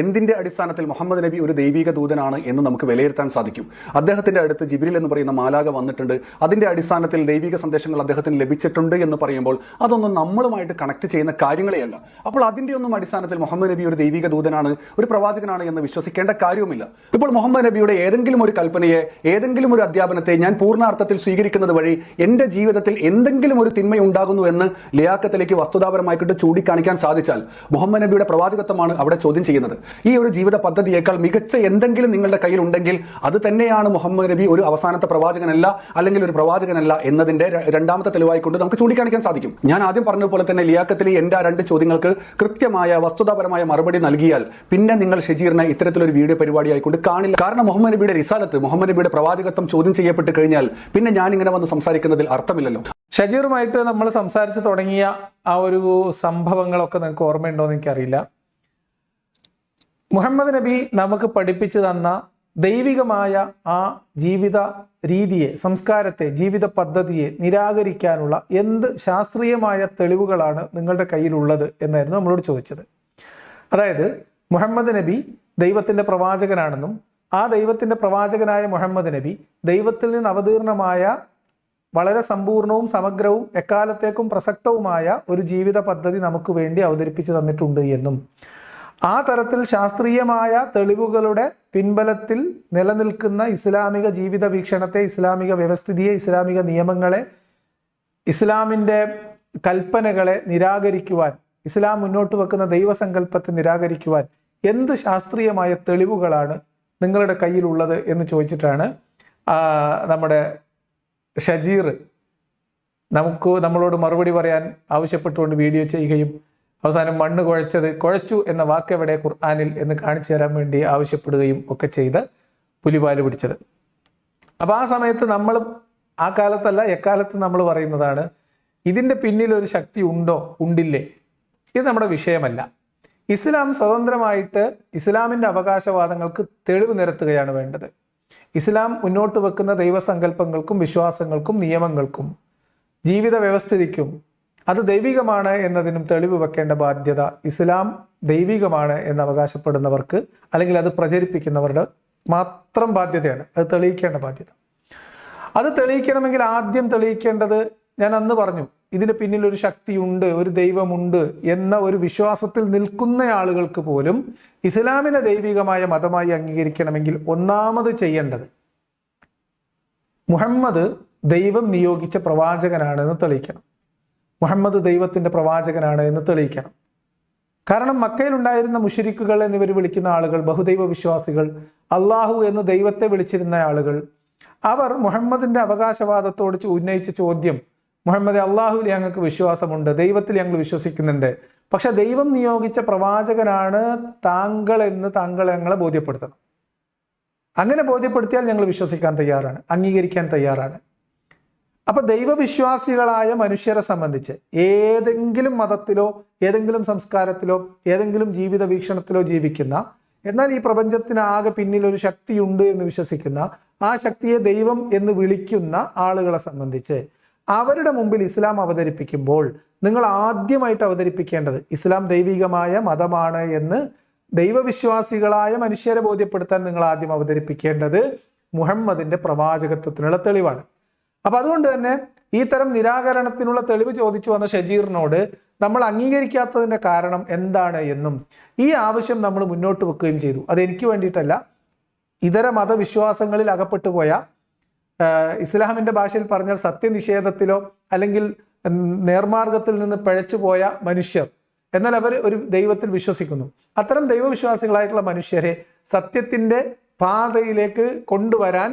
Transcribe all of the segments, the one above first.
എന്തിന്റെ അടിസ്ഥാനത്തിൽ മുഹമ്മദ് നബി ഒരു ദൈവിക ദൂതനാണ് എന്ന് നമുക്ക് വിലയിരുത്താൻ സാധിക്കും? അദ്ദേഹത്തിന്റെ അടുത്ത് ജിബ്രീൽ എന്ന് പറയുന്ന മാലാക വന്നിട്ടുണ്ട്, അതിന്റെ അടിസ്ഥാനത്തിൽ ദൈവിക സന്ദേശങ്ങൾ അദ്ദേഹത്തിന് ലഭിച്ചിട്ടുണ്ട് എന്ന് പറയുമ്പോൾ അതൊന്നും നമ്മളുമായിട്ട് കണക്ട് ചെയ്യുന്ന കാര്യങ്ങളെയല്ല. അപ്പോൾ അതിന്റെ ഒന്നും അടിസ്ഥാനത്തിൽ മുഹമ്മദ് നബി ഒരു ദൈവിക ദൂതനാണ്, ഒരു പ്രവാചകനാണ് എന്ന് വിശ്വസിക്കേണ്ട കാര്യവുമില്ല. ഇപ്പോൾ മുഹമ്മദ് നബിയുടെ ഏതെങ്കിലും ഒരു കൽപ്പനയെ, ഏതെങ്കിലും ഒരു അധ്യാപനത്തെ ഞാൻ പൂർണ്ണാർത്ഥത്തിൽ സ്വീകരിക്കുന്നത് വഴി എന്റെ ജീവിതത്തിൽ എന്തെങ്കിലും ഒരു തിന്മ ഉണ്ടാകുന്നു എന്ന് ലിയാഖത്തിലേക്ക് വസ്തുതാപരമായിട്ട് ചൂണ്ടിക്കാണിക്കാൻ സാധിച്ചാൽ മുഹമ്മദ് നബിയുടെ പ്രവാചകത്വമാണ് അവിടെ ചോദ്യം ചെയ്യുന്നത്. ഈ ഒരു ജീവിത പദ്ധതിയേക്കാൾ മികച്ച എന്തെങ്കിലും നിങ്ങളുടെ കയ്യിൽ ഉണ്ടെങ്കിൽ അത് തന്നെയാണ് മുഹമ്മദ് നബി ഒരു അവസാനത്തെ പ്രവാചകനല്ല, അല്ലെങ്കിൽ ഒരു പ്രവാചകനല്ല എന്നതിന്റെ രണ്ടാമത്തെ തെളിവായിക്കൊണ്ട് നമുക്ക് ചൂണ്ടിക്കാണിക്കാൻ സാധിക്കും. ഞാൻ ആദ്യം പറഞ്ഞതുപോലെ തന്നെ ലിയാഖത്തിലെ എന്റെ ആ 2 ചോദ്യങ്ങൾക്ക് കൃത്യമായ വസ്തുതാപരമായ മറുപടി നൽകിയാൽ പിന്നെ നിങ്ങൾ ഷജീറിനെ ഇത്തരത്തിലൊരു വീഡിയോ പരിപാടി ആയിക്കൊണ്ട് കാണില്ല. കാരണം മുഹമ്മദ് നബിയുടെ റിസാലത്ത്, മുഹമ്മദ് നബിയുടെ പ്രവാചകത്വം ചോദ്യം ചെയ്യപ്പെട്ട് കഴിഞ്ഞാൽ പിന്നെ ഞാൻ ഇങ്ങനെ വന്ന് സംസാരിക്കുന്നതിൽ അർത്ഥമില്ലല്ലോ. ഷജീറുമായിട്ട് നമ്മൾ സംസാരിച്ച് തുടങ്ങിയ ആ ഒരു സംഭവങ്ങളൊക്കെ നിങ്ങൾക്ക് ഓർമ്മയുണ്ടോ എന്ന് എനിക്കറിയില്ല. മുഹമ്മദ് നബി നമുക്ക് പഠിപ്പിച്ചു തന്ന ദൈവികമായ ആ ജീവിത രീതിയെ, സംസ്കാരത്തെ, ജീവിത പദ്ധതിയെ നിരാകരിക്കാനുള്ള എന്ത് ശാസ്ത്രീയമായ തെളിവുകളാണ് നിങ്ങളുടെ കയ്യിലുള്ളത് എന്നായിരുന്നു നമ്മളോട് ചോദിച്ചത്. അതായത് മുഹമ്മദ് നബി ദൈവത്തിൻ്റെ പ്രവാചകനാണെന്നും ആ ദൈവത്തിൻ്റെ പ്രവാചകനായ മുഹമ്മദ് നബി ദൈവത്തിൽ നിന്ന് അവതീർണമായ വളരെ സമ്പൂർണവും സമഗ്രവും എക്കാലത്തേക്കും പ്രസക്തവുമായ ഒരു ജീവിത പദ്ധതി നമുക്ക് വേണ്ടി അവതരിപ്പിച്ചു തന്നിട്ടുണ്ട് എന്നും ആ തരത്തിൽ ശാസ്ത്രീയമായ തെളിവുകളുടെ പിൻബലത്തിൽ നിലനിൽക്കുന്ന ഇസ്ലാമിക ജീവിത വീക്ഷണത്തെ, ഇസ്ലാമിക വ്യവസ്ഥിതിയെ, ഇസ്ലാമിക നിയമങ്ങളെ, ഇസ്ലാമിൻ്റെ കൽപ്പനകളെ നിരാകരിക്കുവാൻ, ഇസ്ലാം മുന്നോട്ട് വെക്കുന്ന ദൈവസങ്കല്പത്തെ നിരാകരിക്കുവാൻ എന്ത് ശാസ്ത്രീയമായ തെളിവുകളാണ് നിങ്ങളുടെ കയ്യിലുള്ളത് എന്ന് ചോദിച്ചിട്ടാണ് നമ്മുടെ ഷജീർ നമ്മളോട് മറുപടി പറയാൻ ആവശ്യപ്പെട്ടുകൊണ്ട് വീഡിയോ ചെയ്യുകയും അവസാനം മണ്ണ് കുഴച്ചു എന്ന വാക്ക് എവിടെ ഖുർആനിൽ എന്ന് കാണിച്ചു തരാൻ വേണ്ടി ആവശ്യപ്പെടുകയും ഒക്കെ ചെയ്ത് പുലിപാല് പിടിച്ചത്. അപ്പോൾ ആ സമയത്ത് നമ്മൾ ആ കാലത്തല്ല എക്കാലത്ത് നമ്മൾ പറയുന്നതാണ്, ഇതിൻ്റെ പിന്നിലൊരു ശക്തി ഉണ്ടോ ഉണ്ടില്ലേ, ഇത് നമ്മുടെ വിഷയമല്ല. ഇസ്ലാം സ്വതന്ത്രമായിട്ട് ഇസ്ലാമിൻ്റെ അവകാശവാദങ്ങൾക്ക് തെളിവ് നിരത്തുകയാണ് വേണ്ടത്. ഇസ്ലാം മുന്നോട്ട് വെക്കുന്ന ദൈവസങ്കല്പങ്ങൾക്കും വിശ്വാസങ്ങൾക്കും നിയമങ്ങൾക്കും ജീവിത വ്യവസ്ഥിതിക്കും അത് ദൈവികമാണ് എന്നതിനും തെളിവ് വെക്കേണ്ട ബാധ്യത ഇസ്ലാം ദൈവികമാണ് എന്ന് അവകാശപ്പെടുന്നവർക്ക്, അല്ലെങ്കിൽ അത് പ്രചരിപ്പിക്കുന്നവരുടെ മാത്രം ബാധ്യതയാണ്. അത് തെളിയിക്കേണ്ട ബാധ്യത. അത് തെളിയിക്കണമെങ്കിൽ ആദ്യം തെളിയിക്കേണ്ടത്, ഞാൻ അന്ന് പറഞ്ഞു, ഇതിന് പിന്നിൽ ഒരു ശക്തിയുണ്ട്, ഒരു ദൈവമുണ്ട് എന്ന ഒരു വിശ്വാസത്തിൽ നിൽക്കുന്ന ആളുകൾക്ക് പോലും ഇസ്ലാമിനെ ദൈവികമായ മതമായി അംഗീകരിക്കണമെങ്കിൽ ഒന്നാമത് ചെയ്യേണ്ടത് മുഹമ്മദ് ദൈവം നിയോഗിച്ച പ്രവാചകനാണെന്ന് തെളിയിക്കണം. മുഹമ്മദ് ദൈവത്തിൻ്റെ പ്രവാചകനാണ് എന്ന് തെളിയിക്കണം. കാരണം മക്കയിലുണ്ടായിരുന്ന മുശ്രിക്കുകൾ എന്നിവർ വിളിക്കുന്ന ആളുകൾ, ബഹുദൈവ വിശ്വാസികൾ, അള്ളാഹു എന്ന് ദൈവത്തെ വിളിച്ചിരുന്ന ആളുകൾ, അവർ മുഹമ്മദിൻ്റെ അവകാശവാദത്തോട് ഉന്നയിച്ച ചോദ്യം, മുഹമ്മദ് അള്ളാഹുവിൽ ഞങ്ങൾക്ക് വിശ്വാസമുണ്ട്, ദൈവത്തിൽ ഞങ്ങൾ വിശ്വസിക്കുന്നുണ്ട്, പക്ഷെ ദൈവം നിയോഗിച്ച പ്രവാചകനാണ് താങ്കൾ എന്ന് താങ്കൾ ഞങ്ങളെ ബോധ്യപ്പെടുത്തണം. അങ്ങനെ ബോധ്യപ്പെടുത്തിയാൽ ഞങ്ങൾ വിശ്വസിക്കാൻ തയ്യാറാണ്, അംഗീകരിക്കാൻ തയ്യാറാണ്. അപ്പൊ ദൈവവിശ്വാസികളായ മനുഷ്യരെ സംബന്ധിച്ച് ഏതെങ്കിലും മതത്തിലോ ഏതെങ്കിലും സംസ്കാരത്തിലോ ഏതെങ്കിലും ജീവിത വീക്ഷണത്തിലോ ജീവിക്കുന്ന, എന്നാൽ ഈ പ്രപഞ്ചത്തിനാകെ പിന്നിൽ ഒരു ശക്തിയുണ്ട് എന്ന് വിശ്വസിക്കുന്ന, ആ ശക്തിയെ ദൈവം എന്ന് വിളിക്കുന്ന ആളുകളെ സംബന്ധിച്ച് അവരുടെ മുമ്പിൽ ഇസ്ലാം അവതരിപ്പിക്കുമ്പോൾ നിങ്ങൾ ആദ്യമായിട്ട് അവതരിപ്പിക്കേണ്ടത് ഇസ്ലാം ദൈവികമായ മതമാണ് എന്ന് ദൈവവിശ്വാസികളായ മനുഷ്യരെ ബോധ്യപ്പെടുത്താൻ നിങ്ങൾ ആദ്യം അവതരിപ്പിക്കേണ്ടത് മുഹമ്മദിന്റെ പ്രവാചകത്വത്തിനുള്ള തെളിവാണ്. അപ്പൊ അതുകൊണ്ട് തന്നെ ഈ തരം നിരാകരണത്തിനുള്ള തെളിവ് ചോദിച്ചു വന്ന ഷജീറിനോട് നമ്മൾ അംഗീകരിക്കാത്തതിന്റെ കാരണം എന്താണ് എന്നും ഈ ആവശ്യം നമ്മൾ മുന്നോട്ട് വെക്കുകയും ചെയ്തു. അത് എനിക്ക് വേണ്ടിയിട്ടല്ല, ഇതര മതവിശ്വാസങ്ങളിൽ അകപ്പെട്ടു പോയ, ഇസ്ലാമിന്റെ ഭാഷയിൽ പറഞ്ഞാൽ സത്യനിഷേധത്തിലോ അല്ലെങ്കിൽ നേർമാർഗത്തിൽ നിന്ന് പിഴച്ചു പോയ മനുഷ്യർ, എന്നാൽ അവർ ഒരു ദൈവത്തിൽ വിശ്വസിക്കുന്നു. അത്തരം ദൈവവിശ്വാസികളായിട്ടുള്ള മനുഷ്യരെ സത്യത്തിന്റെ പാതയിലേക്ക് കൊണ്ടുവരാൻ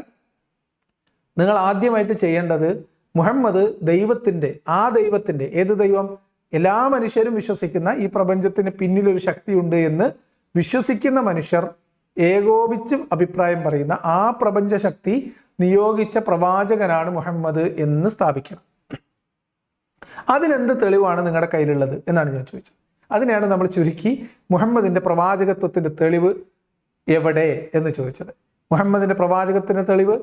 നിങ്ങൾ ആദ്യമായിട്ട് ചെയ്യേണ്ടത് മുഹമ്മദ് ദൈവത്തിൻ്റെ, ആ ദൈവത്തിൻ്റെ, ഏത് ദൈവം? എല്ലാ മനുഷ്യരും വിശ്വസിക്കുന്ന, ഈ പ്രപഞ്ചത്തിന് പിന്നിലൊരു ശക്തിയുണ്ട് എന്ന് വിശ്വസിക്കുന്ന മനുഷ്യർ ഏകോപിച്ച് അഭിപ്രായം പറയുന്ന ആ പ്രപഞ്ച ശക്തി നിയോഗിച്ച പ്രവാചകനാണ് മുഹമ്മദ് എന്ന് സ്ഥാപിക്കണം. അതിനെന്ത് തെളിവാണ് നിങ്ങളുടെ കയ്യിലുള്ളത് എന്നാണ് ഞാൻ ചോദിച്ചത്. അതിനെയാണ് നമ്മൾ ചുരുക്കി മുഹമ്മദിന്റെ പ്രവാചകത്വത്തിന്റെ തെളിവ് എവിടെ എന്ന് ചോദിച്ചത്. മുഹമ്മദിന്റെ പ്രവാചകത്തിന്റെ തെളിവ്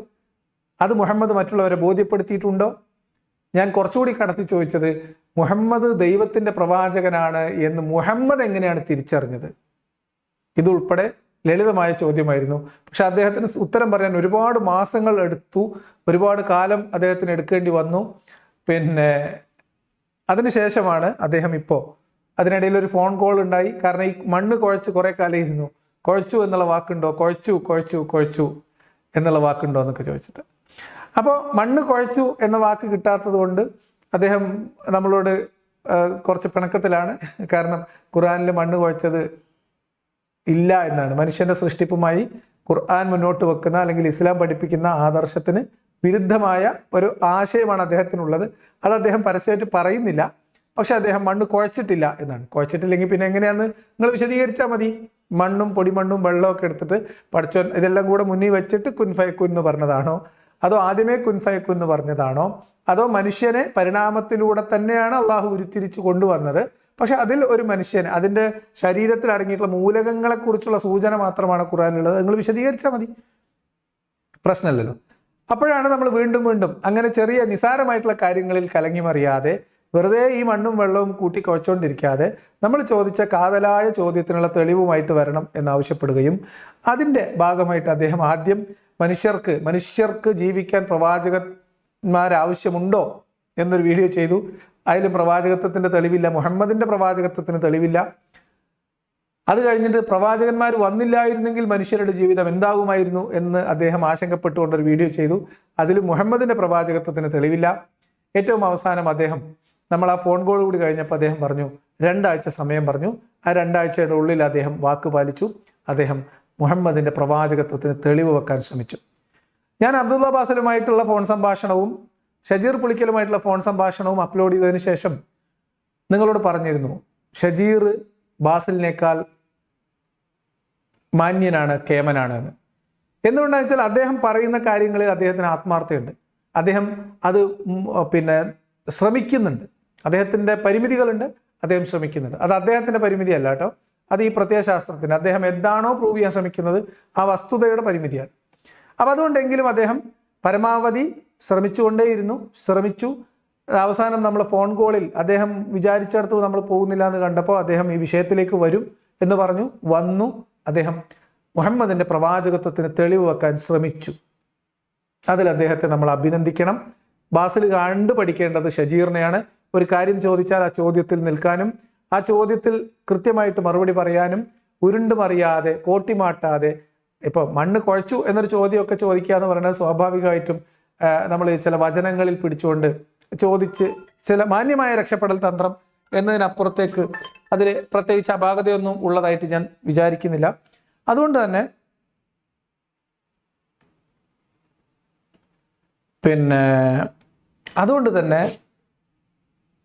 അത് മുഹമ്മദ് മറ്റുള്ളവരെ ബോധ്യപ്പെടുത്തിയിട്ടുണ്ടോ? ഞാൻ കുറച്ചുകൂടി കടത്തി ചോദിച്ചത്, മുഹമ്മദ് ദൈവത്തിന്റെ പ്രവാചകനാണ് എന്ന് മുഹമ്മദ് എങ്ങനെയാണ് തിരിച്ചറിഞ്ഞത്? ഇതുൾപ്പെടെ ലളിതമായ ചോദ്യമായിരുന്നു. പക്ഷെ അദ്ദേഹത്തിന് ഉത്തരം പറയാൻ ഒരുപാട് മാസങ്ങൾ എടുത്തു, ഒരുപാട് കാലം അദ്ദേഹത്തിന് എടുക്കേണ്ടി വന്നു. പിന്നെ അതിനുശേഷമാണ് അദ്ദേഹം ഇപ്പോൾ, അതിനിടയിൽ ഒരു ഫോൺ കോൾ ഉണ്ടായി. കാരണം ഈ മണ്ണ് കുഴച്ച് കുറേ കാലം ഇരുന്നു. കുഴച്ചു എന്നുള്ള വാക്കുണ്ടോ, കുഴച്ചു എന്നുള്ള വാക്കുണ്ടോ എന്നൊക്കെ ചോദിച്ചിട്ട്. അപ്പോൾ മണ്ണ് കുഴച്ചു എന്ന വാക്ക് കിട്ടാത്തത് കൊണ്ട് അദ്ദേഹം നമ്മളോട് കുറച്ച് പിണക്കത്തിലാണ്. കാരണം ഖുർആനിൽ മണ്ണ് കുഴച്ചത് ഇല്ല എന്നാണ്. മനുഷ്യന്റെ സൃഷ്ടിപ്പുമായി ഖുർആൻ മുന്നോട്ട് വെക്കുന്ന അല്ലെങ്കിൽ ഇസ്ലാം പഠിപ്പിക്കുന്ന ആദർശത്തിന് വിരുദ്ധമായ ഒരു ആശയമാണ് അദ്ദേഹത്തിനുള്ളത്. അത് അദ്ദേഹം പരസ്യമായിട്ട് പറയുന്നില്ല. പക്ഷെ അദ്ദേഹം മണ്ണ് കുഴച്ചിട്ടില്ല എന്നാണ്. കുഴച്ചിട്ടില്ലെങ്കിൽ പിന്നെ എങ്ങനെയാന്ന് നിങ്ങൾ വിശദീകരിച്ചാൽ മതി. മണ്ണും പൊടിമണ്ണും വെള്ളമൊക്കെ എടുത്തിട്ട് പഠിച്ചോൻ ഇതെല്ലാം കൂടെ മുന്നിൽ വെച്ചിട്ട് കുൻ ഫയക്കുൻ എന്ന് പറഞ്ഞതാണോ, അതോ ആദ്യമേ കുൻ ഫയക്കുൻ എന്ന് പറഞ്ഞതാണോ, അതോ മനുഷ്യനെ പരിണാമത്തിലൂടെ തന്നെയാണ് അള്ളാഹു ഉരുത്തിരിച്ചു കൊണ്ടുവന്നത്? പക്ഷെ അതിൽ ഒരു മനുഷ്യൻ അതിൻ്റെ ശരീരത്തിൽ അടങ്ങിയിട്ടുള്ള മൂലകങ്ങളെക്കുറിച്ചുള്ള സൂചന മാത്രമാണ് ഖുർആനിലുള്ളത്. നിങ്ങൾ വിശദീകരിച്ചാൽ മതി, പ്രശ്നമില്ലല്ലോ. അപ്പോഴാണ് നമ്മൾ വീണ്ടും അങ്ങനെ ചെറിയ നിസാരമായിട്ടുള്ള കാര്യങ്ങളിൽ കലങ്ങിമറിയാതെ വെറുതെ ഈ മണ്ണും വെള്ളവും കൂട്ടി കുഴച്ചുകൊണ്ടിരിക്കാതെ നമ്മൾ ചോദിച്ച കാതലായ ചോദ്യത്തിനുള്ള തെളിവുമായിട്ട് വരണം എന്നാവശ്യപ്പെടുകയും അതിൻ്റെ ഭാഗമായിട്ട് അദ്ദേഹം ആദ്യം മനുഷ്യർക്ക് ജീവിക്കാൻ പ്രവാചകന്മാരാവശ്യമുണ്ടോ എന്നൊരു വീഡിയോ ചെയ്തു. അതിലും പ്രവാചകത്വത്തിൻ്റെ തെളിവില്ല, മുഹമ്മദിൻ്റെ പ്രവാചകത്വത്തിന് തെളിവില്ല. അത് കഴിഞ്ഞിട്ട് പ്രവാചകന്മാർ വന്നില്ലായിരുന്നെങ്കിൽ മനുഷ്യരുടെ ജീവിതം എന്താകുമായിരുന്നു എന്ന് അദ്ദേഹം ആശങ്കപ്പെട്ടുകൊണ്ടൊരു വീഡിയോ ചെയ്തു. അതിൽ മുഹമ്മദിൻ്റെ പ്രവാചകത്വത്തിന് തെളിവില്ല. ഏറ്റവും അവസാനം അദ്ദേഹം നമ്മൾ ആ ഫോൺ കോൾ കൂടി കഴിഞ്ഞപ്പോൾ അദ്ദേഹം പറഞ്ഞു 2 ആഴ്ച സമയം പറഞ്ഞു. ആ 2 ആഴ്ചയുടെ ഉള്ളിൽ അദ്ദേഹം വാക്ക് പാലിച്ചു. അദ്ദേഹം മുഹമ്മദിൻ്റെ പ്രവാചകത്വത്തിന് തെളിവ് വെക്കാൻ ശ്രമിച്ചു. ഞാൻ അബ്ദുള്ള ബാസലുമായിട്ടുള്ള ഫോൺ സംഭാഷണവും ഷജീർ പുളിക്കലുമായിട്ടുള്ള ഫോൺ സംഭാഷണവും അപ്ലോഡ് ചെയ്തതിന് ശേഷം നിങ്ങളോട് പറഞ്ഞിരുന്നു, ഷജീർ ബാസിലിനേക്കാൾ മാന്യനാണ്, കേമനാണ് എന്ന്. എന്തുകൊണ്ടാണെന്ന് വെച്ചാൽ അദ്ദേഹം പറയുന്ന കാര്യങ്ങളിൽ അദ്ദേഹത്തിന് ആത്മാർത്ഥതയുണ്ട്. അദ്ദേഹം അത് ശ്രമിക്കുന്നുണ്ട്. അദ്ദേഹത്തിൻ്റെ പരിമിതികളുണ്ട്, അദ്ദേഹം ശ്രമിക്കുന്നുണ്ട്. അത് അദ്ദേഹത്തിൻ്റെ പരിമിതിയല്ല കേട്ടോ, അത് ഈ പ്രത്യയശാസ്ത്രത്തിന് അദ്ദേഹം എന്താണോ പ്രൂവ് ചെയ്യാൻ ശ്രമിക്കുന്നത് ആ വസ്തുതയുടെ പരിമിതിയാണ്. അപ്പം അതുകൊണ്ടെങ്കിലും അദ്ദേഹം പരമാവധി ശ്രമിച്ചു. അവസാനം നമ്മൾ ഫോൺ കോളിൽ അദ്ദേഹം വിചാരിച്ചിടത്ത് നമ്മൾ പോകുന്നില്ല എന്ന് കണ്ടപ്പോൾ അദ്ദേഹം ഈ വിഷയത്തിലേക്ക് വരും എന്ന് പറഞ്ഞു. വന്നു. അദ്ദേഹം മുഹമ്മദിൻ്റെ പ്രവാചകത്വത്തിന് തെളിവ് വെക്കാൻ ശ്രമിച്ചു. അതിൽ അദ്ദേഹത്തെ നമ്മൾ അഭിനന്ദിക്കണം. ബാസിൽ കണ്ടു പഠിക്കേണ്ടത് ഷജീറിനെയാണ്. ഒരു കാര്യം ചോദിച്ചാൽ ആ ചോദ്യത്തിൽ നിൽക്കാനും ആ ചോദ്യത്തിൽ കൃത്യമായിട്ട് മറുപടി പറയാനും ഉരുണ്ടുമറിയാതെ കോട്ടിമാട്ടാതെ. ഇപ്പോൾ മണ്ണ് കുഴച്ചു എന്നൊരു ചോദ്യമൊക്കെ ചോദിക്കുക എന്ന് പറയുന്നത് സ്വാഭാവികമായിട്ടും നമ്മൾ ചില വചനങ്ങളിൽ പിടിച്ചുകൊണ്ട് ചോദിച്ച് ചില മാന്യമായ രക്ഷപ്പെടൽ തന്ത്രം എന്നതിനപ്പുറത്തേക്ക് അതിൽ പ്രത്യേകിച്ച് അപാകതയൊന്നും ഉള്ളതായിട്ട് ഞാൻ വിചാരിക്കുന്നില്ല. അതുകൊണ്ട് തന്നെ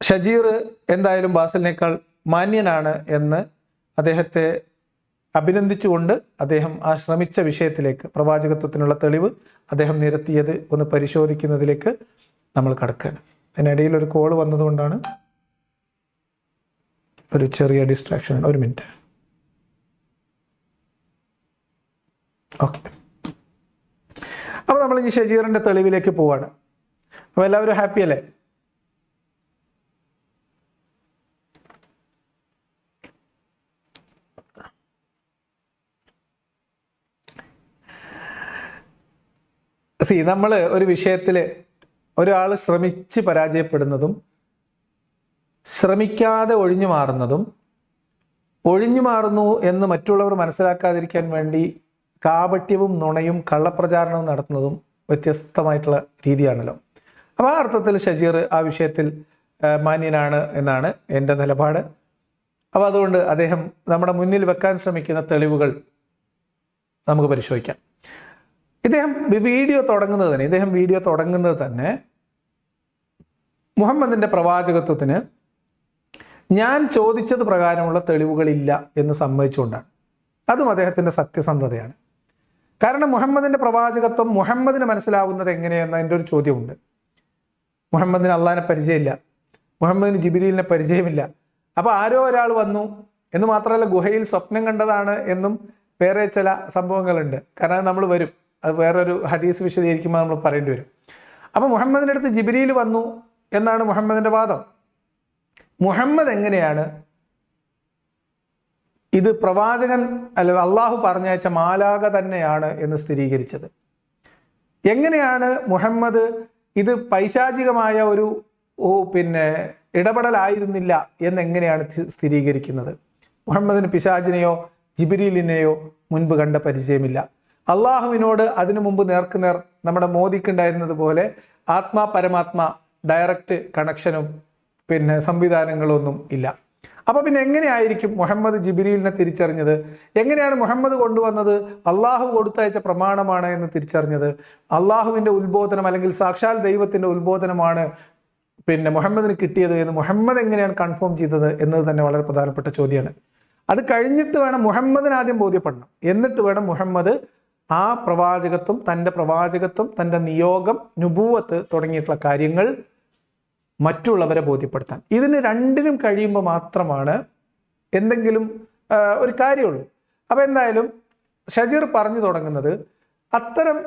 ഷജീർ എന്തായാലും ബാസിലിനേക്കാൾ മാന്യനാണ് എന്ന് അദ്ദേഹത്തെ അഭിനന്ദിച്ചുകൊണ്ട് അദ്ദേഹം ആ ശ്രമിച്ച വിഷയത്തിലേക്ക്, പ്രവാചകത്വത്തിനുള്ള തെളിവ് അദ്ദേഹം നിരത്തിയത് ഒന്ന് പരിശോധിക്കുന്നതിലേക്ക് നമ്മൾ കടക്കുകയാണ്. അതിനിടയിൽ ഒരു കോൾ വന്നതുകൊണ്ടാണ് ഒരു ചെറിയ ഡിസ്ട്രാക്ഷൻ. 1 മിനിറ്റ്. ഓക്കെ, അപ്പോൾ നമ്മൾ ഈ ഷജീറിൻ്റെ തെളിവിലേക്ക് പോവാണ്. അപ്പോൾ എല്ലാവരും ഹാപ്പി അല്ലേ? നമ്മൾ ഒരു വിഷയത്തിൽ ഒരാൾ ശ്രമിച്ച് പരാജയപ്പെടുന്നതും ശ്രമിക്കാതെ ഒഴിഞ്ഞു മാറുന്നു എന്ന് മറ്റുള്ളവർ മനസ്സിലാക്കാതിരിക്കാൻ വേണ്ടി കാപട്യവും നുണയും കള്ളപ്രചാരണവും നടത്തുന്നതും വ്യത്യസ്തമായിട്ടുള്ള രീതിയാണല്ലോ. അപ്പോൾ ആ അർത്ഥത്തിൽ ഷജീർ ആ വിഷയത്തിൽ മാന്യനാണ് എന്നാണ് എൻ്റെ നിലപാട്. അപ്പോൾ അതുകൊണ്ട് അദ്ദേഹം നമ്മുടെ മുന്നിൽ വെക്കാൻ ശ്രമിക്കുന്ന തെളിവുകൾ നമുക്ക് പരിശോധിക്കാം. ഇദ്ദേഹം വീഡിയോ തുടങ്ങുന്നത് തന്നെ മുഹമ്മദിൻ്റെ പ്രവാചകത്വത്തിന് ഞാൻ ചോദിച്ചത് പ്രകാരമുള്ള തെളിവുകളില്ല എന്ന് സമ്മതിച്ചുകൊണ്ടാണ്. അതും അദ്ദേഹത്തിൻ്റെ സത്യസന്ധതയാണ്. കാരണം മുഹമ്മദിൻ്റെ പ്രവാചകത്വം മുഹമ്മദിന് മനസ്സിലാവുന്നത് എങ്ങനെയെന്ന് എൻ്റെ ഒരു ചോദ്യമുണ്ട്. മുഹമ്മദിന് അള്ളാഹിനെ പരിചയമില്ല, മുഹമ്മദിന് ജിബ്രീലിനെ പരിചയമില്ല. അപ്പോൾ ആരോ ഒരാൾ വന്നു എന്ന് മാത്രമല്ല, ഗുഹയിൽ സ്വപ്നം കണ്ടതാണ് എന്നും വേറെ ചില സംഭവങ്ങളുണ്ട്. കാരണം നമ്മൾ വരും, അത് വേറൊരു ഹദീസ് വിശദീകരിക്കുമ്പോൾ നമ്മൾ പറയേണ്ടി വരും. അപ്പോൾ മുഹമ്മദിൻ്റെ അടുത്ത് ജിബ്രീൽ വന്നു എന്നാണ് മുഹമ്മദിൻ്റെ വാദം. മുഹമ്മദ് എങ്ങനെയാണ് ഇത് പ്രവാചകൻ അല്ല അള്ളാഹു പറഞ്ഞയച്ച മാലാക തന്നെയാണ് എന്ന് സ്ഥിരീകരിച്ചത്. എങ്ങനെയാണ് മുഹമ്മദ് ഇത് പൈശാചികമായ ഒരു ഇടപെടലായിരുന്നില്ല എന്നെങ്ങനെയാണ് സ്ഥിരീകരിക്കുന്നത്? മുഹമ്മദിന് പിശാചിനെയോ ജിബ്രീലിനെയോ മുൻപ് കണ്ട പരിചയമില്ല. അള്ളാഹുവിനോട് അതിനു മുമ്പ് നേർക്കുനേർ നമ്മുടെ മോദിക്കുണ്ടായിരുന്നത് പോലെ ആത്മാ പരമാത്മ ഡയറക്റ്റ് കണക്ഷനും സംവിധാനങ്ങളൊന്നും ഇല്ല. അപ്പോൾ പിന്നെ എങ്ങനെയായിരിക്കും മുഹമ്മദ് ജിബ്രീലിനെ തിരിച്ചറിഞ്ഞത്? എങ്ങനെയാണ് മുഹമ്മദ് കൊണ്ടുവന്നത് അള്ളാഹു കൊടുത്തയച്ച പ്രമാണമാണ് എന്ന് തിരിച്ചറിഞ്ഞത്? അള്ളാഹുവിൻ്റെ ഉത്ബോധനം അല്ലെങ്കിൽ സാക്ഷാൽ ദൈവത്തിൻ്റെ ഉത്ബോധനമാണ് മുഹമ്മദിന് കിട്ടിയത് എന്ന് മുഹമ്മദ് എങ്ങനെയാണ് കൺഫേം ചെയ്തത് എന്നത് തന്നെ വളരെ പ്രധാനപ്പെട്ട ചോദ്യമാണ്. അത് കഴിഞ്ഞിട്ട് വേണം മുഹമ്മദിന് ആദ്യം ബോധ്യപ്പെടണം. എന്നിട്ട് വേണം മുഹമ്മദ് ആ പ്രവാചകത്വം, തൻ്റെ നിയോഗം, നുബൂവത്ത് തുടങ്ങിയിട്ടുള്ള കാര്യങ്ങൾ മറ്റുള്ളവരെ ബോധ്യപ്പെടുത്താൻ. ഇതിന് രണ്ടിനും കഴിയുമ്പോൾ മാത്രമാണ് എന്തെങ്കിലും ഒരു കാര്യമുള്ളൂ. അപ്പോൾ എന്തായാലും ഷജീർ പറഞ്ഞു തുടങ്ങുന്നത് അത്തരം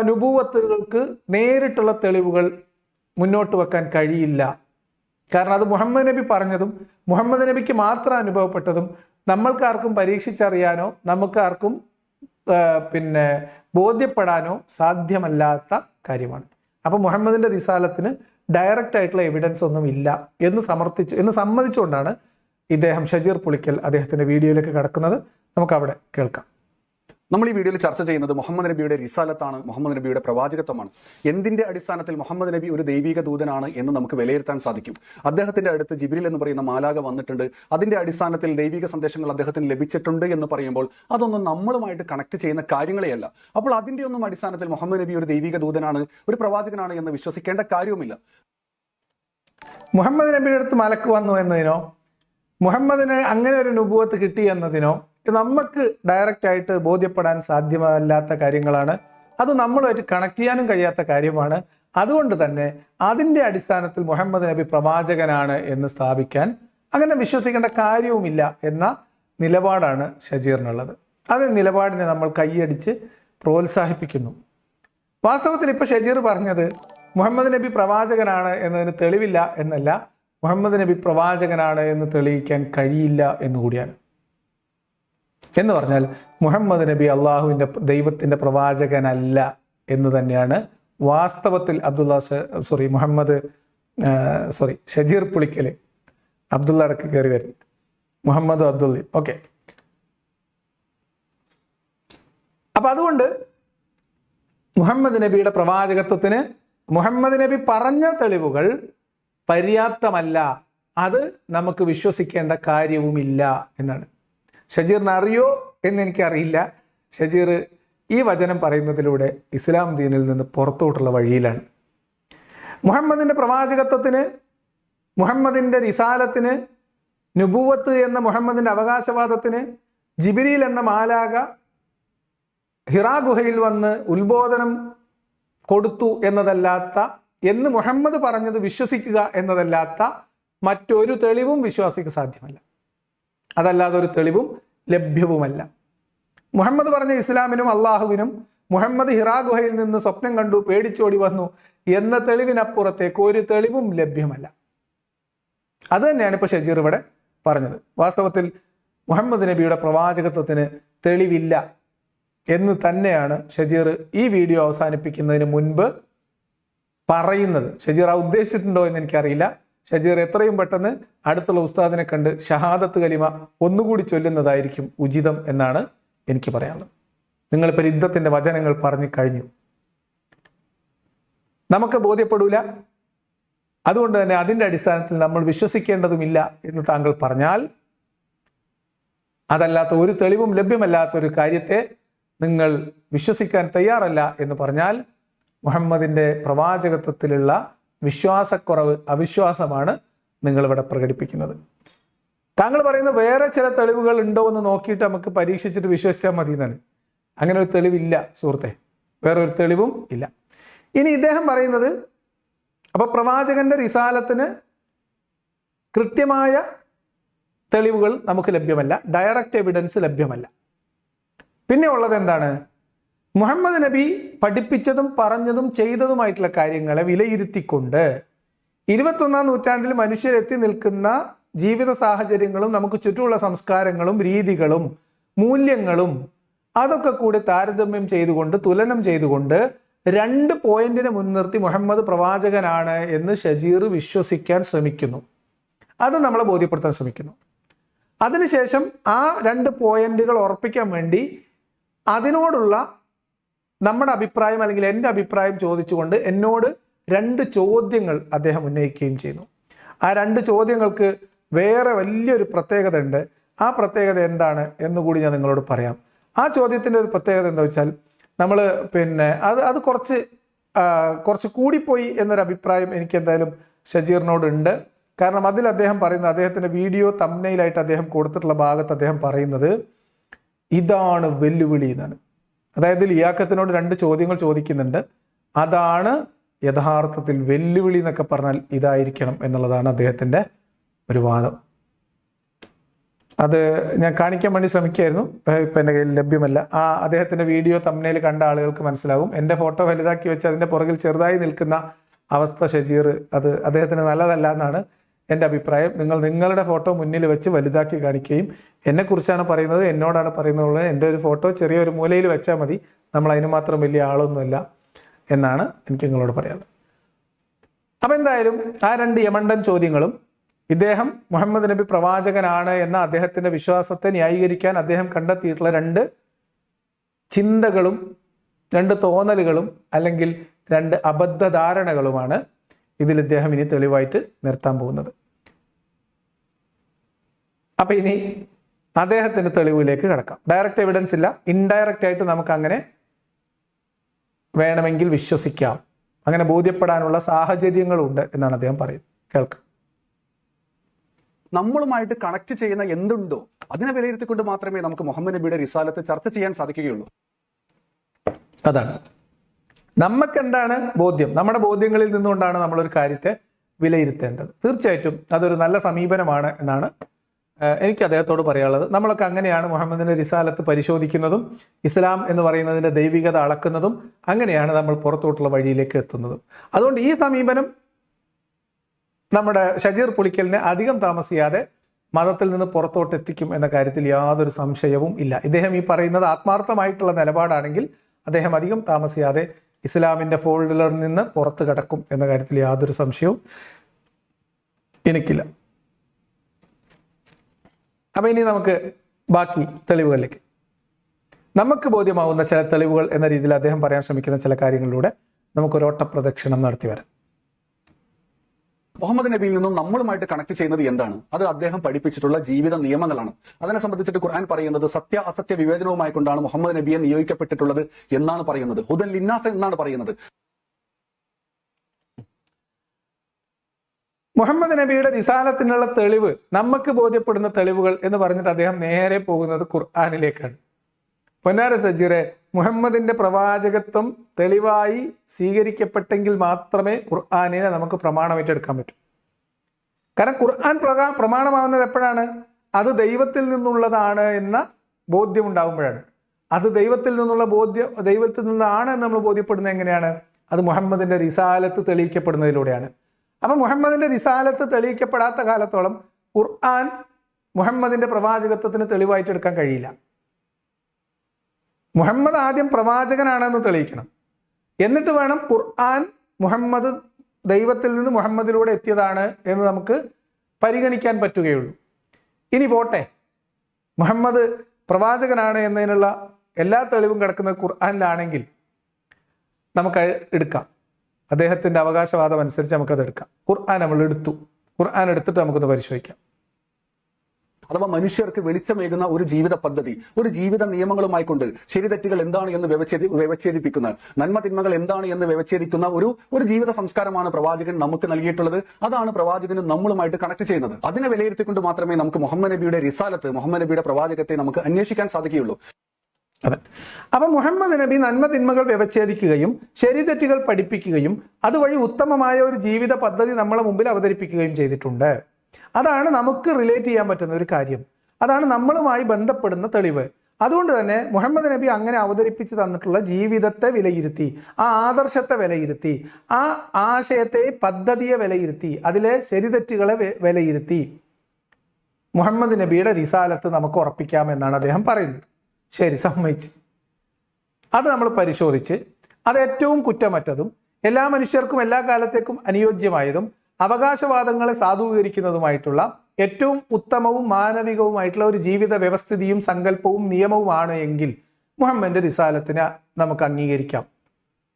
നുബൂവത്തുകൾക്ക് നേരിട്ടുള്ള തെളിവുകൾ മുന്നോട്ട് വെക്കാൻ കഴിയില്ല. കാരണം അത് മുഹമ്മദ് നബി പറഞ്ഞതും മുഹമ്മദ് നബിക്ക് മാത്രം അനുഭവപ്പെട്ടതും നമ്മൾക്കാർക്കും പരീക്ഷിച്ചറിയാനോ നമുക്കാർക്കും ബോധ്യപ്പെടാനോ സാധ്യമല്ലാത്ത കാര്യമാണ്. അപ്പോൾ മുഹമ്മദിൻ്റെ റിസാലത്തിന് ഡയറക്റ്റ് ആയിട്ടുള്ള എവിഡൻസ് ഒന്നും ഇല്ല എന്ന് സമ്മതിച്ചുകൊണ്ടാണ് ഇദ്ദേഹം ഷജീർ പുളിക്കൽ അദ്ദേഹത്തിൻ്റെ വീഡിയോയിലേക്ക് കടക്കുന്നത്. നമുക്ക് അവിടെ കേൾക്കാം. നമ്മൾ ഈ വീഡിയോയിൽ ചർച്ച ചെയ്യുന്നത് മുഹമ്മദ് നബിയുടെ റിസാലത്താണ്, മുഹമ്മദ് നബിയുടെ പ്രവാചകത്വമാണ്. എന്തിന്റെ അടിസ്ഥാനത്തിൽ മുഹമ്മദ് നബി ഒരു ദൈവിക ദൂതനാണ് എന്ന് നമുക്ക് വിലയിരുത്താൻ സാധിക്കും? അദ്ദേഹത്തിന്റെ അടുത്ത് ജിബ്രീൽ എന്ന് പറയുന്ന മാലാക വന്നിട്ടുണ്ട്, അതിന്റെ അടിസ്ഥാനത്തിൽ ദൈവിക സന്ദേശങ്ങൾ അദ്ദേഹത്തിന് ലഭിച്ചിട്ടുണ്ട് എന്ന് പറയുമ്പോൾ അതൊന്നും നമ്മളുമായിട്ട് കണക്ട് ചെയ്യുന്ന കാര്യങ്ങളെയല്ല. അപ്പോൾ അതിന്റെ ഒന്നും അടിസ്ഥാനത്തിൽ മുഹമ്മദ് നബി ഒരു ദൈവിക ദൂതനാണ്, ഒരു പ്രവാചകനാണ് എന്ന് വിശ്വസിക്കേണ്ട കാര്യവുമില്ല. മുഹമ്മദ് നബിയുടെ അടുത്ത് മലക്ക് വന്നു എന്നതിനോ മുഹമ്മദിന് അങ്ങനെ ഒരു നുബുവത്ത് കിട്ടി എന്നതിനോ നമുക്ക് ഡയറക്റ്റ് ആയിട്ട് ബോധ്യപ്പെടാൻ സാധ്യമല്ലാത്ത കാര്യങ്ങളാണ്. അത് നമ്മളുമായിട്ട് കണക്ട് ചെയ്യാനും കഴിയാത്ത കാര്യമാണ്. അതുകൊണ്ട് തന്നെ അതിൻ്റെ അടിസ്ഥാനത്തിൽ മുഹമ്മദ് നബി പ്രവാചകനാണ് എന്ന് സ്ഥാപിക്കാൻ അങ്ങനെ വിശ്വസിക്കേണ്ട കാര്യവുമില്ല എന്ന നിലപാടാണ് ഷജീറിനുള്ളത്. അത് നിലപാടിനെ നമ്മൾ കൈയടിച്ച് പ്രോത്സാഹിപ്പിക്കുന്നു. വാസ്തവത്തിൽ ഇപ്പോൾ ഷജീർ പറഞ്ഞത് മുഹമ്മദ് നബി പ്രവാചകനാണ് എന്നതിന് തെളിവില്ല എന്നല്ല, മുഹമ്മദ് നബി പ്രവാചകനാണ് എന്ന് തെളിയിക്കാൻ കഴിയില്ല എന്നുകൂടിയാണ്. എന്ന് പറഞ്ഞാൽ മുഹമ്മദ് നബി അള്ളാഹുവിൻ്റെ ദൈവത്തിൻ്റെ പ്രവാചകനല്ല എന്ന് തന്നെയാണ് വാസ്തവത്തിൽ ഷജീർ പുളിക്കൽ അബ്ദുള്ള അടക്ക് കയറി വരുന്നത് മുഹമ്മദ് അബ്ദുള്ള. ഓക്കെ, അപ്പം അതുകൊണ്ട് മുഹമ്മദ് നബിയുടെ പ്രവാചകത്വത്തിന് മുഹമ്മദ് നബി പറഞ്ഞ തെളിവുകൾ പര്യാപ്തമല്ല, അത് നമുക്ക് വിശ്വസിക്കേണ്ട കാര്യവുമില്ല എന്നാണ്. ഷജീറിന് അറിയോ എന്നെനിക്കറിയില്ല. ഷജീർ ഈ വചനം പറയുന്നതിലൂടെ ഇസ്ലാം ദീനിൽ നിന്ന് പുറത്തോട്ടുള്ള വഴിയിലാണ്. മുഹമ്മദിൻ്റെ പ്രവാചകത്വത്തിന്, മുഹമ്മദിൻ്റെ റിസാലത്തിന്, നുബുവത്ത് എന്ന മുഹമ്മദിൻ്റെ അവകാശവാദത്തിന് ജിബ്രീൽ എന്ന മാലാക ഹിറാ ഗുഹയിൽ വന്ന് ഉത്ബോധനം കൊടുത്തു എന്നതല്ലാത്ത, എന്ന് മുഹമ്മദ് പറഞ്ഞത് വിശ്വസിക്കുക എന്നതല്ലാത്ത മറ്റൊരു തെളിവും വിശ്വാസിക്ക് സാധ്യമല്ല. അതല്ലാതെ ഒരു തെളിവും ലഭ്യവുമല്ല. മുഹമ്മദ് പറഞ്ഞ ഇസ്ലാമിനും അള്ളാഹുവിനും മുഹമ്മദ് ഹിറാ ഗുഹയിൽ നിന്ന് സ്വപ്നം കണ്ടു പേടിച്ചോടി വന്നു എന്ന തെളിവിനപ്പുറത്തേക്ക് ഒരു തെളിവും ലഭ്യമല്ല. അത് തന്നെയാണ് ഇപ്പോൾ ഷജീർ ഇവിടെ പറഞ്ഞത്. വാസ്തവത്തിൽ മുഹമ്മദ് നബിയുടെ പ്രവാചകത്വത്തിന് തെളിവില്ല എന്ന് തന്നെയാണ് ഷജീർ ഈ വീഡിയോ അവസാനിപ്പിക്കുന്നതിന് മുൻപ് പറയുന്നത്. ഷജീർ ആ ഉദ്ദേശിച്ചിട്ടുണ്ടോ എന്ന് എനിക്കറിയില്ല. ഷജീർ എത്രയും പെട്ടെന്ന് അടുത്തുള്ള ഉസ്താദിനെ കണ്ട് ഷഹാദത്ത് കലിമ ഒന്നുകൂടി ചൊല്ലുന്നതായിരിക്കും ഉചിതം എന്നാണ് എനിക്ക് പറയാനുള്ളത്. നിങ്ങളിപ്പോൾ യുദ്ധത്തിൻ്റെ വചനങ്ങൾ പറഞ്ഞു കഴിഞ്ഞു, നമുക്ക് ബോധ്യപ്പെടൂല, അതുകൊണ്ട് തന്നെ അതിൻ്റെ അടിസ്ഥാനത്തിൽ നമ്മൾ വിശ്വസിക്കേണ്ടതുമില്ല എന്ന് താങ്കൾ പറഞ്ഞാൽ, അതല്ലാത്ത ഒരു തെളിവും ലഭ്യമല്ലാത്തൊരു കാര്യത്തെ നിങ്ങൾ വിശ്വസിക്കാൻ തയ്യാറല്ല എന്ന് പറഞ്ഞാൽ മുഹമ്മദിൻ്റെ പ്രവാചകത്വത്തിലുള്ള വിശ്വാസക്കുറവ്, അവിശ്വാസമാണ് നിങ്ങളിവിടെ പ്രകടിപ്പിക്കുന്നത്. താങ്കൾ പറയുന്ന വേറെ ചില തെളിവുകൾ ഉണ്ടോ എന്ന് നോക്കിയിട്ട് നമുക്ക് പരീക്ഷിച്ചിട്ട് വിശ്വസിച്ചാൽ മതി എന്നാണ്. അങ്ങനെ ഒരു തെളിവില്ല സുഹൃത്തെ, വേറെ ഒരു തെളിവും ഇല്ല. ഇനി ഇദ്ദേഹം പറയുന്നത്, അപ്പോൾ പ്രവാചകന്റെ റിസാലത്തിന് കൃത്യമായ തെളിവുകൾ നമുക്ക് ലഭ്യമല്ല, ഡയറക്റ്റ് എവിഡൻസ് ലഭ്യമല്ല. പിന്നെ ഉള്ളത് എന്താണ്? മുഹമ്മദ് നബി പഠിപ്പിച്ചതും പറഞ്ഞതും ചെയ്തതുമായിട്ടുള്ള കാര്യങ്ങളെ വിലയിരുത്തിക്കൊണ്ട് 21-ാം നൂറ്റാണ്ടിൽ മനുഷ്യരെത്തി നിൽക്കുന്ന ജീവിത സാഹചര്യങ്ങളും നമുക്ക് ചുറ്റുമുള്ള സംസ്കാരങ്ങളും രീതികളും മൂല്യങ്ങളും അതൊക്കെ കൂടി താരതമ്യം ചെയ്തുകൊണ്ട് തുലനം ചെയ്തുകൊണ്ട് 2 പോയിന്റിനെ മുൻനിർത്തി മുഹമ്മദ് പ്രവാചകനാണ് എന്ന് ഷജീർ വിശ്വസിക്കാൻ ശ്രമിക്കുന്നു. അത് നമ്മളെ ബോധ്യപ്പെടുത്താൻ ശ്രമിക്കുന്നു. അതിനുശേഷം ആ 2 പോയിന്റുകൾ ഉറപ്പിക്കാൻ വേണ്ടി അതിനോടുള്ള നമ്മുടെ അഭിപ്രായം അല്ലെങ്കിൽ എൻ്റെ അഭിപ്രായം ചോദിച്ചുകൊണ്ട് എന്നോട് 2 ചോദ്യങ്ങൾ അദ്ദേഹം ഉന്നയിക്കുകയും ചെയ്യുന്നു. ആ 2 ചോദ്യങ്ങൾക്ക് വേറെ വലിയൊരു പ്രത്യേകത ഉണ്ട്. ആ പ്രത്യേകത എന്താണ് എന്നുകൂടി ഞാൻ നിങ്ങളോട് പറയാം. ആ ചോദ്യത്തിൻ്റെ ഒരു പ്രത്യേകത എന്താ വെച്ചാൽ നമ്മൾ അത് കുറച്ച് കൂടിപ്പോയി എന്നൊരു അഭിപ്രായം എനിക്ക് എന്തായാലും ഷജീറിനോടുണ്ട്. കാരണം അതിൽ അദ്ദേഹം പറയുന്നത്, അദ്ദേഹത്തിൻ്റെ വീഡിയോ തംബ്നെയിലായിട്ട് അദ്ദേഹം കൊടുത്തിട്ടുള്ള ഭാഗത്ത് അദ്ദേഹം പറയുന്നത് ഇതാണ് വെല്ലുവിളി എന്നാണ്. അതായത് ലിയാഖത്തിനോട് 2 ചോദ്യങ്ങൾ ചോദിക്കുന്നുണ്ട്. അതാണ് യഥാർത്ഥത്തിൽ വെല്ലുവിളി എന്നൊക്കെ പറഞ്ഞാൽ ഇതായിരിക്കണം എന്നുള്ളതാണ് അദ്ദേഹത്തിൻ്റെ ഒരു വാദം. അത് ഞാൻ കാണിക്കാൻ വേണ്ടി ശ്രമിക്കുകയായിരുന്നു, ഇപ്പം എൻ്റെ കയ്യിൽ ലഭ്യമല്ല. ആ അദ്ദേഹത്തിൻ്റെ വീഡിയോ തംബ്നെയിൽ കണ്ട ആളുകൾക്ക് മനസ്സിലാകും. എൻ്റെ ഫോട്ടോ വലുതാക്കി വെച്ച് അതിൻ്റെ പുറകിൽ ചെറുതായി നിൽക്കുന്ന അവസ്ഥ ഷജീർ അത് അദ്ദേഹത്തിന് നല്ലതല്ല എന്നാണ് എൻ്റെ അഭിപ്രായം. നിങ്ങൾ നിങ്ങളുടെ ഫോട്ടോ മുന്നിൽ വെച്ച് വലുതാക്കി കാണിക്കുകയും എന്നെക്കുറിച്ചാണ് പറയുന്നത്, എന്നോടാണ് പറയുന്നത്, എൻ്റെ ഒരു ഫോട്ടോ ചെറിയൊരു മൂലയിൽ വെച്ചാൽ മതി, നമ്മൾ അതിന് മാത്രം വലിയ ആളൊന്നുമില്ല എന്നാണ് എനിക്ക് നിങ്ങളോട് പറയാനുള്ളത്. അപ്പം എന്തായാലും ആ 2 യമണ്ടൻ ചോദ്യങ്ങളും ഇദ്ദേഹം മുഹമ്മദ് നബി പ്രവാചകനാണ് എന്ന അദ്ദേഹത്തിൻ്റെ വിശ്വാസത്തെ ന്യായീകരിക്കാൻ അദ്ദേഹം കണ്ടെത്തിയിട്ടുള്ള 2 ചിന്തകളും 2 തോന്നലുകളും അല്ലെങ്കിൽ 2 അബദ്ധധാരണകളുമാണ് ഇതിൽ ഇദ്ദേഹം ഇനി തെളിവായിട്ട് നിർത്താൻ പോകുന്നത്. അപ്പൊ ഇനി അദ്ദേഹത്തിന്റെ തെളിവിലേക്ക് കടക്കാം. ഡയറക്റ്റ് എവിഡൻസ് ഇല്ല, ഇൻഡയറക്റ്റ് ആയിട്ട് നമുക്ക് അങ്ങനെ വേണമെങ്കിൽ വിശ്വസിക്കാം, അങ്ങനെ ബോധ്യപ്പെടാനുള്ള സാഹചര്യങ്ങളുണ്ട് എന്നാണ് അദ്ദേഹം പറയുന്നത്. കേൾക്കാം. നമ്മളുമായിട്ട് കണക്ട് ചെയ്യുന്ന എന്തുണ്ടോ അതിനെ വിലയിരുത്തിക്കൊണ്ട് മാത്രമേ നമുക്ക് മുഹമ്മദ് നബിയുടെ റിസാലത്ത് ചർച്ച ചെയ്യാൻ സാധിക്കുകയുള്ളൂ. അതാണ് നമുക്ക് എന്താണ് ബോധ്യം, നമ്മുടെ ബോധ്യങ്ങളിൽ നിന്നുകൊണ്ടാണ് നമ്മളൊരു കാര്യത്തെ വിലയിരുത്തേണ്ടത്. തീർച്ചയായിട്ടും അതൊരു നല്ല സമീപനമാണ് എന്നാണ് എനിക്ക് അദ്ദേഹത്തോട് പറയാനുള്ളത്. നമ്മളൊക്കെ അങ്ങനെയാണ് മുഹമ്മദിന്റെ റിസാലത്ത് പരിശോധിക്കുന്നതും ഇസ്ലാം എന്ന് പറയുന്നതിന്റെ ദൈവികത അളക്കുന്നതും അങ്ങനെയാണ് നമ്മൾ പുറത്തോട്ടുള്ള വഴിയിലേക്ക് എത്തുന്നതും. അതുകൊണ്ട് ഈ സമീപനം നമ്മുടെ ഷജീർ പുളിക്കലിനെ അധികം താമസിയാതെ മതത്തിൽ നിന്ന് പുറത്തോട്ട് എത്തിക്കും എന്ന കാര്യത്തിൽ യാതൊരു സംശയവും ഇല്ല. ഇദ്ദേഹം ഈ പറയുന്നത് ആത്മാർത്ഥമായിട്ടുള്ള നിലപാടാണെങ്കിൽ അദ്ദേഹം അധികം താമസിയാതെ ഇസ്ലാമിന്റെ ഫോൾഡിൽ നിന്ന് പുറത്ത് കടക്കും എന്ന കാര്യത്തിൽ യാതൊരു സംശയവും എനിക്കില്ല. അപ്പൊ ഇനി നമുക്ക് ബാക്കി തെളിവുകളിലേക്ക്, നമുക്ക് ബോധ്യമാവുന്ന ചില തെളിവുകൾ എന്ന രീതിയിൽ അദ്ദേഹം പറയാൻ ശ്രമിക്കുന്ന ചില കാര്യങ്ങളിലൂടെ നമുക്കൊരു ഓട്ടപ്രദക്ഷിണം നടത്തി വരാം. മുഹമ്മദ് നബിയിൽ നിന്നും നമ്മളുമായിട്ട് കണക്ട് ചെയ്യുന്നത് എന്താണ്? അത് അദ്ദേഹം പഠിപ്പിച്ചിട്ടുള്ള ജീവിത നിയമങ്ങളാണ്. അതിനെ സംബന്ധിച്ചിട്ട് ഖുർആൻ പറയുന്നത് സത്യ അസത്യ വിവേചനവുമായി കൊണ്ടാണ് മുഹമ്മദ് നബിയെ നിയോഗിക്കപ്പെട്ടിട്ടുള്ളത് എന്നാണ് പറയുന്നത്. ഹുദൻ ലിന്നാസ് എന്നാണ് പറയുന്നത്. മുഹമ്മദ് നബിയുടെ റിസാലത്തിനുള്ള തെളിവ്, നമുക്ക് ബോധ്യപ്പെടുന്ന തെളിവുകൾ എന്ന് പറഞ്ഞിട്ട് അദ്ദേഹം നേരെ പോകുന്നത് ഖുർആനിലേക്കാണ്. പൊന്നാര സജീറെ, മുഹമ്മദിന്റെ പ്രവാചകത്വം തെളിവായി സ്വീകരിക്കപ്പെട്ടെങ്കിൽ മാത്രമേ ഖുർആനിനെ നമുക്ക് പ്രമാണമായിട്ടെടുക്കാൻ പറ്റൂ. കാരണം ഖുർആൻ പ്രമാണമാവുന്നത് എപ്പോഴാണ്? അത് ദൈവത്തിൽ നിന്നുള്ളതാണ് എന്ന ബോധ്യം ഉണ്ടാകുമ്പോഴാണ്. അത് ദൈവത്തിൽ നിന്നാണ് എന്ന് നമ്മൾ ബോധ്യപ്പെടുന്നത് എങ്ങനെയാണ്? അത് മുഹമ്മദിന്റെ റിസാലത്ത് തെളിയിക്കപ്പെടുന്നതിലൂടെയാണ്. അപ്പൊ മുഹമ്മദിന്റെ റിസാലത്ത് തെളിയിക്കപ്പെടാത്ത കാലത്തോളം ഖുർആൻ മുഹമ്മദിന്റെ പ്രവാചകത്വത്തിന് തെളിവായിട്ട് എടുക്കാൻ കഴിയില്ല. മുഹമ്മദ് ആദ്യം പ്രവാചകനാണെന്ന് തെളിയിക്കണം, എന്നിട്ട് വേണം ഖുർആൻ മുഹമ്മദ് ദൈവത്തിൽ നിന്ന് മുഹമ്മദിലൂടെ എത്തിയതാണ് എന്ന് നമുക്ക് പരിഗണിക്കാൻ പറ്റുകയുള്ളൂ. ഇനി പോട്ടെ, മുഹമ്മദ് പ്രവാചകനാണ് എന്നതിനുള്ള എല്ലാ തെളിവും കിടക്കുന്നത് ഖുർആനിലാണെങ്കിൽ നമുക്ക് എടുക്കാം. അദ്ദേഹത്തിന്റെ അവകാശവാദം അനുസരിച്ച് നമുക്കത് എടുക്കാം. ഖുർആൻ നമ്മൾ എടുത്തു, ഖുർആൻ എടുത്തിട്ട് നമുക്കൊന്ന് പരിശോധിക്കാം. അഥവാ മനുഷ്യർക്ക് വെളിച്ചമേകുന്ന ഒരു ജീവിത പദ്ധതി, ഒരു ജീവിത നിയമങ്ങളുമായി കൊണ്ട് ശരിതെറ്റുകൾ എന്താണ് എന്ന് വ്യവച്ഛേദിപ്പിക്കുന്ന, നന്മ തിന്മകൾ എന്താണ് എന്ന് വ്യവച്ഛേദിക്കുന്ന ഒരു ജീവിത സംസ്കാരമാണ് പ്രവാചകൻ നമുക്ക് നൽകിയിട്ടുള്ളത്. അതാണ് പ്രവാചകനും നമ്മളുമായിട്ട് കണക്ട് ചെയ്യുന്നത്. അതിനെ വിലയിരുത്തിക്കൊണ്ട് മാത്രമേ നമുക്ക് മുഹമ്മദ് നബിയുടെ റിസാലത്ത്, മുഹമ്മദ് നബിയുടെ പ്രവാചകത്തെ നമുക്ക് അന്വേഷിക്കാൻ സാധിക്കുകയുള്ളൂ. അതെ. അപ്പൊ മുഹമ്മദ് നബി നന്മ തിന്മകൾ വ്യവച്ഛേദിക്കുകയും ശരിതെറ്റുകൾ പഠിപ്പിക്കുകയും അതുവഴി ഉത്തമമായ ഒരു ജീവിത പദ്ധതി നമ്മളെ മുമ്പിൽ അവതരിപ്പിക്കുകയും ചെയ്തിട്ടുണ്ട്. അതാണ് നമുക്ക് റിലേറ്റ് ചെയ്യാൻ പറ്റുന്ന ഒരു കാര്യം. അതാണ് നമ്മളുമായി ബന്ധപ്പെടുന്ന തെളിവ്. അതുകൊണ്ട് തന്നെ മുഹമ്മദ് നബി അങ്ങനെ അവതരിപ്പിച്ച് തന്നിട്ടുള്ള ജീവിതത്തെ വിലയിരുത്തി, ആ ആദർശത്തെ വിലയിരുത്തി, ആ ആശയത്തെ, പദ്ധതിയെ വിലയിരുത്തി, അതിലെ ശരിതെറ്റുകളെ വിലയിരുത്തി, മുഹമ്മദ് നബിയുടെ റിസാലത്ത് നമുക്ക് ഉറപ്പിക്കാമെന്നാണ് അദ്ദേഹം പറയുന്നത്. ശരി, സമ്മതിച്ച്. അത് നമ്മൾ പരിശോധിച്ച് അത് ഏറ്റവും കുറ്റമറ്റതും എല്ലാ മനുഷ്യർക്കും എല്ലാ കാലത്തേക്കും അനുയോജ്യമായതും അവകാശവാദങ്ങളെ സാധൂകരിക്കുന്നതുമായിട്ടുള്ള ഏറ്റവും ഉത്തമവും മാനവികവുമായിട്ടുള്ള ഒരു ജീവിത വ്യവസ്ഥിതിയും സങ്കല്പവും നിയമവുമാണ് എങ്കിൽ മുഹമ്മദിന്റെ റിസാലത്തിനെ നമുക്ക് അംഗീകരിക്കാം.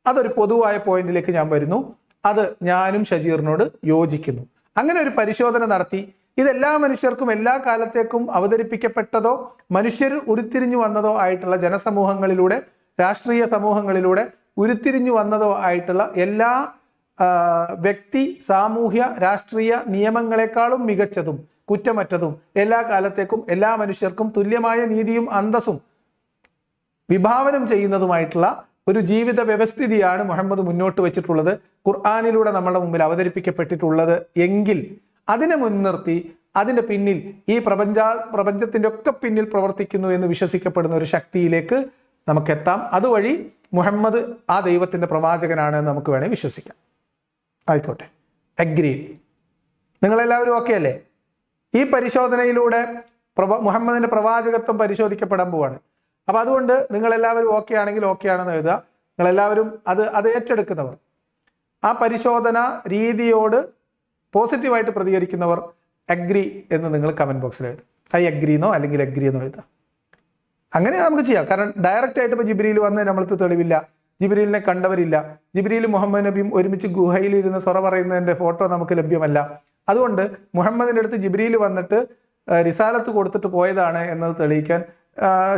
അതൊരു പൊതുവായ പോയിന്റിലേക്ക് ഞാൻ വരുന്നു. അത് ഞാനും ഷജീറിനോട് യോജിക്കുന്നു. അങ്ങനെ ഒരു പരിശോധന നടത്തി ഇതെല്ലാ മനുഷ്യർക്കും എല്ലാ കാലത്തേക്കും അവതരിപ്പിക്കപ്പെട്ടതോ മനുഷ്യർ ഉരുത്തിരിഞ്ഞു വന്നതോ ആയിട്ടുള്ള ജനസമൂഹങ്ങളിലൂടെ, രാഷ്ട്രീയ സമൂഹങ്ങളിലൂടെ ഉരുത്തിരിഞ്ഞു വന്നതോ ആയിട്ടുള്ള എല്ലാ വ്യക്തി, സാമൂഹ്യ, രാഷ്ട്രീയ നിയമങ്ങളെക്കാളും മികച്ചതും കുറ്റമറ്റതും എല്ലാ കാലത്തേക്കും എല്ലാ മനുഷ്യർക്കും തുല്യമായ നീതിയും അന്തസ്സും വിഭാവനം ചെയ്യുന്നതുമായിട്ടുള്ള ഒരു ജീവിത വ്യവസ്ഥിതിയാണ് മുഹമ്മദ് മുന്നോട്ട് വെച്ചിട്ടുള്ളത്, ഖുർആനിലൂടെ നമ്മുടെ മുമ്പിൽ അവതരിപ്പിക്കപ്പെട്ടിട്ടുള്ളത് എങ്കിൽ അതിനെ മുൻനിർത്തി അതിൻ്റെ പിന്നിൽ ഈ പ്രപഞ്ചത്തിൻ്റെ ഒക്കെ പിന്നിൽ പ്രവർത്തിക്കുന്നു എന്ന് വിശ്വസിക്കപ്പെടുന്ന ഒരു ശക്തിയിലേക്ക് നമുക്കെത്താം. അതുവഴി മുഹമ്മദ് ആ ദൈവത്തിൻ്റെ പ്രവാചകനാണ് എന്ന് നമുക്ക് വേണേൽ വിശ്വസിക്കാം. ആയിക്കോട്ടെ, അഗ്രി. നിങ്ങളെല്ലാവരും ഓക്കെ അല്ലേ? ഈ പരിശോധനയിലൂടെ മുഹമ്മദിന്റെ പ്രവാചകത്വം പരിശോധിക്കപ്പെടാൻ പോവാണ്. അപ്പൊ അതുകൊണ്ട് നിങ്ങളെല്ലാവരും ഓക്കെ ആണെങ്കിൽ ഓക്കെ ആണെന്ന് എഴുതുക. നിങ്ങളെല്ലാവരും അത് ഏറ്റെടുക്കുന്നവർ, ആ പരിശോധന രീതിയോട് പോസിറ്റീവായിട്ട് പ്രതികരിക്കുന്നവർ അഗ്രി എന്ന് നിങ്ങൾ കമന്റ് ബോക്സിൽ എഴുതുക. ഐ അഗ്രി എന്നോ അല്ലെങ്കിൽ അഗ്രി എന്നോ എഴുതുക. അങ്ങനെ നമുക്ക് ചെയ്യാം. കാരണം ഡയറക്റ്റ് ആയിട്ട് ഇപ്പോൾ ജിബ്രീൽ വന്ന് നമ്മൾക്ക് തെളിവില്ല, ജിബ്രീലിനെ കണ്ടവരില്ല, ജിബ്രീലും മുഹമ്മദ് നബിയും ഒരുമിച്ച് ഗുഹയിലിരുന്ന് സൊറ പറയുന്നതിൻ്റെ ഫോട്ടോ നമുക്ക് ലഭ്യമല്ല. അതുകൊണ്ട് മുഹമ്മദിൻ്റെ അടുത്ത് ജിബ്രീൽ വന്നിട്ട് റിസാലത്ത് കൊടുത്തിട്ട് പോയതാണ് എന്നത് തെളിയിക്കാൻ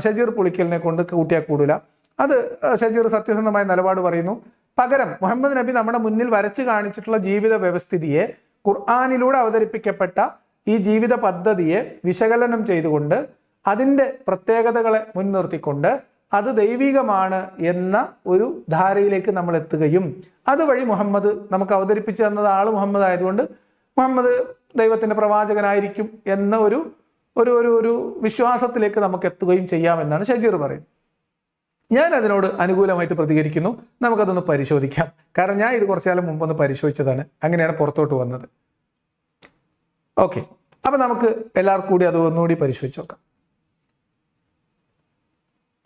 ഷജീർ പുളിക്കലിനെ കൊണ്ട് കൂട്ടിയാൽ കൂടില്ല. അത് ഷജീർ സത്യസന്ധമായ നിലപാട് പറയുന്നു. പകരം മുഹമ്മദ് നബി നമ്മുടെ മുന്നിൽ വരച്ച് കാണിച്ചിട്ടുള്ള ജീവിത വ്യവസ്ഥിതിയെ, ഖുർആനിലൂടെ അവതരിപ്പിക്കപ്പെട്ട ഈ ജീവിത പദ്ധതിയെ വിശകലനം ചെയ്തുകൊണ്ട് അതിൻ്റെ പ്രത്യേകതകളെ മുൻനിർത്തിക്കൊണ്ട് അത് ദൈവികമാണ് എന്ന ഒരു ധാരയിലേക്ക് നമ്മൾ എത്തുകയും അതുവഴി മുഹമ്മദ് നമുക്ക് അവതരിപ്പിച്ചു തന്നത് ആൾ മുഹമ്മദ് ആയതുകൊണ്ട് മുഹമ്മദ് ദൈവത്തിൻ്റെ പ്രവാചകനായിരിക്കും എന്ന ഒരു ഒരു ഒരു ഒരു വിശ്വാസത്തിലേക്ക് നമുക്ക് എത്തുകയും ചെയ്യാമെന്നാണ് ഷജീർ പറയുന്നത്. ഞാൻ അതിനോട് അനുകൂലമായിട്ട് പ്രതികരിക്കുന്നു. നമുക്കതൊന്ന് പരിശോധിക്കാം. കാരണം ഞാൻ ഇത് കുറച്ചു കാലം മുമ്പൊന്ന് പരിശോധിച്ചതാണ്, അങ്ങനെയാണ് പുറത്തോട്ട് വന്നത്. ഓക്കെ, അപ്പം നമുക്ക് എല്ലാവർക്കും കൂടി അത് ഒന്നുകൂടി പരിശോധിച്ച് നോക്കാം.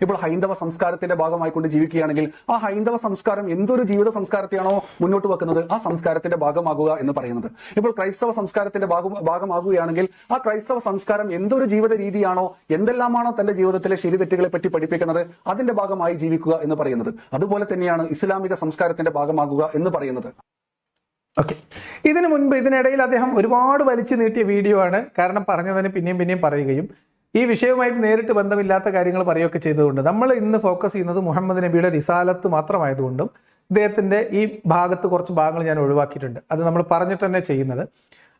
ഇപ്പോൾ ഹൈന്ദവ സംസ്കാരത്തിന്റെ ഭാഗമായിക്കൊണ്ട് ജീവിക്കുകയാണെങ്കിൽ ആ ഹൈന്ദവ സംസ്കാരം എന്തൊരു ജീവിത സംസ്കാരത്തെയാണോ മുന്നോട്ട് വെക്കുന്നത് ആ സംസ്കാരത്തിന്റെ ഭാഗമാകുക എന്ന് പറയുന്നത്. ഇപ്പോൾ ക്രൈസ്തവ സംസ്കാരത്തിന്റെ ഭാഗമാകുകയാണെങ്കിൽ ആ ക്രൈസ്തവ സംസ്കാരം എന്തൊരു ജീവിത രീതിയാണോ, എന്തെല്ലാമാണോ തന്റെ ജീവിതത്തിലെ ശരിതെറ്റുകളെ പറ്റി പഠിപ്പിക്കുന്നത് അതിന്റെ ഭാഗമായി ജീവിക്കുക എന്ന് പറയുന്നത്. അതുപോലെ തന്നെയാണ് ഇസ്ലാമിക സംസ്കാരത്തിന്റെ ഭാഗമാകുക എന്ന് പറയുന്നത്. ഓക്കെ, ഇതിനിടയിൽ അദ്ദേഹം ഒരുപാട് വലിച്ചു നീട്ടിയ വീഡിയോ ആണ്. കാരണം പറഞ്ഞതിന് പിന്നെയും പറയുകയും ഈ വിഷയവുമായിട്ട് നേരിട്ട് ബന്ധമില്ലാത്ത കാര്യങ്ങൾ പറയുകയൊക്കെ ചെയ്തുകൊണ്ട് നമ്മൾ ഇന്ന് ഫോക്കസ് ചെയ്യുന്നത് മുഹമ്മദ് നബിയുടെ റിസാലത്ത് മാത്രമായതുകൊണ്ടും ഇദ്ദേഹത്തിൻ്റെ ഈ ഭാഗത്ത് കുറച്ച് ഭാഗങ്ങൾ ഞാൻ ഒഴിവാക്കിയിട്ടുണ്ട്. അത് നമ്മൾ പറഞ്ഞിട്ട് തന്നെ ചെയ്യുന്നത്.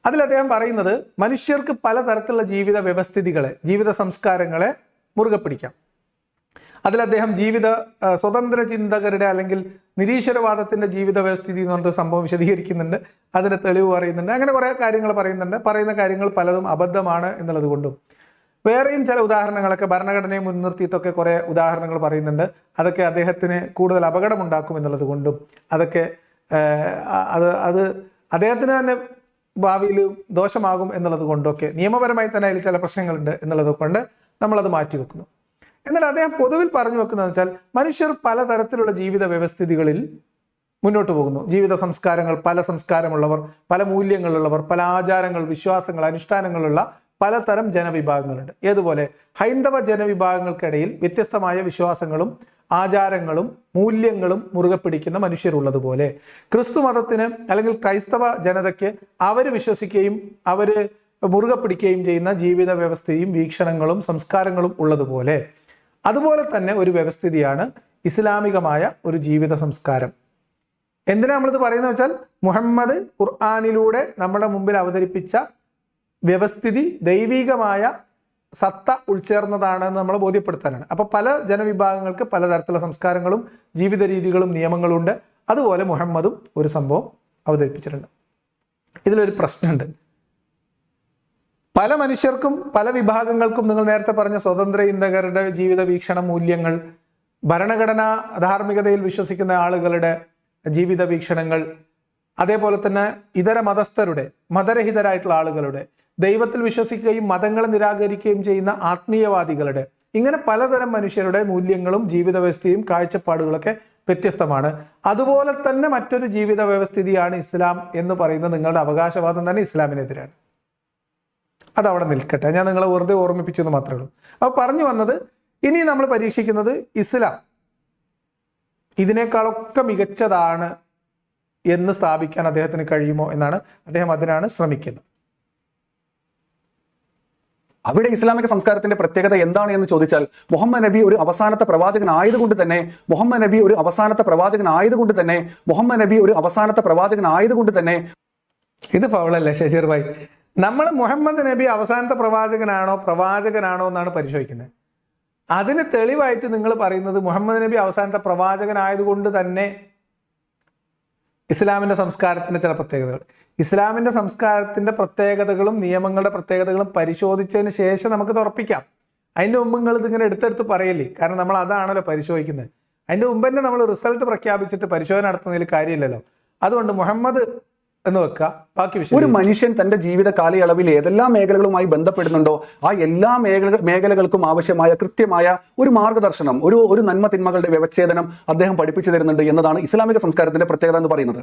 അതിൽ അദ്ദേഹം പറയുന്നത് മനുഷ്യർക്ക് പലതരത്തിലുള്ള ജീവിത വ്യവസ്ഥിതികളെ, ജീവിത സംസ്കാരങ്ങളെ മുറുകെ പിടിക്കാം. അതിൽ അദ്ദേഹം സ്വതന്ത്ര ചിന്തകരുടെ അല്ലെങ്കിൽ നിരീശ്വരവാദത്തിന്റെ ജീവിത വ്യവസ്ഥിതി എന്ന് പറഞ്ഞിട്ട് സംഭവം വിശദീകരിക്കുന്നുണ്ട്, അതിന് തെളിവ് പറയുന്നുണ്ട്, അങ്ങനെ കുറേ കാര്യങ്ങൾ പറയുന്നുണ്ട്. പറയുന്ന കാര്യങ്ങൾ പലതും അബദ്ധമാണ് എന്നുള്ളത് കൊണ്ടും വേറെയും ചില ഉദാഹരണങ്ങളൊക്കെ ഭരണഘടനയെ മുൻനിർത്തിയിട്ടൊക്കെ കുറേ ഉദാഹരണങ്ങൾ പറയുന്നുണ്ട്. അതൊക്കെ അദ്ദേഹത്തിന് കൂടുതൽ അപകടമുണ്ടാക്കും എന്നുള്ളത് കൊണ്ടും അതൊക്കെ അത് അദ്ദേഹത്തിന് തന്നെ ഭാവിയിൽ ദോഷമാകും എന്നുള്ളത് കൊണ്ടൊക്കെ നിയമപരമായി തന്നെ അതിൽ ചില പ്രശ്നങ്ങളുണ്ട് എന്നുള്ളത് കൊണ്ട് നമ്മളത് മാറ്റിവെക്കുന്നു. എന്നാൽ അദ്ദേഹം പൊതുവിൽ പറഞ്ഞു വെക്കുന്നതെന്ന് വെച്ചാൽ മനുഷ്യർ പലതരത്തിലുള്ള ജീവിത വ്യവസ്ഥിതികളിൽ മുന്നോട്ട് പോകുന്നു. ജീവിത സംസ്കാരങ്ങൾ, പല സംസ്കാരമുള്ളവർ, പല മൂല്യങ്ങളുള്ളവർ, പല ആചാരങ്ങൾ, വിശ്വാസങ്ങൾ, അനുഷ്ഠാനങ്ങളുള്ള പലതരം ജനവിഭാഗങ്ങളുണ്ട്. ഏതുപോലെ ഹൈന്ദവ ജനവിഭാഗങ്ങൾക്കിടയിൽ വ്യത്യസ്തമായ വിശ്വാസങ്ങളും ആചാരങ്ങളും മൂല്യങ്ങളും മുറുകെ പിടിക്കുന്ന മനുഷ്യരുള്ളതുപോലെ ക്രിസ്തു മതത്തിന് അല്ലെങ്കിൽ ക്രൈസ്തവ ജനതയ്ക്ക് അവർ വിശ്വസിക്കുകയും അവർ മുറുകെ പിടിക്കുകയും ചെയ്യുന്ന ജീവിത വ്യവസ്ഥയും വീക്ഷണങ്ങളും സംസ്കാരങ്ങളും ഉള്ളതുപോലെ അതുപോലെ തന്നെ ഒരു വ്യവസ്ഥിതിയാണ് ഇസ്ലാമികമായ ഒരു ജീവിത സംസ്കാരം. എന്തിനാ നമ്മളിത് പറയുന്നത് വെച്ചാൽ മുഹമ്മദ് ഖുർആനിലൂടെ നമ്മുടെ മുമ്പിൽ അവതരിപ്പിച്ച വ്യവസ്ഥിതി ദൈവികമായ സത്ത ഉൾച്ചേർന്നതാണെന്ന് നമ്മൾ ബോധ്യപ്പെടുത്താനാണ്. അപ്പോൾ പല ജനവിഭാഗങ്ങൾക്ക് പലതരത്തിലുള്ള സംസ്കാരങ്ങളും ജീവിത രീതികളും നിയമങ്ങളും ഉണ്ട്. അതുപോലെ മുഹമ്മദും ഒരു സംഭവം അവതരിപ്പിച്ചിട്ടുണ്ട്. ഇതിലൊരു പ്രശ്നമുണ്ട്. പല മനുഷ്യർക്കും പല വിഭാഗങ്ങൾക്കും നിങ്ങൾ നേരത്തെ പറഞ്ഞ സ്വതന്ത്ര ചിന്തകരുടെ ജീവിത വീക്ഷണ മൂല്യങ്ങൾ, ഭരണഘടനാ ധാർമ്മികതയിൽ വിശ്വസിക്കുന്ന ആളുകളുടെ ജീവിത വീക്ഷണങ്ങൾ, അതേപോലെ തന്നെ ഇതര മതസ്ഥരുടെ, മതരഹിതരായിട്ടുള്ള ആളുകളുടെ ദൈവത്തിൽ വിശ്വസിക്കുകയും മതങ്ങളെ നിരാകരിക്കുകയും ചെയ്യുന്ന ആത്മീയവാദികളുടെ, ഇങ്ങനെ പലതരം മനുഷ്യരുടെ മൂല്യങ്ങളും ജീവിത വ്യവസ്ഥയും കാഴ്ചപ്പാടുകളൊക്കെ വ്യത്യസ്തമാണ്. അതുപോലെ തന്നെ മറ്റൊരു ജീവിത വ്യവസ്ഥിതിയാണ് ഇസ്ലാം എന്ന് പറയുന്ന നിങ്ങളുടെ അവകാശവാദം തന്നെ ഇസ്ലാമിനെതിരാണ്. അതവിടെ നിൽക്കട്ടെ, ഞാൻ നിങ്ങളെ വെറുതെ ഓർമ്മിപ്പിച്ചെന്ന് മാത്രമേ ഉള്ളൂ. അപ്പോൾ പറഞ്ഞു വന്നത്, ഇനി നമ്മൾ പരീക്ഷിക്കുന്നത് ഇസ്ലാം ഇതിനേക്കാളൊക്കെ മികച്ചതാണ് എന്ന് സ്ഥാപിക്കാൻ അദ്ദേഹത്തിന് കഴിയുമോ എന്നാണ്. അദ്ദേഹം അതിനാണ് ശ്രമിക്കുന്നത്. അവിടെ ഇസ്ലാമിക സംസ്കാരത്തിന്റെ പ്രത്യേകത എന്താണ് എന്ന് ചോദിച്ചാൽ, മുഹമ്മദ് നബി ഒരു അവസാനത്തെ പ്രവാചകനായതുകൊണ്ട് തന്നെ ഇത് ഫൗളല്ലേ ഷജീർ ഭായ്? നമ്മൾ മുഹമ്മദ് നബി അവസാനത്തെ പ്രവാചകനാണോ എന്നാണ് പരിശോധിക്കുന്നത്. അതിന് തെളിവായിട്ട് നിങ്ങൾ പറയുന്നത് മുഹമ്മദ് നബി അവസാനത്തെ പ്രവാചകനായതുകൊണ്ട് തന്നെ ഇസ്ലാമിന്റെ സംസ്കാരത്തിന്റെ ചില പ്രത്യേകതകൾ, ഇസ്ലാമിന്റെ സംസ്കാരത്തിന്റെ പ്രത്യേകതകളും നിയമങ്ങളുടെ പ്രത്യേകതകളും പരിശോധിച്ചതിന് ശേഷം നമുക്ക് ഉറപ്പിക്കാം. അതിന്റെ മുമ്പ് നിങ്ങൾ ഇതിങ്ങനെ എടുത്തെടുത്ത് പറയല്ലേ, കാരണം നമ്മൾ അതാണല്ലോ പരിശോധിക്കുന്നത്. അതിന്റെ മുമ്പ് തന്നെ നമ്മൾ റിസൾട്ട് പ്രഖ്യാപിച്ചിട്ട് പരിശോധന നടത്തുന്നതിൽ കാര്യമില്ലല്ലോ. അതുകൊണ്ട് മുഹമ്മദ് എന്ന് വെക്കുക, ബാക്കി വിഷയം. ഒരു മനുഷ്യൻ തന്റെ ജീവിത കാലയളവിൽ ഏതെല്ലാം മേഖലകളുമായി ബന്ധപ്പെടുന്നുണ്ടോ ആ എല്ലാ മേഖലകൾക്കും ആവശ്യമായ കൃത്യമായ ഒരു മാർഗദർശനം, ഒരു നന്മ തിന്മകളുടെ വ്യവച്ഛേദനം അദ്ദേഹം പഠിപ്പിച്ചു തരുന്നുണ്ട് എന്നതാണ് ഇസ്ലാമിക സംസ്കാരത്തിന്റെ പ്രത്യേകത എന്ന് പറയുന്നത്.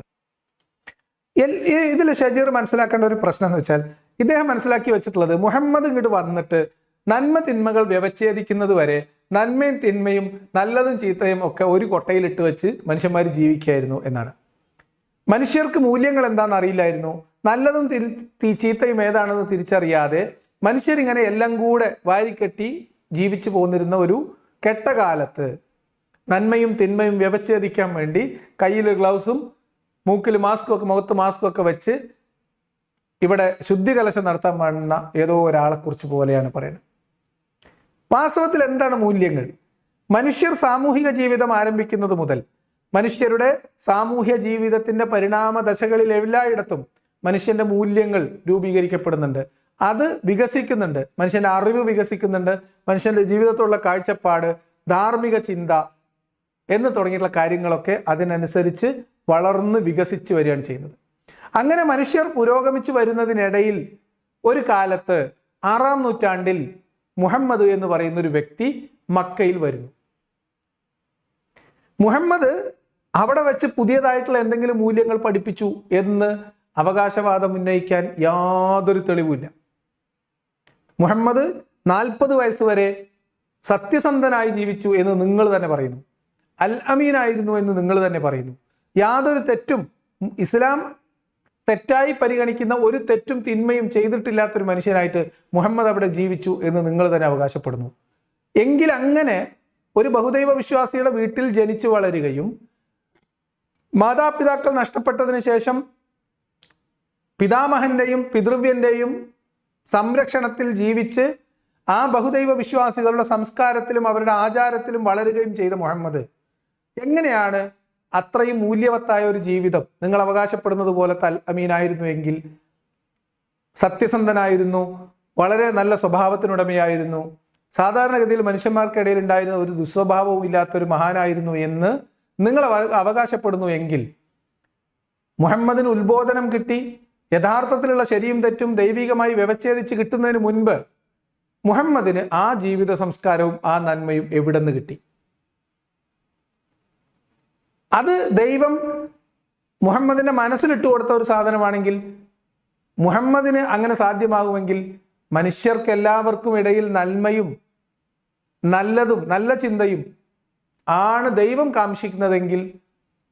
ഇതിൽ ഷജീർ മനസ്സിലാക്കേണ്ട ഒരു പ്രശ്നം എന്ന് വെച്ചാൽ, ഇദ്ദേഹം മനസ്സിലാക്കി വെച്ചിട്ടുള്ളത് മുഹമ്മദ് ഇങ്ങോട്ട് വന്നിട്ട് നന്മ തിന്മകൾ വ്യവച്ഛേദിക്കുന്നത് വരെ നന്മയും തിന്മയും നല്ലതും ചീത്തയും ഒക്കെ ഒരു കൊട്ടയിലിട്ട് വെച്ച് മനുഷ്യന്മാർ ജീവിക്കുകയായിരുന്നു എന്നാണ്. മനുഷ്യർക്ക് മൂല്യങ്ങൾ എന്താണെന്ന് അറിയില്ലായിരുന്നു, നല്ലതും ചീത്തയും ഏതാണെന്ന് തിരിച്ചറിയാതെ മനുഷ്യരിങ്ങനെ എല്ലാം കൂടെ വാരിക്കെട്ടി ജീവിച്ചു പോന്നിരുന്ന ഒരു കെട്ടകാലത്ത് നന്മയും തിന്മയും വ്യവച്ഛേദിക്കാൻ വേണ്ടി കയ്യിൽ ഗ്ലൗസും മൂക്കിൽ മുഖത്ത് മാസ്കും ഒക്കെ വെച്ച് ഇവിടെ ശുദ്ധി കലശം നടത്താൻ വേണ്ടുന്ന ഏതോ ഒരാളെക്കുറിച്ച് പോലെയാണ് പറയുന്നത്. വാസ്തവത്തിൽ എന്താണ് മൂല്യങ്ങൾ? മനുഷ്യർ സാമൂഹിക ജീവിതം ആരംഭിക്കുന്നത് മുതൽ മനുഷ്യരുടെ സാമൂഹ്യ ജീവിതത്തിന്റെ പരിണാമ ദശകളിൽ എല്ലായിടത്തും മനുഷ്യന്റെ മൂല്യങ്ങൾ രൂപീകരിക്കപ്പെടുന്നുണ്ട്, അത് വികസിക്കുന്നുണ്ട്. മനുഷ്യന്റെ അറിവ് വികസിക്കുന്നുണ്ട്, മനുഷ്യന്റെ ജീവിതത്തിലുള്ള കാഴ്ചപ്പാട്, ധാർമ്മിക ചിന്ത എന്ന് തുടങ്ങിയിട്ടുള്ള കാര്യങ്ങളൊക്കെ അതിനനുസരിച്ച് വളർന്ന് വികസിച്ച് വരികയാണ് ചെയ്യുന്നത്. അങ്ങനെ മനുഷ്യർ പുരോഗമിച്ചു വരുന്നതിനിടയിൽ ഒരു കാലത്ത് 6-ാം നൂറ്റാണ്ടിൽ മുഹമ്മദ് എന്ന് പറയുന്ന ഒരു വ്യക്തി മക്കയിൽ വരുന്നു. മുഹമ്മദ് അവിടെ വെച്ച് പുതിയതായിട്ടുള്ള എന്തെങ്കിലും മൂല്യങ്ങൾ പഠിപ്പിച്ചു എന്ന് അവകാശവാദം ഉന്നയിക്കാൻ യാതൊരു തെളിവുമില്ല. മുഹമ്മദ് 40 വയസ്സ് വരെ സത്യസന്ധനായി ജീവിച്ചു എന്ന് നിങ്ങൾ തന്നെ പറയുന്നു, അൽ അമീനായിരുന്നു എന്ന് നിങ്ങൾ തന്നെ പറയുന്നു. യാതൊരു തെറ്റും, ഇസ്ലാം തെറ്റായി പരിഗണിക്കുന്ന ഒരു തെറ്റും തിന്മയും ചെയ്തിട്ടില്ലാത്തൊരു മനുഷ്യനായിട്ട് മുഹമ്മദ് അവിടെ ജീവിച്ചു എന്ന് നിങ്ങൾ തന്നെ അവകാശപ്പെടുന്നു. എങ്കിൽ അങ്ങനെ ഒരു ബഹുദൈവ വിശ്വാസിയുടെ വീട്ടിൽ ജനിച്ചു വളരുകയും മാതാപിതാക്കൾ നഷ്ടപ്പെട്ടതിന് ശേഷം പിതാമഹന്റെയും പിതൃവ്യന്റെയും സംരക്ഷണത്തിൽ ജീവിച്ച് ആ ബഹുദൈവ വിശ്വാസികളുടെ സംസ്കാരത്തിലും അവരുടെ ആചാരത്തിലും വളരുകയും ചെയ്ത മുഹമ്മദ് എങ്ങനെയാണ് അത്രയും മൂല്യവത്തായ ഒരു ജീവിതം, നിങ്ങൾ അവകാശപ്പെടുന്നത് പോലെ അൽ അമീനായിരുന്നു എങ്കിൽ, സത്യസന്ധനായിരുന്നു, വളരെ നല്ല സ്വഭാവത്തിനുടമയായിരുന്നു, സാധാരണഗതിയിൽ മനുഷ്യന്മാർക്കിടയിൽ ഉണ്ടായിരുന്ന ഒരു ദുസ്വഭാവവും ഇല്ലാത്തൊരു മഹാനായിരുന്നു എന്ന് നിങ്ങൾ അവകാശപ്പെടുന്നു എങ്കിൽ, മുഹമ്മദിന് ഉത്ബോധനം കിട്ടി യഥാർത്ഥത്തിലുള്ള ശരിയും തെറ്റും ദൈവികമായി വ്യവച്ഛേദിച്ച് കിട്ടുന്നതിന് മുൻപ് മുഹമ്മദിന് ആ ജീവിത സംസ്കാരവും ആ നന്മയും എവിടെ നിന്ന് കിട്ടി? അത് ദൈവം മുഹമ്മദിന്റെ മനസ്സിലിട്ട് കൊടുത്ത ഒരു സാധനമാണെങ്കിൽ മുഹമ്മദിന് അങ്ങനെ സാധ്യമാകുമെങ്കിൽ മനുഷ്യർക്ക് എല്ലാവർക്കും ഇടയിൽ നന്മയും നല്ലതും നല്ല ചിന്തയും ആണ് ദൈവം കാംക്ഷിക്കുന്നതെങ്കിൽ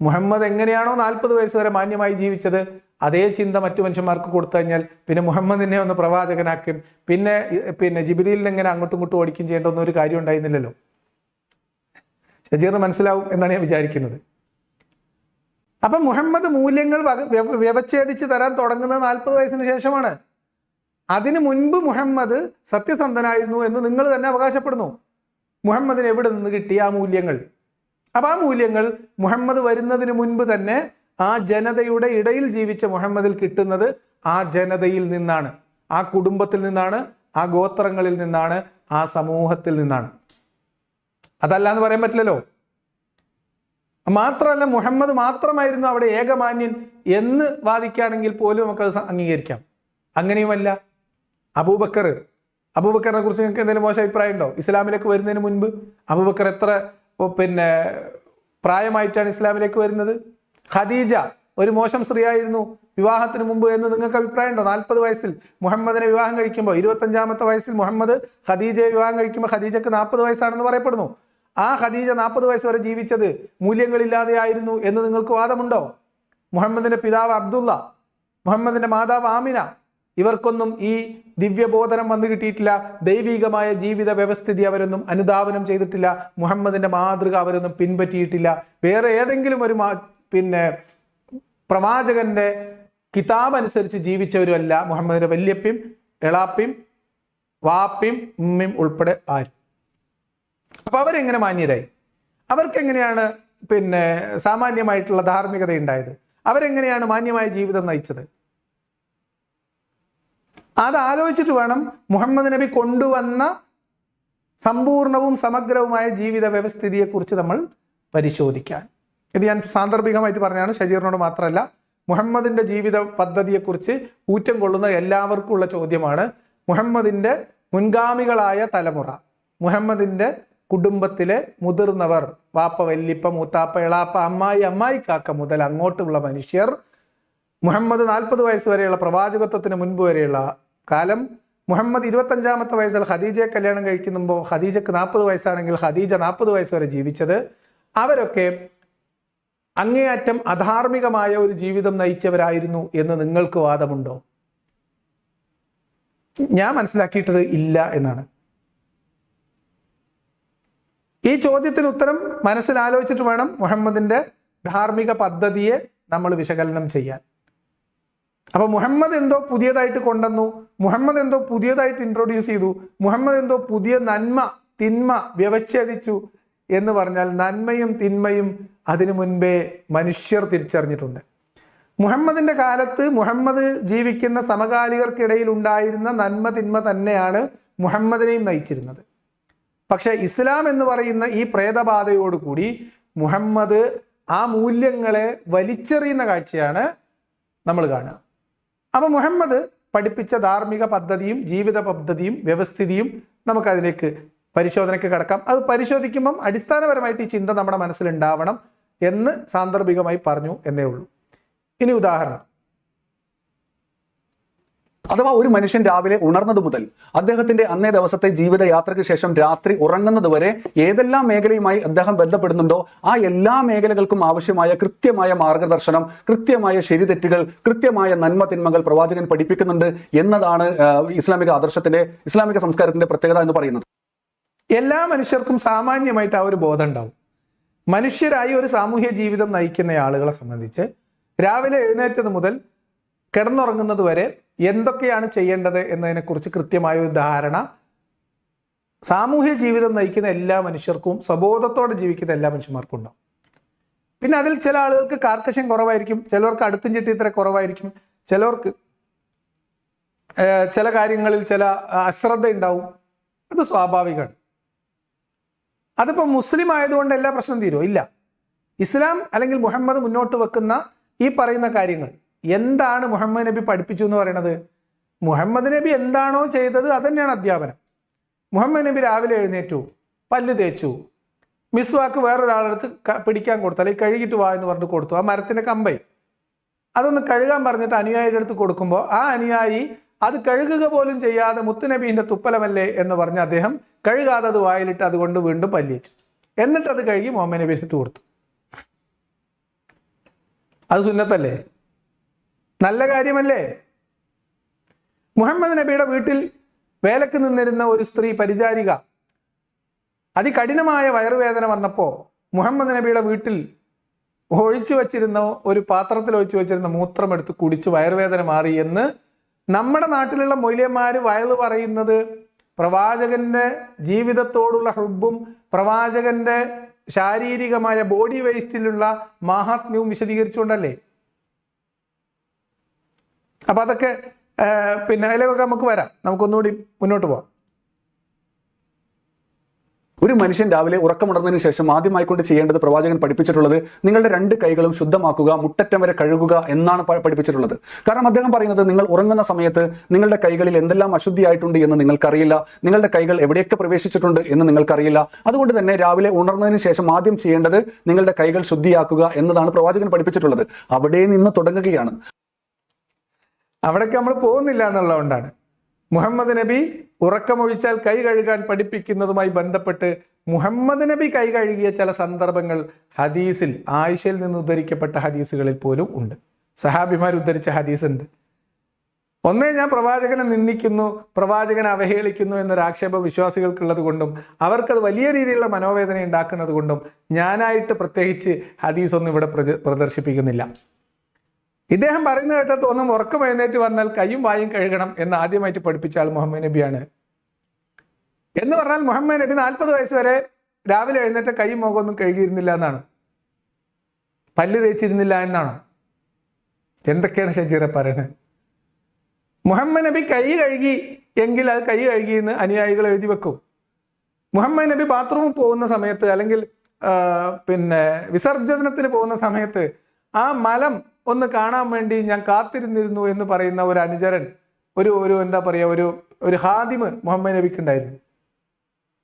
മുഹമ്മദ് എങ്ങനെയാണോ 40 വയസ്സ് വരെ മാന്യമായി ജീവിച്ചത് അതേ ചിന്ത മറ്റു മനുഷ്യന്മാർക്ക് കൊടുത്തു കഴിഞ്ഞാൽ പിന്നെ മുഹമ്മദിനെ ഒന്ന് പ്രവാചകനാക്കും, പിന്നെ ജിബ്രീലിനെ എങ്ങനെ അങ്ങോട്ടും ഇങ്ങോട്ടും ഓടിക്കും ചെയ്യേണ്ട ഒന്നും ഒരു കാര്യം ഉണ്ടായിരുന്നില്ലല്ലോ. ഷജീറിന് മനസ്സിലാവും എന്നാണ് ഞാൻ വിചാരിക്കുന്നത്. അപ്പം മുഹമ്മദ് മൂല്യങ്ങൾ വ്യവച്ഛേദിച്ച് തരാൻ തുടങ്ങുന്നത് 40 വയസ്സിന് ശേഷമാണ്. അതിനു മുൻപ് മുഹമ്മദ് സത്യസന്ധനായിരുന്നു എന്ന് നിങ്ങൾ തന്നെ അവകാശപ്പെടുന്നു. മുഹമ്മദിന് എവിടെ നിന്ന് കിട്ടിയ ആ മൂല്യങ്ങൾ? അപ്പൊ ആ മൂല്യങ്ങൾ മുഹമ്മദ് വരുന്നതിന് മുൻപ് തന്നെ ആ ജനതയുടെ ഇടയിൽ ജീവിച്ച മുഹമ്മദിൽ കിട്ടുന്നത് ആ ജനതയിൽ നിന്നാണ്, ആ കുടുംബത്തിൽ നിന്നാണ്, ആ ഗോത്രങ്ങളിൽ നിന്നാണ്, ആ സമൂഹത്തിൽ നിന്നാണ്. അതല്ല എന്ന് പറയാൻ പറ്റില്ലല്ലോ. മാത്രമല്ല മുഹമ്മദ് മാത്രമായിരുന്നു അവിടെ ഏകമാന്യൻ എന്ന് വാദിക്കുകയാണെങ്കിൽ പോലും നമുക്കത് അംഗീകരിക്കാം. അങ്ങനെയുമല്ല. അബൂബക്കറിനെ കുറിച്ച് നിങ്ങൾക്ക് എന്തെങ്കിലും മോശം അഭിപ്രായം ഉണ്ടോ? ഇസ്ലാമിലേക്ക് വരുന്നതിന് മുൻപ് അബൂബക്കർ എത്ര പ്രായമായിട്ടാണ് ഇസ്ലാമിലേക്ക് വരുന്നത്? ഖദീജ ഒരു മോശം സ്ത്രീയായിരുന്നു വിവാഹത്തിന് മുമ്പ് എന്ന് നിങ്ങൾക്ക് അഭിപ്രായം ഉണ്ടോ? 40 വയസ്സിൽ മുഹമ്മദിനെ വിവാഹം കഴിക്കുമ്പോൾ 25-ാമത്തെ വയസ്സിൽ മുഹമ്മദ് ഖദീജയെ വിവാഹം കഴിക്കുമ്പോൾ ഖദീജക്ക് 40 വയസ്സാണെന്ന് പറയപ്പെടുന്നു. ആ ഖദീജ 40 വയസ്സ് വരെ ജീവിച്ചത് മൂല്യങ്ങളില്ലാതെ ആയിരുന്നു എന്ന് നിങ്ങൾക്ക് വാദമുണ്ടോ? മുഹമ്മദിന്റെ പിതാവ് അബ്ദുള്ള, മുഹമ്മദിന്റെ മാതാവ് ആമിന, ഇവർക്കൊന്നും ഈ ദിവ്യബോധനം വന്നു കിട്ടിയിട്ടില്ല. ദൈവികമായ ജീവിത വ്യവസ്ഥിതി അവരൊന്നും അനുധാവനം ചെയ്തിട്ടില്ല. മുഹമ്മദിന്റെ മാതൃക അവരൊന്നും പിൻപറ്റിയിട്ടില്ല. വേറെ ഏതെങ്കിലും ഒരു പ്രവാചകന്റെ കിതാബ് അനുസരിച്ച് ജീവിച്ചവരുമല്ല മുഹമ്മദിന്റെ വല്യപ്പയും എളാപ്പയും വാപ്പയും ഉമ്മയും ഉൾപ്പെടെ ആരും. അപ്പൊ അവരെങ്ങനെ മാന്യരായി? അവർക്കെങ്ങനെയാണ് സാമാന്യമായിട്ടുള്ള ധാർമ്മികത ഉണ്ടായത്? അവരെങ്ങനെയാണ് മാന്യമായ ജീവിതം നയിച്ചത്? അത് ആലോചിച്ചിട്ട് വേണം മുഹമ്മദ് നബി കൊണ്ടുവന്ന സമ്പൂർണവും സമഗ്രവുമായ ജീവിത വ്യവസ്ഥിതിയെക്കുറിച്ച് നമ്മൾ പരിശോധിക്കാൻ. ഇത് ഞാൻ സാന്ദർഭികമായിട്ട് പറഞ്ഞാണ്, ഷജീറിനോട് മാത്രമല്ല. മുഹമ്മദിന്റെ ജീവിത പദ്ധതിയെക്കുറിച്ച് ഊറ്റം കൊള്ളുന്ന എല്ലാവർക്കും ഉള്ള ചോദ്യമാണ്. മുഹമ്മദിന്റെ മുൻഗാമികളായ തലമുറ, മുഹമ്മദിന്റെ കുടുംബത്തിലെ മുതിർന്നവർ, വാപ്പ, വല്ലിപ്പ, മൂത്താപ്പ, എളാപ്പ, അമ്മായി കാക്ക മുതൽ അങ്ങോട്ടുള്ള മനുഷ്യർ, മുഹമ്മദ് 40 വയസ്സ് വരെയുള്ള പ്രവാചകത്വത്തിന് മുൻപ് വരെയുള്ള കാലം, മുഹമ്മദ് 25-ാമത്തെ വയസ്സിൽ ഖദീജയെ കല്യാണം കഴിക്കുമ്പോൾ ഖദീജക്ക് 40 വയസ്സാണെങ്കിൽ ഖദീജ 40 വയസ്സ് വരെ ജീവിച്ചത്, അവരൊക്കെ അങ്ങേയറ്റം അധാർമികമായ ഒരു ജീവിതം നയിച്ചവരായിരുന്നു എന്ന് നിങ്ങൾക്ക് വാദമുണ്ടോ? ഞാൻ മനസ്സിലാക്കിയിട്ടത് ഇല്ല എന്നാണ്. ഈ ചോദ്യത്തിന് ഉത്തരം മനസ്സിലാലോചിച്ചിട്ട് വേണം മുഹമ്മദിന്റെ ധാർമ്മിക പദ്ധതിയെ നമ്മൾ വിശകലനം ചെയ്യാൻ. അപ്പൊ മുഹമ്മദ് എന്തോ പുതിയതായിട്ട് കൊണ്ടുവന്നു, മുഹമ്മദ് എന്തോ പുതിയതായിട്ട് ഇൻട്രൊഡ്യൂസ് ചെയ്തു, മുഹമ്മദ് എന്തോ പുതിയ നന്മ തിന്മ വ്യവച്ഛേദിച്ചു എന്ന് പറഞ്ഞാൽ നന്മയും തിന്മയും അതിനു മുൻപേ മനുഷ്യർ തിരിച്ചറിഞ്ഞിട്ടുണ്ട്. മുഹമ്മദിന്റെ കാലത്ത് മുഹമ്മദ് ജീവിക്കുന്ന സമകാലികർക്കിടയിൽ ഉണ്ടായിരുന്ന നന്മ തിന്മ തന്നെയാണ് മുഹമ്മദിനെയും നയിച്ചിരുന്നത്. പക്ഷെ ഇസ്ലാം എന്ന് പറയുന്ന ഈ പ്രേതബാധയോടുകൂടി മുഹമ്മദ് ആ മൂല്യങ്ങളെ വലിച്ചെറിയുന്ന കാഴ്ചയാണ് നമ്മൾ കാണുക. അപ്പൊ മുഹമ്മദ് പഠിപ്പിച്ച ധാർമ്മിക പദ്ധതിയും ജീവിത പദ്ധതിയും വ്യവസ്ഥിതിയും നമുക്കതിലേക്ക് പരിശോധനയ്ക്ക് കിടക്കാം. അത് പരിശോധിക്കുമ്പം അടിസ്ഥാനപരമായിട്ട് ഈ ചിന്ത നമ്മുടെ മനസ്സിലുണ്ടാവണം എന്ന് സാന്ദർഭികമായി പറഞ്ഞു എന്നേ ഉള്ളൂ. ഇനി ഉദാഹരണം, അഥവാ ഒരു മനുഷ്യൻ രാവിലെ ഉണർന്നത് മുതൽ അദ്ദേഹത്തിന്റെ അന്നേ ദിവസത്തെ ജീവിതയാത്രയ്ക്ക് ശേഷം രാത്രി ഉറങ്ങുന്നത് വരെ ഏതെല്ലാം മേഖലയുമായി അദ്ദേഹം ബന്ധപ്പെടുന്നുണ്ടോ ആ എല്ലാ മേഖലകൾക്കും ആവശ്യമായ കൃത്യമായ മാർഗദർശനം, കൃത്യമായ ശരിതെറ്റുകൾ, കൃത്യമായ നന്മ തിന്മകൾ പ്രവാചകൻ പഠിപ്പിക്കുന്നുണ്ട് എന്നതാണ് ഇസ്ലാമിക ആദർശത്തിന്റെ, ഇസ്ലാമിക സംസ്കാരത്തിന്റെ പ്രത്യേകത എന്ന് പറയുന്നത്. എല്ലാ മനുഷ്യർക്കും സാമാന്യമായിട്ട് ആ ഒരു ബോധം ഉണ്ടാവും. മനുഷ്യരായി ഒരു സാമൂഹ്യ ജീവിതം നയിക്കുന്ന ആളുകളെ സംബന്ധിച്ച് രാവിലെ എഴുന്നേറ്റത് മുതൽ കിടന്നുറങ്ങുന്നത് വരെ എന്തൊക്കെയാണ് ചെയ്യേണ്ടത് എന്നതിനെക്കുറിച്ച് കൃത്യമായ ഒരു ധാരണ സാമൂഹ്യ ജീവിതം നയിക്കുന്ന എല്ലാ മനുഷ്യർക്കും, സ്വബോധത്തോടെ ജീവിക്കുന്ന എല്ലാ മനുഷ്യന്മാർക്കും ഉണ്ടാവും. പിന്നെ അതിൽ ചില ആളുകൾക്ക് കാർക്കശ്യം കുറവായിരിക്കും, ചിലർക്ക് അടുക്കും ചിട്ടിത്തര കുറവായിരിക്കും, ചിലർക്ക് ചില കാര്യങ്ങളിൽ ചില അശ്രദ്ധ ഉണ്ടാവും. അത് സ്വാഭാവികമാണ്. അതിപ്പോൾ മുസ്ലിം ആയതുകൊണ്ട് എല്ലാ പ്രശ്നം തീരുമോ? ഇല്ല. ഇസ്ലാം അല്ലെങ്കിൽ മുഹമ്മദ് മുന്നോട്ട് വെക്കുന്ന ഈ പറയുന്ന കാര്യങ്ങൾ എന്താണ് മുഹമ്മദ് നബി പഠിപ്പിച്ചു എന്ന് പറയുന്നത്? മുഹമ്മദ് നബി എന്താണോ ചെയ്തത് അതന്നെയാണ് അധ്യാപനം. മുഹമ്മദ് നബി രാവിലെ എഴുന്നേറ്റു, പല്ല് തേച്ചു, മിസ്വാക്ക് വേറൊരാളെടുത്ത് പിടിക്കാൻ കൊടുത്തു, അല്ലെങ്കിൽ കഴുകിയിട്ട് വാ എന്ന് പറഞ്ഞിട്ട് കൊടുത്തു. ആ മരത്തിന്റെ കമ്പൈ അതൊന്ന് കഴുകാൻ പറഞ്ഞിട്ട് അനുയായിയുടെ അടുത്ത് കൊടുക്കുമ്പോൾ ആ അനുയായി അത് കഴുകുക പോലും ചെയ്യാതെ മുത്തുനബീന്റെ തുപ്പലമല്ലേ എന്ന് പറഞ്ഞ് അദ്ദേഹം കഴുകാതെ അത് വായിലിട്ട് അതുകൊണ്ട് വീണ്ടും പല്ലിച്ചു. എന്നിട്ട് അത് കഴുകി മുഹമ്മദ് നബിയുടെ അടുത്ത് കൊടുത്തു. അത് സുന്നത്തല്ലേ? നല്ല കാര്യമല്ലേ? മുഹമ്മദ് നബിയുടെ വീട്ടിൽ വേലക്ക് നിന്നിരുന്ന ഒരു സ്ത്രീ പരിചാരിക അതികഠിനമായ വയറുവേദന വന്നപ്പോൾ മുഹമ്മദ് നബിയുടെ വീട്ടിൽ ഒഴിച്ചു വച്ചിരുന്ന ഒരു പാത്രത്തിൽ ഒഴിച്ചു വെച്ചിരുന്ന മൂത്രം എടുത്ത് കുടിച്ച് വയറുവേദന മാറി എന്ന് നമ്മുടെ നാട്ടിലുള്ള മൊയ്ലിയന്മാർ വയല് പറയുന്നത് പ്രവാചകന്റെ ജീവിതത്തോടുള്ള ഹുബ്ബും പ്രവാചകന്റെ ശാരീരികമായ ബോഡി വേസ്റ്റിലുള്ള മാഹാത്മ്യവും വിശദീകരിച്ചുകൊണ്ടല്ലേ? അപ്പൊ അതൊക്കെ അതിലേക്കൊക്കെ നമുക്ക് വരാം. നമുക്കൊന്നുകൂടി മുന്നോട്ട് പോവാം. ഒരു മനുഷ്യൻ രാവിലെ ഉറക്കമുണർന്നതിന് ശേഷം ആദ്യമായിക്കൊണ്ട് ചെയ്യേണ്ടത് പ്രവാചകൻ പഠിപ്പിച്ചിട്ടുള്ളത് നിങ്ങളുടെ 2 കൈകളും ശുദ്ധമാക്കുക, മുട്ടറ്റം വരെ കഴുകുക എന്നാണ് പഠിപ്പിച്ചിട്ടുള്ളത്. കാരണം അദ്ദേഹം പറയുന്നത് നിങ്ങൾ ഉറങ്ങുന്ന സമയത്ത് നിങ്ങളുടെ കൈകളിൽ എന്തെല്ലാം അശുദ്ധിയായിട്ടുണ്ട് എന്ന് നിങ്ങൾക്കറിയില്ല, നിങ്ങളുടെ കൈകൾ എവിടെയൊക്കെ പ്രവേശിച്ചിട്ടുണ്ട് എന്ന് നിങ്ങൾക്കറിയില്ല. അതുകൊണ്ട് തന്നെ രാവിലെ ഉണർന്നതിന് ശേഷം ആദ്യം ചെയ്യേണ്ടത് നിങ്ങളുടെ കൈകൾ ശുദ്ധിയാക്കുക എന്നതാണ് പ്രവാചകൻ പഠിപ്പിച്ചിട്ടുള്ളത്. അവിടെ നിന്ന് തുടങ്ങുകയാണ്. അവിടേക്ക് നമ്മൾ പോകുന്നില്ല എന്നുള്ളതുകൊണ്ടാണ് മുഹമ്മദ് നബി ഉറക്കമൊഴിച്ചാൽ കൈ കഴുകാൻ പഠിപ്പിക്കുന്നതുമായി ബന്ധപ്പെട്ട് മുഹമ്മദ് നബി കൈ കഴുകിയ ചില സന്ദർഭങ്ങൾ ഹദീസിൽ, ആയിഷയിൽ നിന്ന് ഉദ്ധരിക്കപ്പെട്ട ഹദീസുകളിൽ പോലും ഉണ്ട്. സഹാബിമാർ ഉദ്ധരിച്ച ഹദീസ് ഉണ്ട്. ഒന്നേ ഞാൻ പ്രവാചകനെ നിന്ദിക്കുന്നു, പ്രവാചകനെ അവഹേളിക്കുന്നു എന്നൊരു ആക്ഷേപം വിശ്വാസികൾക്കുള്ളത് കൊണ്ടും അവർക്കത് വലിയ രീതിയിലുള്ള മനോവേദന ഉണ്ടാക്കുന്നത് കൊണ്ടും ഞാനായിട്ട് പ്രത്യേകിച്ച് ഹദീസ് ഒന്നും ഇവിടെ പ്രദർശിപ്പിക്കുന്നില്ല. ഇദ്ദേഹം പറയുന്നത് കേട്ടാൽ തോന്നും ഉറക്കം എഴുന്നേറ്റ് വന്നാൽ കയ്യും വായും കഴുകണം എന്ന് ആദ്യമായിട്ട് പഠിപ്പിച്ച ആൾ മുഹമ്മദ് നബിയാണ് എന്ന് പറഞ്ഞാൽ മുഹമ്മദ് നബി 40 വയസ്സ് വരെ രാവിലെ എഴുന്നേറ്റ കൈയും മുഖമൊന്നും കഴുകിയിരുന്നില്ല എന്നാണ്, പല്ല് തേച്ചിരുന്നില്ല എന്നാണ്. എന്തൊക്കെയാണ് ഷജീറെ പറയുന്നത്? മുഹമ്മദ് നബി കൈ കഴുകി എങ്കിൽ അത് കൈ കഴുകിയെന്ന് അനുയായികൾ എഴുതി വെക്കും. മുഹമ്മദ് നബി ബാത്റൂമിൽ പോകുന്ന സമയത്ത് അല്ലെങ്കിൽ വിസർജനത്തിന് പോകുന്ന സമയത്ത് ആ മലം ഒന്ന് കാണാൻ വേണ്ടി ഞാൻ കാത്തിരുന്നിരുന്നു എന്ന് പറയുന്ന ഒരു അനുചരൻ, ഒരു എന്താ പറയുക, ഒരു ഹാദിമ് മുഹമ്മദ് നബിക്ക് ഉണ്ടായിരുന്നു.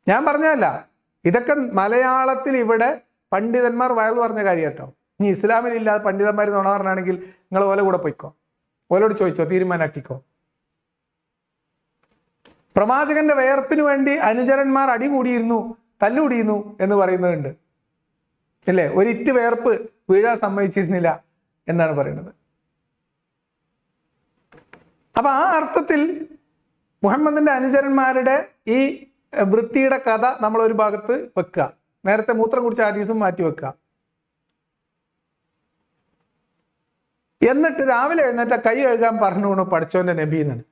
ഞാൻ പറഞ്ഞതല്ല, ഇതൊക്കെ മലയാളത്തിൽ ഇവിടെ പണ്ഡിതന്മാർ വയൽ പറഞ്ഞ കാര്യം കേട്ടോ. ഇനി ഇസ്ലാമിലില്ലാതെ പണ്ഡിതന്മാർ നുണ പറഞ്ഞാണെങ്കിൽ നിങ്ങൾ ഓല കൂടെ പോയിക്കോ, ഓലോട് ചോദിച്ചോ, തീരുമാനാക്കിക്കോ. പ്രവാചകന്റെ വേർപ്പിന് വേണ്ടി അനുചരന്മാർ അടികൂടിയിരുന്നു, തല്ലുകൂടിയിരുന്നു എന്ന് പറയുന്നുണ്ട് അല്ലേ? ഒരിറ്റ് വേർപ്പ് വീഴാൻ സമ്മതിച്ചിരുന്നില്ല എന്നാണ് പറയുന്നത്. അപ്പൊ ആ അർത്ഥത്തിൽ മുഹമ്മദിന്റെ അനുചരന്മാരുടെ ഈ വൃത്തിയുടെ കഥ നമ്മൾ ഒരു ഭാഗത്ത് വെക്കുക, നേരത്തെ മൂത്രം കുടിച്ച ഹദീസും മാറ്റി വെക്കുക. എന്നിട്ട് രാവിലെ എഴുന്നേറ്റ കൈ കഴുകാൻ പറഞ്ഞു പഠിച്ചോന്റെ നബി എന്നാണ്.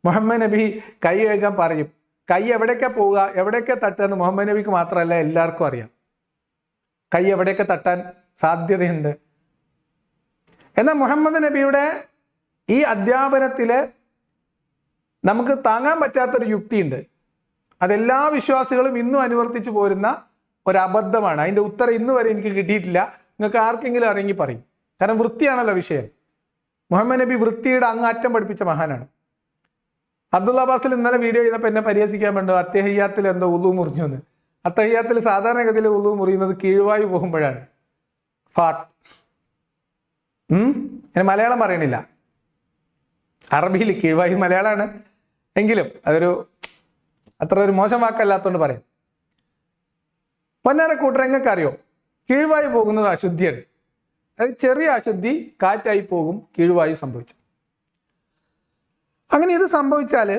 മുഹമ്മദ് നബി കൈ കഴുകാൻ പറയും. കൈ എവിടേക്കാ പോവുക, എവിടേക്കാ തട്ടുക എന്ന് മുഹമ്മദ് നബിക്ക് മാത്രമല്ല എല്ലാവർക്കും അറിയാം. കൈ എവിടെയൊക്കെ തട്ടാൻ സാധ്യതയുണ്ട്. എന്നാൽ മുഹമ്മദ് നബിയുടെ ഈ അധ്യാപനത്തില് നമുക്ക് താങ്ങാൻ പറ്റാത്തൊരു യുക്തിയുണ്ട്. അതെല്ലാ വിശ്വാസികളും ഇന്നും അനുവർത്തിച്ചു പോരുന്ന ഒരു അബദ്ധമാണ്. അതിൻ്റെ ഉത്തരം ഇന്ന് വരെ എനിക്ക് കിട്ടിയിട്ടില്ല. നിങ്ങൾക്ക് ആർക്കെങ്കിലും അറിയെങ്കിൽ പറയും. കാരണം വൃത്തിയാണല്ലോ വിഷയം. മുഹമ്മദ് നബി വൃത്തിയുടെ അങ്ങാറ്റം പഠിപ്പിച്ച മഹാനാണ്. അബ്ദുള്ള അബ്ബാസിൽ ഇന്നലെ വീഡിയോ ചെയ്തപ്പോൾ എന്നെ പരിഹസിക്കാൻ വേണ്ടി അത്തഹിയ്യാത്തിൽ എന്തോ ഉളു മുറിഞ്ഞു എന്ന്. അത്തഹിയ്യാത്തിൽ സാധാരണഗതിയിൽ ഉളു മുറിയുന്നത് കീഴ്വായു പോകുമ്പോഴാണ്. ഫാട്ട് ഞാൻ മലയാളം പറയണില്ല, അറബിയിൽ കീഴ്വായു മലയാളമാണ് എങ്കിലും അതൊരു അത്ര ഒരു മോശം വാക്കല്ലാത്തതുകൊണ്ട് പറയാം. പൊന്നാര കൂട്ടരങ്ങൾക്ക് അറിയോ, കീഴ്വായു പോകുന്നത് അശുദ്ധിയാണ്. അത് ചെറിയ അശുദ്ധി കാറ്റായി പോകും കീഴ്വായു സംഭവിച്ചു. അങ്ങനെ ഇത് സംഭവിച്ചാൽ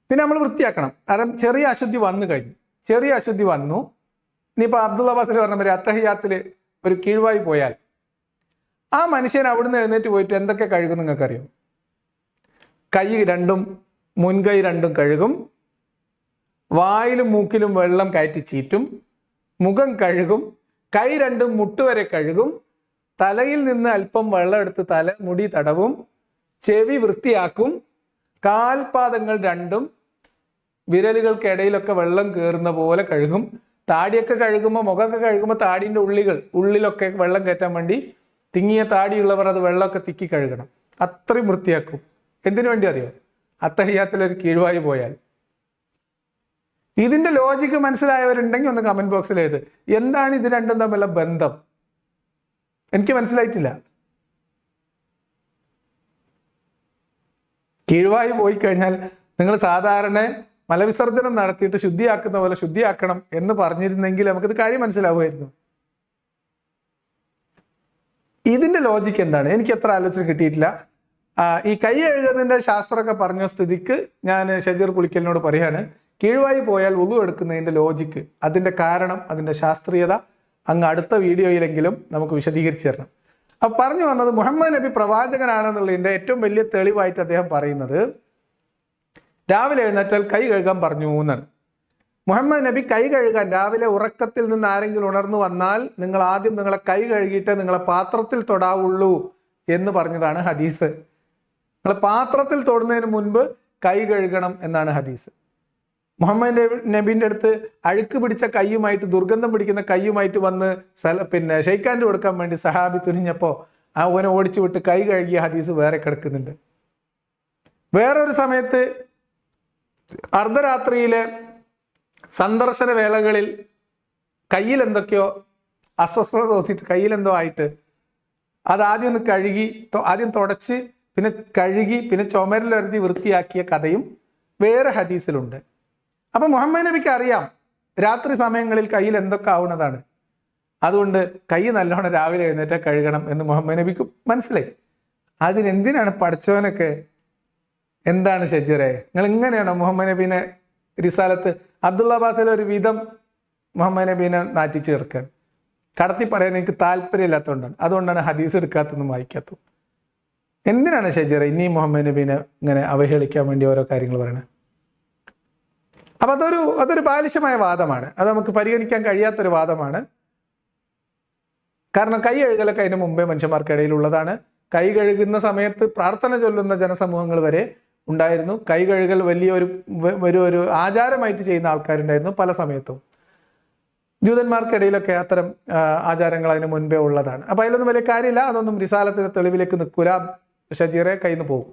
പിന്നെ നമ്മൾ വൃത്തിയാക്കണം. കാരണം ചെറിയ അശുദ്ധി വന്നു കഴിഞ്ഞു, ചെറിയ അശുദ്ധി വന്നു. ഇനിയിപ്പോൾ അബ്ദുള്ള അബ്ബാസിൽ പറഞ്ഞ പോലെ അത്തഹിയ്യാത്തിൽ ഒരു കീഴ്വായു പോയാൽ ആ മനുഷ്യൻ അവിടുന്ന് എഴുന്നേറ്റ് പോയിട്ട് എന്തൊക്കെ കഴുകും നിങ്ങൾക്കറിയോ? കൈ രണ്ടും മുൻകൈ രണ്ടും കഴുകും, വായിലും മൂക്കിലും വെള്ളം കയറ്റി ചീറ്റും, മുഖം കഴുകും, കൈ രണ്ടും മുട്ടുവരെ കഴുകും, തലയിൽ നിന്ന് അല്പം വെള്ളം എടുത്ത് തല മുടി തടവും, ചെവി വൃത്തിയാക്കും, കാൽപാദങ്ങൾ രണ്ടും വിരലുകൾക്ക് ഇടയിലൊക്കെ വെള്ളം കയറുന്ന പോലെ കഴുകും. താടിയൊക്കെ കഴുകുമ്പോൾ, മുഖമൊക്കെ കഴുകുമ്പോൾ താടീൻ്റെ ഉള്ളിലൊക്കെ വെള്ളം കയറ്റാൻ വേണ്ടി തിങ്ങിയ താടിയുള്ളവർ അത് വെള്ളമൊക്കെ തിക്കി കഴുകണം. അത്രയും വൃത്തിയാക്കും. എന്തിനു വേണ്ടി അറിയോ? അത്തഹിയ്യാത്തിലൊരു കീഴ്വായു പോയാൽ. ഇതിന്റെ ലോജിക്ക് മനസ്സിലായവരുണ്ടെങ്കിൽ ഒന്ന് കമന്റ് ബോക്സിൽ എഴുത്. എന്താണ് ഇത് രണ്ടും തമ്മിലുള്ള ബന്ധം? എനിക്ക് മനസ്സിലായിട്ടില്ല. കീഴ്വായു പോയി കഴിഞ്ഞാൽ നിങ്ങൾ സാധാരണ മലവിസർജനം നടത്തിയിട്ട് ശുദ്ധിയാക്കുന്ന പോലെ ശുദ്ധിയാക്കണം എന്ന് പറഞ്ഞിരുന്നെങ്കിൽ നമുക്കിത് കാര്യം മനസ്സിലാവുമായിരുന്നു. ഇതിന്റെ ലോജിക്ക് എന്താണ്? എനിക്ക് എത്ര ആലോചന കിട്ടിയിട്ടില്ല. ഈ കൈ എഴുതുന്നതിന്റെ ശാസ്ത്രമൊക്കെ പറഞ്ഞ സ്ഥിതിക്ക് ഞാൻ ഷജീർ പുളിക്കലിനോട് പറയാണ്, കീഴ്വായി പോയാൽ വുളു എടുക്കുന്നതിന്റെ ലോജിക്ക്, അതിന്റെ കാരണം, അതിന്റെ ശാസ്ത്രീയത അങ്ങ് അടുത്ത വീഡിയോയിലെങ്കിലും നമുക്ക് വിശദീകരിച്ചു തരണം. അപ്പൊ പറഞ്ഞു വന്നത്, മുഹമ്മദ് നബി പ്രവാചകനാണെന്നുള്ളതിന്റെ ഏറ്റവും വലിയ തെളിവായിട്ട് അദ്ദേഹം പറയുന്നത് രാവിലെ എഴുന്നേറ്റാൽ കൈ കഴുകാൻ പറഞ്ഞു എന്നാണ്. മുഹമ്മദ് നബി കൈ കഴുകാൻ, രാവിലെ ഉറക്കത്തിൽ നിന്ന് ആരെങ്കിലും ഉണർന്നു വന്നാൽ നിങ്ങൾ ആദ്യം നിങ്ങളെ കൈ കഴുകിയിട്ട് നിങ്ങളെ പാത്രത്തിൽ തൊടാവുള്ളൂ എന്ന് പറഞ്ഞതാണ് ഹദീസ്. നിങ്ങൾ പാത്രത്തിൽ തൊടുന്നതിന് മുൻപ് കൈ കഴുകണം എന്നാണ് ഹദീസ്. മുഹമ്മദ് നബീൻ്റെ അടുത്ത് അഴുക്ക് പിടിച്ച കയ്യുമായിട്ട്, ദുർഗന്ധം പിടിക്കുന്ന കയ്യുമായിട്ട് വന്ന് ഷെയ്ഖാൻ്റെ കൊടുക്കാൻ വേണ്ടി സഹാബി തുനിഞ്ഞപ്പോൾ അവനെ ഓടിച്ചു വിട്ട് കൈ കഴുകിയ ഹദീസ് വേറെ കിടക്കുന്നുണ്ട്. വേറൊരു സമയത്ത് അർദ്ധരാത്രിയിലെ സന്ദർശന വേളകളിൽ കയ്യിൽ എന്തൊക്കെയോ അസ്വസ്ഥത തോന്നിയിട്ട് കയ്യിലെന്തോ ആയിട്ട് അത് ആദ്യം ഒന്ന് കഴുകി, ആദ്യം തുടച്ച് പിന്നെ കഴുകി പിന്നെ ചുമരിലൊരുതി വൃത്തിയാക്കിയ കഥയും വേറെ ഹദീസിലുണ്ട്. അപ്പം മുഹമ്മദ് നബിക്ക് അറിയാം രാത്രി സമയങ്ങളിൽ കയ്യിൽ എന്തൊക്കെ ആവുന്നതാണ്, അതുകൊണ്ട് കൈ നല്ലോണം രാവിലെ എഴുന്നേറ്റ് കഴുകണം എന്ന് മുഹമ്മദ് നബിക്ക് മനസ്സിലായി. അതിനെന്തിനാണ് പഠിച്ചവനൊക്കെ? എന്താണ് ഷജീറെ, നിങ്ങൾ ഇങ്ങനെയാണോ മുഹമ്മദ് നബീനെ റിസാലത്ത്? അബ്ദുള്ള ബാസിലെ ഒരു വിധം മുഹമ്മദ് നബീനെ നാറ്റിച്ച് കിടക്കാൻ കടത്തി പറയാൻ എനിക്ക് താല്പര്യമില്ലാത്തതുകൊണ്ടാണ്, അതുകൊണ്ടാണ് ഹദീസ് എടുക്കാത്തതും വായിക്കാത്തതും. എന്തിനാണ് ഷജീറെ ഇനിയും മുഹമ്മദ് നബീനെ ഇങ്ങനെ അവഹേളിക്കാൻ വേണ്ടി ഓരോ കാര്യങ്ങൾ പറയണത്? അപ്പം അതൊരു ബാലിശമായ വാദമാണ്, അത് നമുക്ക് പരിഗണിക്കാൻ കഴിയാത്തൊരു വാദമാണ്. കാരണം കൈ കഴുകലൊക്കെ അതിന് മുമ്പേ മനുഷ്യന്മാർക്കിടയിലുള്ളതാണ്. കൈ കഴുകുന്ന സമയത്ത് പ്രാർത്ഥന ചൊല്ലുന്ന ജനസമൂഹങ്ങൾ വരെ ഉണ്ടായിരുന്നു. കൈ കഴുകൽ വലിയൊരു ആചാരമായിട്ട് ചെയ്യുന്ന ആൾക്കാരുണ്ടായിരുന്നു പല സമയത്തും. ജൂതന്മാർക്കിടയിലൊക്കെ അത്തരം ആചാരങ്ങൾ അതിന് മുൻപേ ഉള്ളതാണ്. അപ്പം അതിലൊന്നും വലിയ കാര്യമില്ല, അതൊന്നും റിസാലത്തിന്റെ തെളിവിലേക്ക് നിൽക്കൂല. ഷജീറെ കയ്യിൽ നിന്ന് പോകും.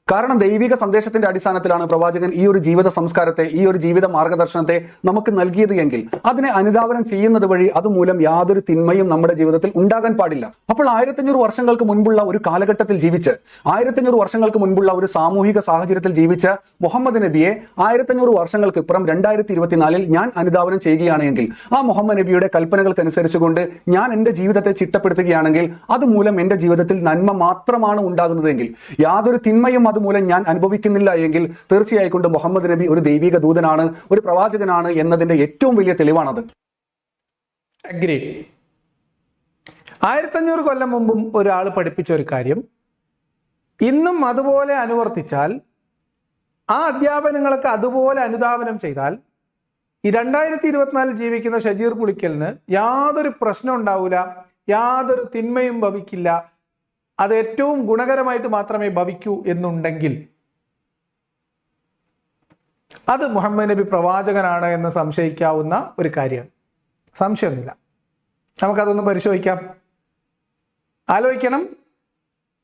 കാരണം ദൈവിക സന്ദേശത്തിന്റെ അടിസ്ഥാനത്തിലാണ് പ്രവാചകൻ ഈ ഒരു ജീവിത സംസ്കാരത്തെ, ഈ ഒരു ജീവിത മാർഗദർശനത്തെ നമുക്ക് നൽകിയത് എങ്കിൽ അതിനെ അനുധാവനം ചെയ്യുന്നത് വഴി അതുമൂലം യാതൊരു തിന്മയും നമ്മുടെ ജീവിതത്തിൽ ഉണ്ടാകാൻ പാടില്ല. അപ്പോൾ 1500 വർഷങ്ങൾക്ക് മുൻപുള്ള ഒരു കാലഘട്ടത്തിൽ ജീവിച്ച് 1500 വർഷങ്ങൾക്ക് മുൻപുള്ള ഒരു സാമൂഹിക സാഹചര്യത്തിൽ ജീവിച്ച മുഹമ്മദ് നബിയെ 1500 വർഷങ്ങൾക്ക് ഇപ്പുറം 2024 ഞാൻ അനുധാവനം ചെയ്യുകയാണെങ്കിൽ, ആ മുഹമ്മദ് നബിയുടെ കൽപ്പനകൾക്കനുസരിച്ചുകൊണ്ട് ഞാൻ എൻ്റെ ജീവിതത്തെ ചിട്ടപ്പെടുത്തുകയാണെങ്കിൽ അതുമൂലം എൻ്റെ ജീവിതത്തിൽ നന്മ മാത്രമാണ് ഉണ്ടാകുന്നതെങ്കിൽ, യാതൊരു തിന്മയും മൂലം ഞാൻ അനുഭവിക്കുന്നില്ല എങ്കിൽ തീർച്ചയായിക്കൊണ്ട് മുഹമ്മദ് നബി ഒരു ദൈവിക ദൂതനാണ്, ഒരു പ്രവാചകനാണ് എന്നതിന്റെ ഏറ്റവും വലിയ തെളിവാണത്. 1500 കൊല്ലം മുമ്പും ഒരാൾ പഠിപ്പിച്ച ഒരു കാര്യം ഇന്നും അതുപോലെ അനുവർത്തിച്ചാൽ, ആ അധ്യാപനങ്ങളൊക്കെ അതുപോലെ അനുധാവനം ചെയ്താൽ, ഈ 2024 ജീവിക്കുന്ന ഷജീർ പുളിക്കലിന് യാതൊരു പ്രശ്നം ഉണ്ടാവില്ല, യാതൊരു തിന്മയും ഭവിക്കില്ല, അത് ഏറ്റവും ഗുണകരമായിട്ട് മാത്രമേ ഭവിക്കൂ എന്നുണ്ടെങ്കിൽ അത് മുഹമ്മദ് നബി പ്രവാചകനാണ് എന്ന് സംശയിക്കാവുന്ന ഒരു കാര്യമാണ്. സംശയമൊന്നുമില്ല. നമുക്കതൊന്ന് പരിശോധിക്കാം. ആലോചിക്കണം.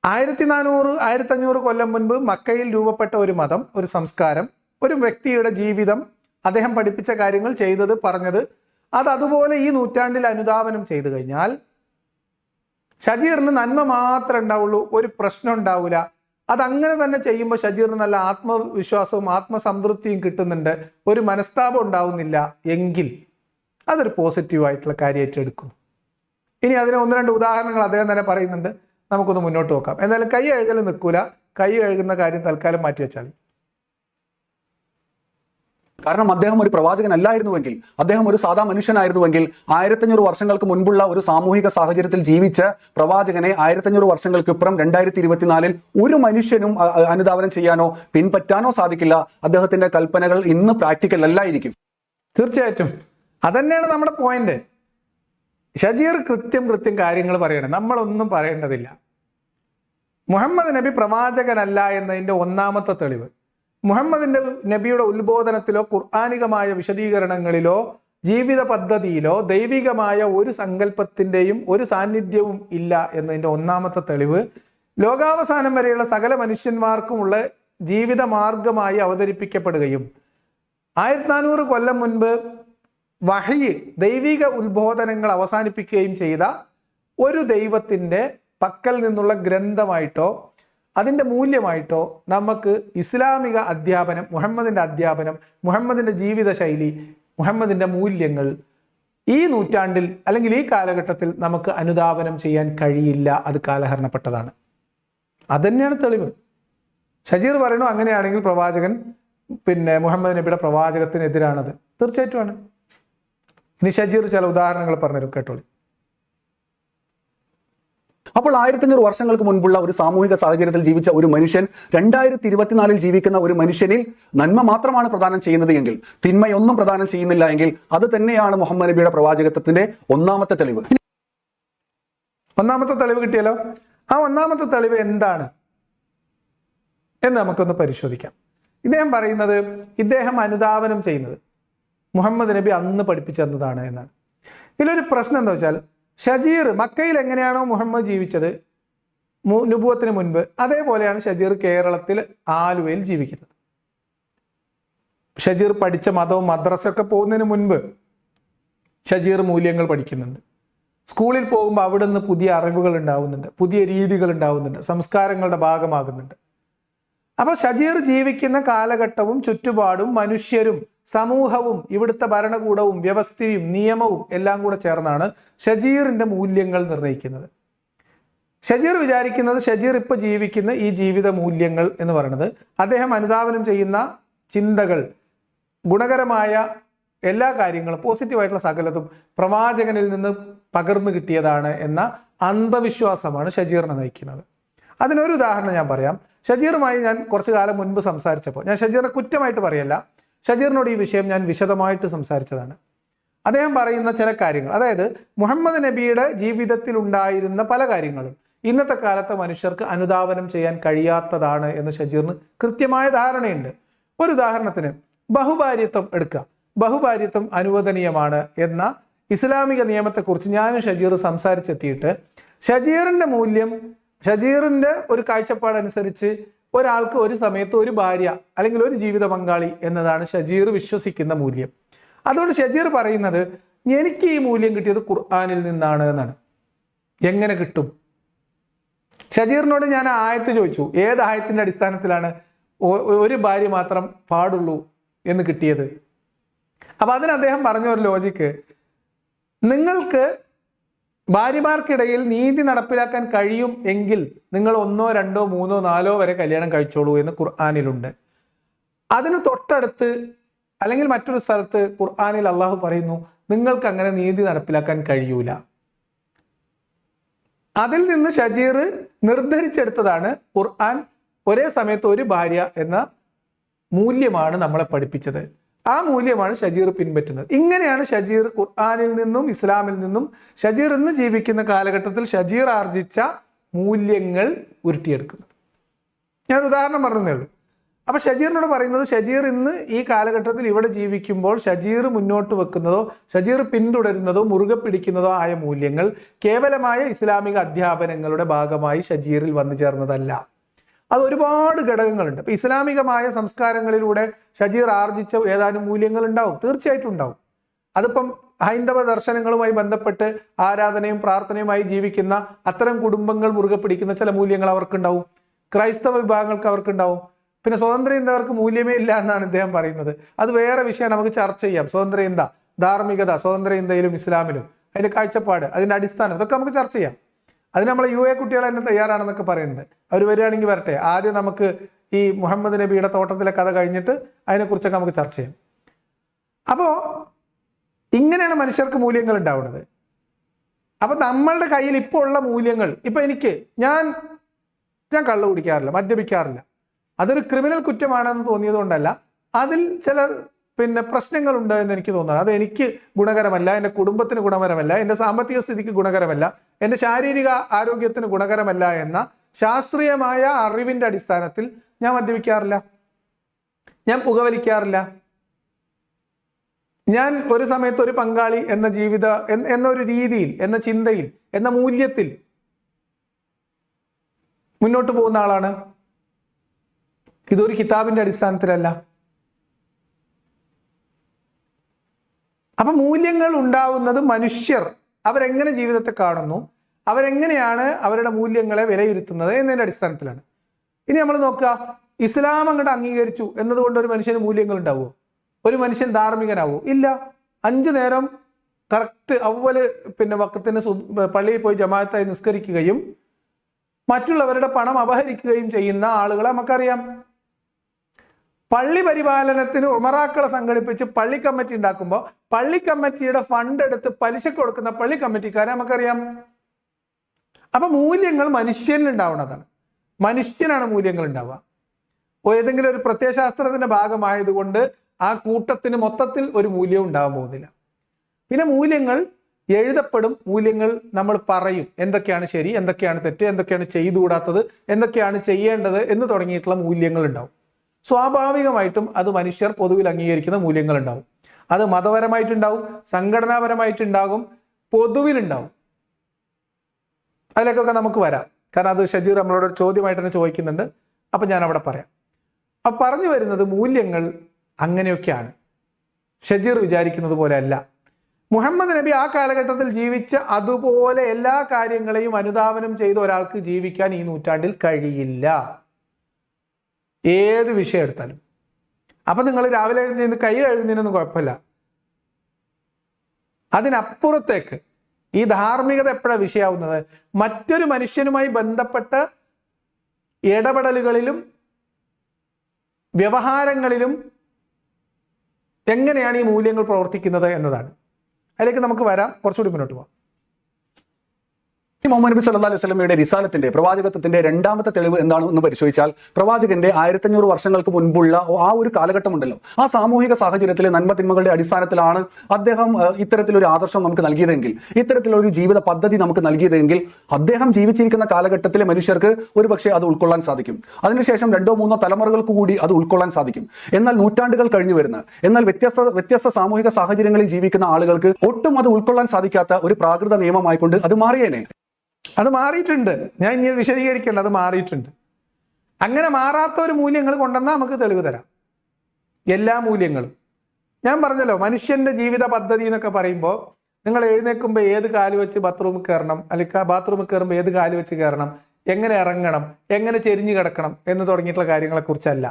1400-1500 കൊല്ലം മുൻപ് മക്കയിൽ രൂപപ്പെട്ട ഒരു മതം, ഒരു സംസ്കാരം, ഒരു വ്യക്തിയുടെ ജീവിതം, അദ്ദേഹം പഠിപ്പിച്ച കാര്യങ്ങൾ, ചെയ്തത്, പറഞ്ഞത്, അത് അതുപോലെ ഈ നൂറ്റാണ്ടിൽ അനുധാവനം ചെയ്തു കഴിഞ്ഞാൽ ഷജീറിന് നന്മ മാത്രമേ ഉണ്ടാവുള്ളൂ, ഒരു പ്രശ്നം ഉണ്ടാവില്ല. അതങ്ങനെ തന്നെ ചെയ്യുമ്പോൾ ഷജീറിന് നല്ല ആത്മവിശ്വാസവും ആത്മസംതൃപ്തിയും കിട്ടുന്നുണ്ട്, ഒരു മനസ്താപം ഉണ്ടാവുന്നില്ല എങ്കിൽ അതൊരു പോസിറ്റീവായിട്ടുള്ള കാര്യമായിട്ട് എടുക്കും. ഇനി അതിന് 1-2 ഉദാഹരണങ്ങൾ അദ്ദേഹം തന്നെ പറയുന്നുണ്ട്, നമുക്കൊന്ന് മുന്നോട്ട് നോക്കാം. എന്തായാലും കൈ കഴുകൽ നിൽക്കൂല, കൈ കഴുകുന്ന കാര്യം തൽക്കാലം മാറ്റി വെച്ചാൽ. കാരണം അദ്ദേഹം ഒരു പ്രവാചകനല്ലായിരുന്നുവെങ്കിൽ, അദ്ദേഹം ഒരു സാധാ മനുഷ്യനായിരുന്നുവെങ്കിൽ 1500 വർഷങ്ങൾക്ക് മുൻപുള്ള ഒരു സാമൂഹിക സാഹചര്യത്തിൽ ജീവിച്ച പ്രവാചകനെ 1500 വർഷങ്ങൾക്ക് ഇപ്പുറം 2024 ഒരു മനുഷ്യനും അനുധാവനം ചെയ്യാനോ പിൻപറ്റാനോ സാധിക്കില്ല. അദ്ദേഹത്തിന്റെ കൽപ്പനകൾ ഇന്ന് പ്രാക്ടിക്കൽ അല്ലായിരിക്കും. തീർച്ചയായിട്ടും അതന്നെയാണ് നമ്മുടെ പോയിന്റ്. ഷജീർ കൃത്യം കാര്യങ്ങൾ പറയണം, നമ്മളൊന്നും പറയേണ്ടതില്ല. മുഹമ്മദ് നബി പ്രവാചകനല്ല എന്നതിൻ്റെ ഒന്നാമത്തെ തെളിവ് മുഹമ്മദിന്റെ നബിയുടെ ഉത്ബോധനത്തിലോ ഖുർആനികമായ വിശദീകരണങ്ങളിലോ ജീവിത പദ്ധതിയിലോ ദൈവികമായ ഒരു സങ്കല്പത്തിൻ്റെയും ഒരു സാന്നിധ്യവും ഇല്ല എന്നതിൻ്റെ ഒന്നാമത്തെ തെളിവ് ലോകാവസാനം വരെയുള്ള സകല മനുഷ്യന്മാർക്കുമുള്ള ജീവിത മാർഗമായി അവതരിപ്പിക്കപ്പെടുകയും 1400 കൊല്ലം മുൻപ് വഹയ് ദൈവിക ഉത്ബോധനങ്ങൾ അവസാനിപ്പിക്കുകയും ചെയ്ത ഒരു ദൈവത്തിൻ്റെ പക്കൽ നിന്നുള്ള ഗ്രന്ഥമായിട്ടോ അതിൻ്റെ മൂല്യമായിട്ടോ നമുക്ക് ഇസ്ലാമിക അധ്യാപനം, മുഹമ്മദിൻ്റെ അധ്യാപനം, മുഹമ്മദിൻ്റെ ജീവിത ശൈലി, മുഹമ്മദിൻ്റെ മൂല്യങ്ങൾ ഈ നൂറ്റാണ്ടിൽ അല്ലെങ്കിൽ ഈ കാലഘട്ടത്തിൽ നമുക്ക് അനുധാവനം ചെയ്യാൻ കഴിയില്ല. അത് കാലഹരണപ്പെട്ടതാണ്. അതന്നെയാണ് തെളിവ്. ഷജീർ പറയണു അങ്ങനെയാണെങ്കിൽ പ്രവാചകൻ മുഹമ്മദ് നബിയുടെ പ്രവാചകത്തിനെതിരാണത്. തീർച്ചയായിട്ടുമാണ്. ഇനി ഷജീർ ചില ഉദാഹരണങ്ങൾ പറഞ്ഞുതരും, കേട്ടോളൂ. അപ്പോൾ 1500 വർഷങ്ങൾക്ക് മുൻപുള്ള ഒരു സാമൂഹിക സാഹചര്യത്തിൽ ജീവിച്ച ഒരു മനുഷ്യൻ 2024 ജീവിക്കുന്ന ഒരു മനുഷ്യനിൽ നന്മ മാത്രമാണ് പ്രദാനം ചെയ്യുന്നത് എങ്കിൽ, തിന്മയൊന്നും പ്രദാനം ചെയ്യുന്നില്ല എങ്കിൽ അത് തന്നെയാണ് മുഹമ്മദ് നബിയുടെ പ്രവാചകത്വത്തിന്റെ ഒന്നാമത്തെ തെളിവ്. ഒന്നാമത്തെ തെളിവ് കിട്ടിയല്ലോ. ആ ഒന്നാമത്തെ തെളിവ് എന്താണ് എന്ന് നമുക്കൊന്ന് പരിശോധിക്കാം. ഇദ്ദേഹം പറയുന്നത് ഇദ്ദേഹം അനുധാവനം ചെയ്യുന്നത് മുഹമ്മദ് നബി അന്ന് പഠിപ്പിച്ചു തന്നതാണ് എന്നാണ്. ഇതിലൊരു പ്രശ്നം എന്താ വെച്ചാൽ, ഷജീർ മക്കയിൽ എങ്ങനെയാണോ മുഹമ്മദ് ജീവിച്ചത് നുബുവത്തിന് മുൻപ്, അതേപോലെയാണ് ഷജീർ കേരളത്തിൽ ആലുവയിൽ ജീവിക്കുന്നത്. ഷജീർ പഠിച്ച മതവും മദ്രസയൊക്കെ പോകുന്നതിന് മുൻപ് ഷജീർ മൂല്യങ്ങൾ പഠിക്കുന്നുണ്ട്. സ്കൂളിൽ പോകുമ്പോൾ അവിടെ നിന്ന് പുതിയ അറിവുകൾ ഉണ്ടാവുന്നുണ്ട്, പുതിയ രീതികൾ ഉണ്ടാവുന്നുണ്ട്, സംസ്കാരങ്ങളുടെ ഭാഗമാകുന്നുണ്ട്. അപ്പോൾ ഷജീർ ജീവിക്കുന്ന കാലഘട്ടവും ചുറ്റുപാടും മനുഷ്യരും സമൂഹവും ഇവിടുത്തെ ഭരണകൂടവും വ്യവസ്ഥയും നിയമവും എല്ലാം കൂടെ ചേർന്നാണ് ഷജീറിന്റെ മൂല്യങ്ങൾ നിർണ്ണയിക്കുന്നത്. ഷജീർ വിചാരിക്കുന്നത് ഷജീർ ഇപ്പോൾ ജീവിക്കുന്ന ഈ ജീവിത മൂല്യങ്ങൾ എന്ന് പറയുന്നത് അദ്ദേഹം അനുധാവനം ചെയ്യുന്ന ചിന്തകൾ, ഗുണകരമായ എല്ലാ കാര്യങ്ങളും, പോസിറ്റീവായിട്ടുള്ള സകലതും പ്രവാചകനിൽ നിന്ന് പകർന്നു കിട്ടിയതാണ് എന്ന അന്ധവിശ്വാസമാണ് ഷജീറിനെ നയിക്കുന്നത്. അതിനൊരു ഉദാഹരണം ഞാൻ പറയാം. ഷജീറുമായി ഞാൻ കുറച്ചു കാലം മുൻപ് സംസാരിച്ചപ്പോൾ, ഞാൻ ഷജീറിനെ കുറ്റമായിട്ട് പറയല്ല, ഷജീറിനോട് ഈ വിഷയം ഞാൻ വിശദമായിട്ട് സംസാരിച്ചതാണ്. അദ്ദേഹം പറയുന്ന ചില കാര്യങ്ങൾ, അതായത് മുഹമ്മദ് നബിയുടെ ജീവിതത്തിൽ ഉണ്ടായിരുന്ന പല കാര്യങ്ങളും ഇന്നത്തെ കാലത്തെ മനുഷ്യർക്ക് അനുധാവനം ചെയ്യാൻ കഴിയാത്തതാണ് എന്ന് ഷജീറിന് കൃത്യമായ ധാരണയുണ്ട്. ഒരു ഉദാഹരണത്തിന് ബഹുഭാര്യത്വം എടുക്കുക. ബഹുഭാര്യത്വം അനുവദനീയമാണ് എന്ന ഇസ്ലാമിക നിയമത്തെക്കുറിച്ച് ഞാനും ഷജീർ സംസാരിച്ചെത്തിയിട്ട് ഷജീറിന്റെ മൂല്യം, ഷജീറിന്റെ ഒരു കാഴ്ചപ്പാടനുസരിച്ച് ഒരാൾക്ക് ഒരു സമയത്ത് ഒരു ഭാര്യ അല്ലെങ്കിൽ ഒരു ജീവിത പങ്കാളി എന്നതാണ് ഷജീർ വിശ്വസിക്കുന്ന മൂല്യം. അതുകൊണ്ട് ഷജീർ പറയുന്നത് എനിക്ക് ഈ മൂല്യം കിട്ടിയത് ഖുർആനിൽ നിന്നാണ് എന്നാണ്. എങ്ങനെ കിട്ടും? ഷജീറിനോട് ഞാൻ ആ ആയത്ത് ചോദിച്ചു, ഏത് ആയത്തിന്റെ അടിസ്ഥാനത്തിലാണ് ഒരു ഭാര്യ മാത്രം പാടുള്ളൂ എന്ന് കിട്ടിയത്? അപ്പൊ അതിന് അദ്ദേഹം പറഞ്ഞ ഒരു ലോജിക്ക്, നിങ്ങൾക്ക് ഭാര്യമാർക്കിടയിൽ നീതി നടപ്പിലാക്കാൻ കഴിയും എങ്കിൽ നിങ്ങൾ 1, 2, 3, 4 വരെ കല്യാണം കഴിച്ചോളൂ എന്ന് ഖുർആനിലുണ്ട്. അതിന് തൊട്ടടുത്ത് അല്ലെങ്കിൽ മറ്റൊരു സ്ഥലത്ത് ഖുർആനിൽ അള്ളാഹു പറയുന്നു നിങ്ങൾക്ക് അങ്ങനെ നീതി നടപ്പിലാക്കാൻ കഴിയൂല. അതിൽ നിന്ന് ഷജീർ നിർദ്ധരിച്ചെടുത്തതാണ് ഖുർആൻ ഒരേ സമയത്ത് ഒരു ഭാര്യ എന്ന മൂല്യമാണ് നമ്മളെ പഠിപ്പിച്ചത്. ആ മൂല്യമാണ് ഷജീർ പിൻപറ്റുന്നത്. ഇങ്ങനെയാണ് ഷജീർ ഖുർആനിൽ നിന്നും ഇസ്ലാമിൽ നിന്നും ഷജീർ ഇന്ന് ജീവിക്കുന്ന കാലഘട്ടത്തിൽ ഷജീർ ആർജിച്ച മൂല്യങ്ങൾ ഉരുട്ടിയെടുക്കുന്നത്. ഞാൻ ഉദാഹരണം പറഞ്ഞതേ ഉള്ളൂ. അപ്പൊ ഷജീറിനോട് പറയുന്നത്, ഷജീർ ഇന്ന് ഈ കാലഘട്ടത്തിൽ ഇവിടെ ജീവിക്കുമ്പോൾ ഷജീർ മുന്നോട്ട് വെക്കുന്നതോ ഷജീർ പിന്തുടരുന്നതോ മുറുകെ പിടിക്കുന്നതോ ആയ മൂല്യങ്ങൾ കേവലമായ ഇസ്ലാമിക അധ്യാപനങ്ങളുടെ ഭാഗമായി ഷജീറിൽ വന്നു ചേർന്നതല്ല. അത് ഒരുപാട് ഘടകങ്ങളുണ്ട്. ഇപ്പൊ ഇസ്ലാമികമായ സംസ്കാരങ്ങളിലൂടെ ഷജീർ ആർജിച്ച ഏതാനും മൂല്യങ്ങൾ ഉണ്ടാവും, തീർച്ചയായിട്ടും ഉണ്ടാവും. അതിപ്പം ഹൈന്ദവ ദർശനങ്ങളുമായി ബന്ധപ്പെട്ട് ആരാധനയും പ്രാർത്ഥനയുമായി ജീവിക്കുന്ന അത്തരം കുടുംബങ്ങൾ മുറുകെ പിടിക്കുന്ന ചില മൂല്യങ്ങൾ അവർക്കുണ്ടാവും. ക്രൈസ്തവ വിഭാഗങ്ങൾക്ക് അവർക്കുണ്ടാവും. പിന്നെ സ്വതന്ത്ര ചിന്തകർക്ക് മൂല്യമേ ഇല്ല എന്നാണ് ഇദ്ദേഹം പറയുന്നത്. അത് വേറെ വിഷയമാണ്, നമുക്ക് ചർച്ച ചെയ്യാം. സ്വതന്ത്ര ചിന്ത, ധാർമ്മികത, സ്വതന്ത്ര ചിന്തയിലും ഇസ്ലാമിലും അതിന്റെ കാഴ്ചപ്പാട്, അതിന്റെ അടിസ്ഥാനം, ഇതൊക്കെ നമുക്ക് ചർച്ച ചെയ്യാം. അതിന് നമ്മൾ UA കുട്ടികൾ തന്നെ തയ്യാറാണെന്നൊക്കെ പറയുന്നുണ്ട്. അവർ വരികയാണെങ്കിൽ വരട്ടെ. ആദ്യം നമുക്ക് ഈ മുഹമ്മദ് നബിയുടെ തോട്ടത്തിലെ കഥ കഴിഞ്ഞിട്ട് അതിനെക്കുറിച്ചൊക്കെ നമുക്ക് ചർച്ച ചെയ്യാം. അപ്പോൾ ഇങ്ങനെയാണ് മനുഷ്യർക്ക് മൂല്യങ്ങൾ ഉണ്ടാവുന്നത്. അപ്പൊ നമ്മളുടെ കയ്യിൽ ഇപ്പോൾ ഉള്ള മൂല്യങ്ങൾ, ഇപ്പൊ ഞാൻ കള്ളു കുടിക്കാറില്ല, മദ്യപിക്കാറില്ല. അതൊരു ക്രിമിനൽ കുറ്റമാണെന്ന് തോന്നിയത് കൊണ്ടല്ല, അതിൽ ചില പ്രശ്നങ്ങളുണ്ട് എന്ന് എനിക്ക് തോന്നുന്നത്. അത് എനിക്ക് ഗുണകരമല്ല, എൻ്റെ കുടുംബത്തിന് ഗുണകരമല്ല, എൻ്റെ സാമ്പത്തിക സ്ഥിതിക്ക് ഗുണകരമല്ല, എൻ്റെ ശാരീരിക ആരോഗ്യത്തിന് ഗുണകരമല്ല എന്ന ശാസ്ത്രീയമായ അറിവിന്റെ അടിസ്ഥാനത്തിൽ ഞാൻ മദ്യപിക്കാറില്ല, ഞാൻ പുകവലിക്കാറില്ല. ഞാൻ ഒരു സമയത്ത് ഒരു പങ്കാളി എന്ന എന്നൊരു രീതിയിൽ, എന്ന ചിന്തയിൽ, എന്ന മൂല്യത്തിൽ മുന്നോട്ട് പോകുന്ന ആളാണ്. ഇതൊരു കിതാബിന്റെ അടിസ്ഥാനത്തിലല്ല. അപ്പൊ മൂല്യങ്ങൾ ഉണ്ടാവുന്നത് മനുഷ്യർ അവരെങ്ങനെ ജീവിതത്തെ കാണുന്നു, അവരെങ്ങനെയാണ് അവരുടെ മൂല്യങ്ങളെ വിലയിരുത്തുന്നത് എന്നതിന്റെ അടിസ്ഥാനത്തിലാണ്. ഇനി നമ്മൾ നോക്കുക, ഇസ്ലാം അങ്ങോട്ട് അംഗീകരിച്ചു എന്നതുകൊണ്ട് ഒരു മനുഷ്യന് മൂല്യങ്ങൾ ഉണ്ടാവുമോ? ഒരു മനുഷ്യൻ ധാർമ്മികനാവോ? ഇല്ല. 5 നേരം കറക്റ്റ് അവല് വക്കത്തിന് പള്ളിയിൽ പോയി ജമാഅത്തായി നിസ്കരിക്കുകയും മറ്റുള്ളവരുടെ പണം അപഹരിക്കുകയും ചെയ്യുന്ന ആളുകളെ നമുക്കറിയാം. പള്ളി പരിപാലനത്തിന് ഉമറാക്കളെ സംഘടിപ്പിച്ച് പള്ളി കമ്മിറ്റി ഉണ്ടാക്കുമ്പോൾ പള്ളി കമ്മിറ്റിയുടെ ഫണ്ട് എടുത്ത് പലിശ കൊടുക്കുന്ന പള്ളി കമ്മിറ്റിക്കാരെ നമുക്കറിയാം. അപ്പൊ മൂല്യങ്ങൾ മനുഷ്യനിൽ ഉണ്ടാവുന്നതാണ്. മനുഷ്യനാണ് മൂല്യങ്ങൾ ഉണ്ടാവുക. ഏതെങ്കിലും ഒരു പ്രത്യയശാസ്ത്രത്തിന്റെ ഭാഗമായതുകൊണ്ട് ആ കൂട്ടത്തിന് മൊത്തത്തിൽ ഒരു മൂല്യവും ഉണ്ടാവാൻ പോകുന്നില്ല. പിന്നെ മൂല്യങ്ങൾ എഴുതപ്പെടും, മൂല്യങ്ങൾ നമ്മൾ പറയും, എന്തൊക്കെയാണ് ശരി, എന്തൊക്കെയാണ് തെറ്റ്, എന്തൊക്കെയാണ് ചെയ്തുകൂടാത്തത്, എന്തൊക്കെയാണ് ചെയ്യേണ്ടത് എന്ന് തുടങ്ങിയിട്ടുള്ള മൂല്യങ്ങൾ ഉണ്ടാവും. സ്വാഭാവികമായിട്ടും അത് മനുഷ്യർ പൊതുവിൽ അംഗീകരിക്കുന്ന മൂല്യങ്ങളുണ്ടാവും. അത് മതപരമായിട്ടുണ്ടാവും, സംഘടനാപരമായിട്ടുണ്ടാകും, പൊതുവിലുണ്ടാവും. അതിലേക്കൊക്കെ നമുക്ക് വരാം. കാരണം അത് ഷജീർ നമ്മളോട് ഒരു ചോദ്യമായിട്ട് തന്നെ ചോദിക്കുന്നുണ്ട്. അപ്പം ഞാൻ അവിടെ പറയാം. അപ്പം പറഞ്ഞു വരുന്നത് മൂല്യങ്ങൾ അങ്ങനെയൊക്കെയാണ്, ഷജീർ വിചാരിക്കുന്നത് പോലെ അല്ല. മുഹമ്മദ് നബി ആ കാലഘട്ടത്തിൽ ജീവിച്ച അതുപോലെ എല്ലാ കാര്യങ്ങളെയും അനുധാവനം ചെയ്ത ഒരാൾക്ക് ജീവിക്കാൻ ഈ നൂറ്റാണ്ടിൽ കഴിയില്ല, ഏത് വിഷയം എടുത്താലും. അപ്പം നിങ്ങൾ രാവിലെ എഴുതുന്നതിന് കൈ കഴുകുന്നതിനൊന്നും കുഴപ്പമില്ല. അതിനപ്പുറത്തേക്ക് ഈ ധാർമ്മികത എപ്പോഴാണ് വിഷയമാവുന്നത്? മറ്റൊരു മനുഷ്യനുമായി ബന്ധപ്പെട്ട ഇടപെടലുകളിലും വ്യവഹാരങ്ങളിലും എങ്ങനെയാണ് ഈ മൂല്യങ്ങൾ പ്രവർത്തിക്കുന്നത് എന്നതാണ്. അതിലേക്ക് നമുക്ക് വരാം, കുറച്ചുകൂടി മുന്നോട്ട് പോകാം. മുഹമ്മദ് നബി സല്ലല്ലാഹു അലൈഹി വസല്ലമയുടെ റിസാലത്തിന്റെ പ്രവാചകത്വത്തിന്റെ രണ്ടാമത്തെ തെളിവ് എന്താണെന്ന് പരിശോധിച്ചാൽ, പ്രവാചകന്റെ 1500 വർഷങ്ങൾക്ക് മുൻപുള്ള ആ ഒരു കാലഘട്ടമുണ്ടല്ലോ, ആ സാമൂഹിക സാഹചര്യത്തിലെ നന്മതിന്മകളുടെ അടിസ്ഥാനത്തിലാണ് അദ്ദേഹം ഇത്തരത്തിലൊരു ആദർശം നമുക്ക് നൽകിയതെങ്കിൽ, ഇത്തരത്തിലൊരു ജീവിത പദ്ധതി നമുക്ക് നൽകിയതെങ്കിൽ, അദ്ദേഹം ജീവിച്ചിരിക്കുന്ന കാലഘട്ടത്തിലെ മനുഷ്യർക്ക് ഒരു പക്ഷേ അത് ഉൾക്കൊള്ളാൻ സാധിക്കും. അതിനുശേഷം 2-3 തലമുറകൾക്ക് കൂടി അത് ഉൾക്കൊള്ളാൻ സാധിക്കും. എന്നാൽ നൂറ്റാണ്ടുകൾ കഴിഞ്ഞു വരുന്ന, എന്നാൽ വ്യത്യസ്ത സാമൂഹിക സാഹചര്യങ്ങളിൽ ജീവിക്കുന്ന ആളുകൾക്ക് ഒട്ടും അത് ഉൾക്കൊള്ളാൻ സാധിക്കാത്ത ഒരു പ്രാകൃത നിയമമായിക്കൊണ്ട് അത് മാറിയേനെ. അത് മാറിയിട്ടുണ്ട്. ഞാൻ ഇനി വിശദീകരിക്കേണ്ട, അത് മാറിയിട്ടുണ്ട്. അങ്ങനെ മാറാത്ത ഒരു മൂല്യങ്ങൾ കൊണ്ടുവന്നാൽ നമുക്ക് തെളിവ് തരാം. എല്ലാ മൂല്യങ്ങളും ഞാൻ പറഞ്ഞല്ലോ, മനുഷ്യന്റെ ജീവിത പദ്ധതി എന്നൊക്കെ പറയുമ്പോൾ നിങ്ങൾ എഴുന്നേൽക്കുമ്പോൾ ഏത് കാല് വെച്ച് ബാത്റൂമിൽ കയറണം, അല്ലെങ്കിൽ ബാത്റൂമിൽ കയറുമ്പോൾ ഏത് കാല് വെച്ച് കയറണം, എങ്ങനെ ഇറങ്ങണം, എങ്ങനെ ചെരിഞ്ഞു കിടക്കണം എന്ന് തുടങ്ങിയിട്ടുള്ള കാര്യങ്ങളെക്കുറിച്ചല്ല.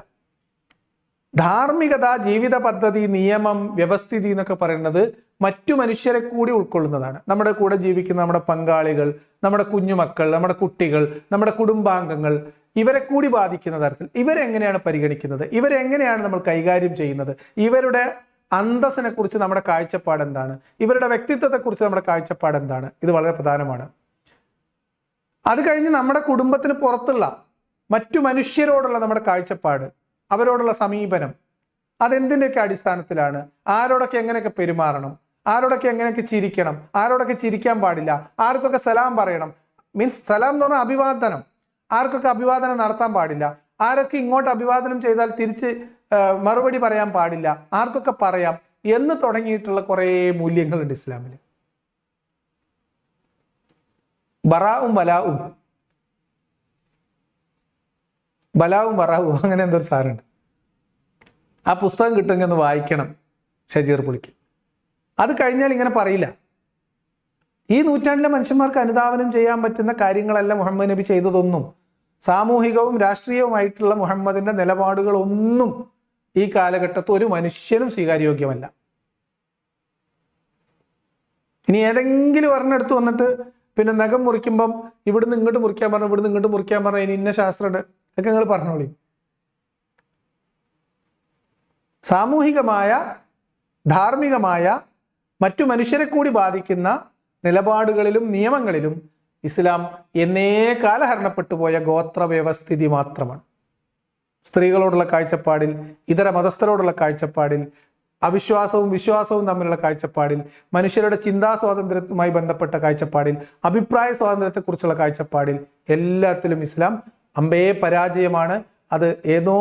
ധാർമ്മികത, ജീവിത പദ്ധതി, നിയമം, വ്യവസ്ഥിതി എന്നൊക്കെ പറയുന്നത് മറ്റു മനുഷ്യരെ കൂടി ഉൾക്കൊള്ളുന്നതാണ്. നമ്മുടെ കൂടെ ജീവിക്കുന്ന നമ്മുടെ പങ്കാളികൾ, നമ്മുടെ കുഞ്ഞുമക്കൾ, നമ്മുടെ കുട്ടികൾ, നമ്മുടെ കുടുംബാംഗങ്ങൾ, ഇവരെ കൂടി ബാധിക്കുന്ന തരത്തിൽ ഇവരെങ്ങനെയാണ് പരിഗണിക്കുന്നത്, ഇവരെങ്ങനെയാണ് നമ്മൾ കൈകാര്യം ചെയ്യുന്നത്, ഇവരുടെ അന്തസ്സിനെ കുറിച്ച് നമ്മുടെ കാഴ്ചപ്പാട് എന്താണ്, ഇവരുടെ വ്യക്തിത്വത്തെക്കുറിച്ച് നമ്മുടെ കാഴ്ചപ്പാട് എന്താണ്, ഇത് വളരെ പ്രധാനമാണ്. അത് കഴിഞ്ഞ് നമ്മുടെ കുടുംബത്തിന് പുറത്തുള്ള മറ്റു മനുഷ്യരോടുള്ള നമ്മുടെ കാഴ്ചപ്പാട്, അവരോടുള്ള സമീപനം, അതെന്തിൻ്റെയൊക്കെ അടിസ്ഥാനത്തിലാണ്, ആരോടൊക്കെ എങ്ങനെയൊക്കെ പെരുമാറണം, ആരോടൊക്കെ എങ്ങനെയൊക്കെ ചിരിക്കണം, ആരോടൊക്കെ ചിരിക്കാൻ പാടില്ല, ആർക്കൊക്കെ സലാം പറയണം, മീൻസ് സലാം എന്ന് പറഞ്ഞാൽ അഭിവാദനം, ആർക്കൊക്കെ അഭിവാദനം നടത്താൻ പാടില്ല, ആരൊക്കെ ഇങ്ങോട്ട് അഭിവാദനം ചെയ്താൽ തിരിച്ച് മറുപടി പറയാൻ പാടില്ല, ആർക്കൊക്കെ പറയാം എന്ന് തുടങ്ങിയിട്ടുള്ള കുറേ മൂല്യങ്ങളുണ്ട് ഇസ്ലാമിൽ. ബറാവും വലാവും, ബലാവും ബറാവും, അങ്ങനെ എന്തൊരു സാധനമുണ്ട്. ആ പുസ്തകം കിട്ടുമെങ്കിൽ ഒന്ന് വായിക്കണം ഷജീർ പുളിക്ക്. അത് കഴിഞ്ഞാൽ ഇങ്ങനെ പറയില്ല. ഈ നൂറ്റാണ്ടിലെ മനുഷ്യന്മാർക്ക് അനുധാവനം ചെയ്യാൻ പറ്റുന്ന കാര്യങ്ങളല്ല മുഹമ്മദ് നബി ചെയ്തതൊന്നും. സാമൂഹികവും രാഷ്ട്രീയവുമായിട്ടുള്ള മുഹമ്മദിന്റെ നിലപാടുകളൊന്നും ഈ കാലഘട്ടത്തിൽ ഒരു മനുഷ്യനും സ്വീകാര്യോഗ്യമല്ല. ഇനി ഏതെങ്കിലും ഒരെണ്ണെടുത്ത് വന്നിട്ട് പിന്നെ നഖം മുറിക്കുമ്പം ഇവിടുന്ന് ഇങ്ങോട്ട് മുറിക്കാൻ പറഞ്ഞു, ഇവിടുന്ന് ഇങ്ങോട്ട് മുറിക്കാൻ പറഞ്ഞു, ഇനി ഇന്ന ശാസ്ത്രമുണ്ട് ഒക്കെ നിങ്ങൾ പറഞ്ഞോളി. സാമൂഹികമായ, ധാർമ്മികമായ, മറ്റു മനുഷ്യരെ കൂടി ബാധിക്കുന്ന നിലപാടുകളിലും നിയമങ്ങളിലും ഇസ്ലാം എന്നേ കാലഹരണപ്പെട്ടു പോയ ഗോത്ര വ്യവസ്ഥിതി മാത്രമാണ്. സ്ത്രീകളോടുള്ള കാഴ്ചപ്പാടിൽ, ഇതര മതസ്ഥരോടുള്ള കാഴ്ചപ്പാടിൽ, അവിശ്വാസവും വിശ്വാസവും തമ്മിലുള്ള കാഴ്ചപ്പാടിൽ, മനുഷ്യരുടെ ചിന്താ സ്വാതന്ത്ര്യവുമായി ബന്ധപ്പെട്ട കാഴ്ചപ്പാടിൽ, അഭിപ്രായ സ്വാതന്ത്ര്യത്തെക്കുറിച്ചുള്ള കാഴ്ചപ്പാടിൽ, എല്ലാത്തിലും ഇസ്ലാം അമ്പേ പരാജയമാണ്. അത് ഏതോ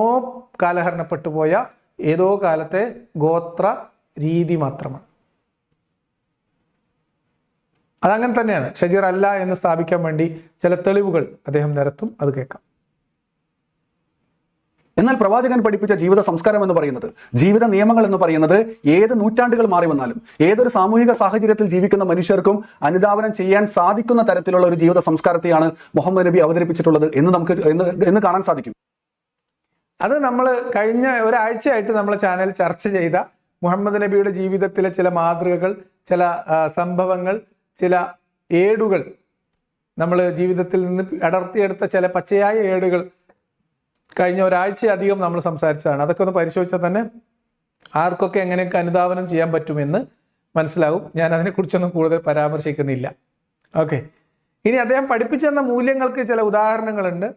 കാലഹരണപ്പെട്ടു പോയ ഏതോ കാലത്തെ ഗോത്ര രീതി മാത്രമാണ്. അതങ്ങനെ തന്നെയാണ്. ഷജീർ അല്ല എന്ന് സ്ഥാപിക്കാൻ വേണ്ടി ചില തെളിവുകൾ അദ്ദേഹം നിരത്തും, അത് കേൾക്കാം. എന്നാൽ പ്രവാചകൻ പഠിപ്പിച്ച ജീവിത സംസ്കാരം എന്ന് പറയുന്നത്, ജീവിത നിയമങ്ങൾ എന്ന് പറയുന്നത് ഏത് നൂറ്റാണ്ടുകൾ മാറി വന്നാലും ഏതൊരു സാമൂഹിക സാഹചര്യത്തിൽ ജീവിക്കുന്ന മനുഷ്യർക്കും അനുധാവനം ചെയ്യാൻ സാധിക്കുന്ന തരത്തിലുള്ള ഒരു ജീവിത സംസ്കാരത്തെയാണ് മുഹമ്മദ് നബി അവതരിപ്പിച്ചിട്ടുള്ളത് എന്ന് നമുക്ക് കാണാൻ സാധിക്കും. അത് നമ്മൾ കഴിഞ്ഞ ഒരാഴ്ചയായിട്ട് നമ്മളെ ചാനൽ ചർച്ച ചെയ്ത മുഹമ്മദ് നബിയുടെ ജീവിതത്തിലെ ചില മാതൃകകൾ, ചില സംഭവങ്ങൾ, ചില ഏടുകൾ, നമ്മൾ ജീവിതത്തിൽ നിന്ന് അടർത്തിയെടുത്ത ചില പച്ചയായ ഏടുകൾ കഴിഞ്ഞ ഒരാഴ്ചയധികം നമ്മൾ സംസാരിച്ചതാണ്. അതൊക്കെ ഒന്ന് പരിശോധിച്ചാൽ തന്നെ ആർക്കൊക്കെ എങ്ങനെയൊക്കെ അനുധാവനം ചെയ്യാൻ പറ്റുമെന്ന് മനസ്സിലാവും. ഞാൻ അതിനെക്കുറിച്ചൊന്നും കൂടുതൽ പരാമർശിക്കുന്നില്ല. ഓക്കെ, ഇനി അദ്ദേഹം പഠിപ്പിച്ചു തന്ന മൂല്യങ്ങൾക്ക് ചില ഉദാഹരണങ്ങളുണ്ട്.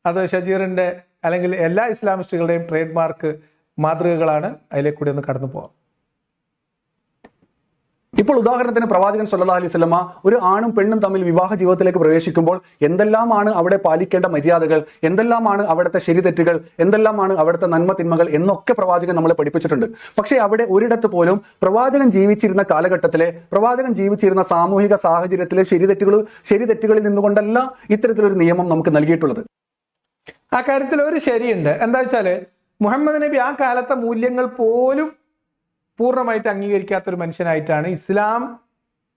അത് ഷജീറിൻ്റെ അല്ലെങ്കിൽ എല്ലാ ഇസ്ലാമിസ്റ്റുകളുടെയും ട്രേഡ് മാർക്ക് മാതൃകകളാണ്. അതിലേക്ക് കൂടി ഒന്ന് കടന്നു പോകാം. ഇപ്പോൾ ഉദാഹരണത്തിന് പ്രവാചകൻ സല്ലല്ലാഹു അലൈഹി വസല്ലമ ഒരു ആണും പെണ്ണും തമ്മിൽ വിവാഹ ജീവിതത്തിലേക്ക് പ്രവേശിക്കുമ്പോൾ എന്തെല്ലാമാണ് അവിടെ പാലിക്കേണ്ട മര്യാദകൾ, എന്തെല്ലാമാണ് അവിടുത്തെ ശരിതെറ്റുകൾ, എന്തെല്ലാമാണ് അവിടുത്തെ നന്മ തിന്മകൾ എന്നൊക്കെ പ്രവാചകൻ നമ്മളെ പഠിപ്പിച്ചിട്ടുണ്ട്. പക്ഷേ അവിടെ ഒരിടത്ത് പോലും പ്രവാചകൻ ജീവിച്ചിരുന്ന കാലഘട്ടത്തിലെ, പ്രവാചകൻ ജീവിച്ചിരുന്ന സാമൂഹിക സാഹചര്യത്തിലെ ശരിതെറ്റുകളിൽ നിന്നുകൊണ്ടല്ല ഇത്തരത്തിലൊരു നിയമം നമുക്ക് നൽകിയിട്ടുള്ളത്. ആ കാര്യത്തിൽ ഒരു ശരിയുണ്ട്. എന്താ വെച്ചാൽ മുഹമ്മദ് നബി ആ കാലത്തെ മൂല്യങ്ങൾ പോലും പൂർണ്ണമായിട്ട് അംഗീകരിക്കാത്തൊരു മനുഷ്യനായിട്ടാണ് ഇസ്ലാം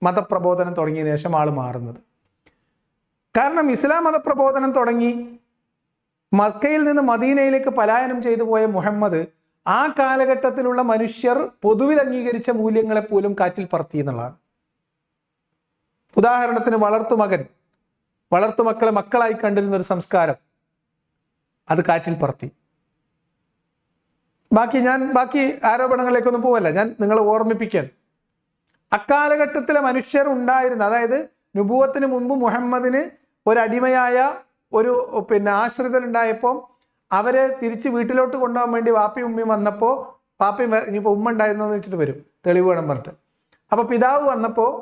മതപ്രബോധനം തുടങ്ങിയതിനു ശേഷം ആൾ മാറുന്നത്. കാരണം ഇസ്ലാം മതപ്രബോധനം തുടങ്ങി മക്കയിൽ നിന്ന് മദീനയിലേക്ക് പലായനം ചെയ്തു പോയ മുഹമ്മദ് ആ കാലഘട്ടത്തിലുള്ള മനുഷ്യർ പൊതുവിൽ അംഗീകരിച്ച മൂല്യങ്ങളെ പോലും കാറ്റിൽ പറത്തി എന്നുള്ളതാണ്. ഉദാഹരണത്തിന് വളർത്തുമക്കളെ മക്കളായി കണ്ടിരുന്ന ഒരു സംസ്കാരം അത് കാറ്റിൽ പറത്തി. ബാക്കി ആരോപണങ്ങളിലേക്കൊന്നും പോവല്ല, ഞാൻ നിങ്ങളെ ഓർമ്മിപ്പിക്കാൻ. അക്കാലഘട്ടത്തിലെ മനുഷ്യർ ഉണ്ടായിരുന്ന, അതായത് നുബുവത്തിന് മുമ്പ് മുഹമ്മദിന് ഒരടിമയായ ഒരു ആശ്രിതരുണ്ടായപ്പോൾ അവരെ തിരിച്ച് വീട്ടിലോട്ട് കൊണ്ടുപോകാൻ വേണ്ടി വാപ്പയും ഉമ്മയും വന്നപ്പോൾ, പാപ്പയും ഇനിയിപ്പോൾ ഉമ്മ ഉണ്ടായിരുന്നു എന്ന് വെച്ചിട്ട് വരും തെളിവ് വേണം പറഞ്ഞിട്ട്. അപ്പോൾ പിതാവ് വന്നപ്പോൾ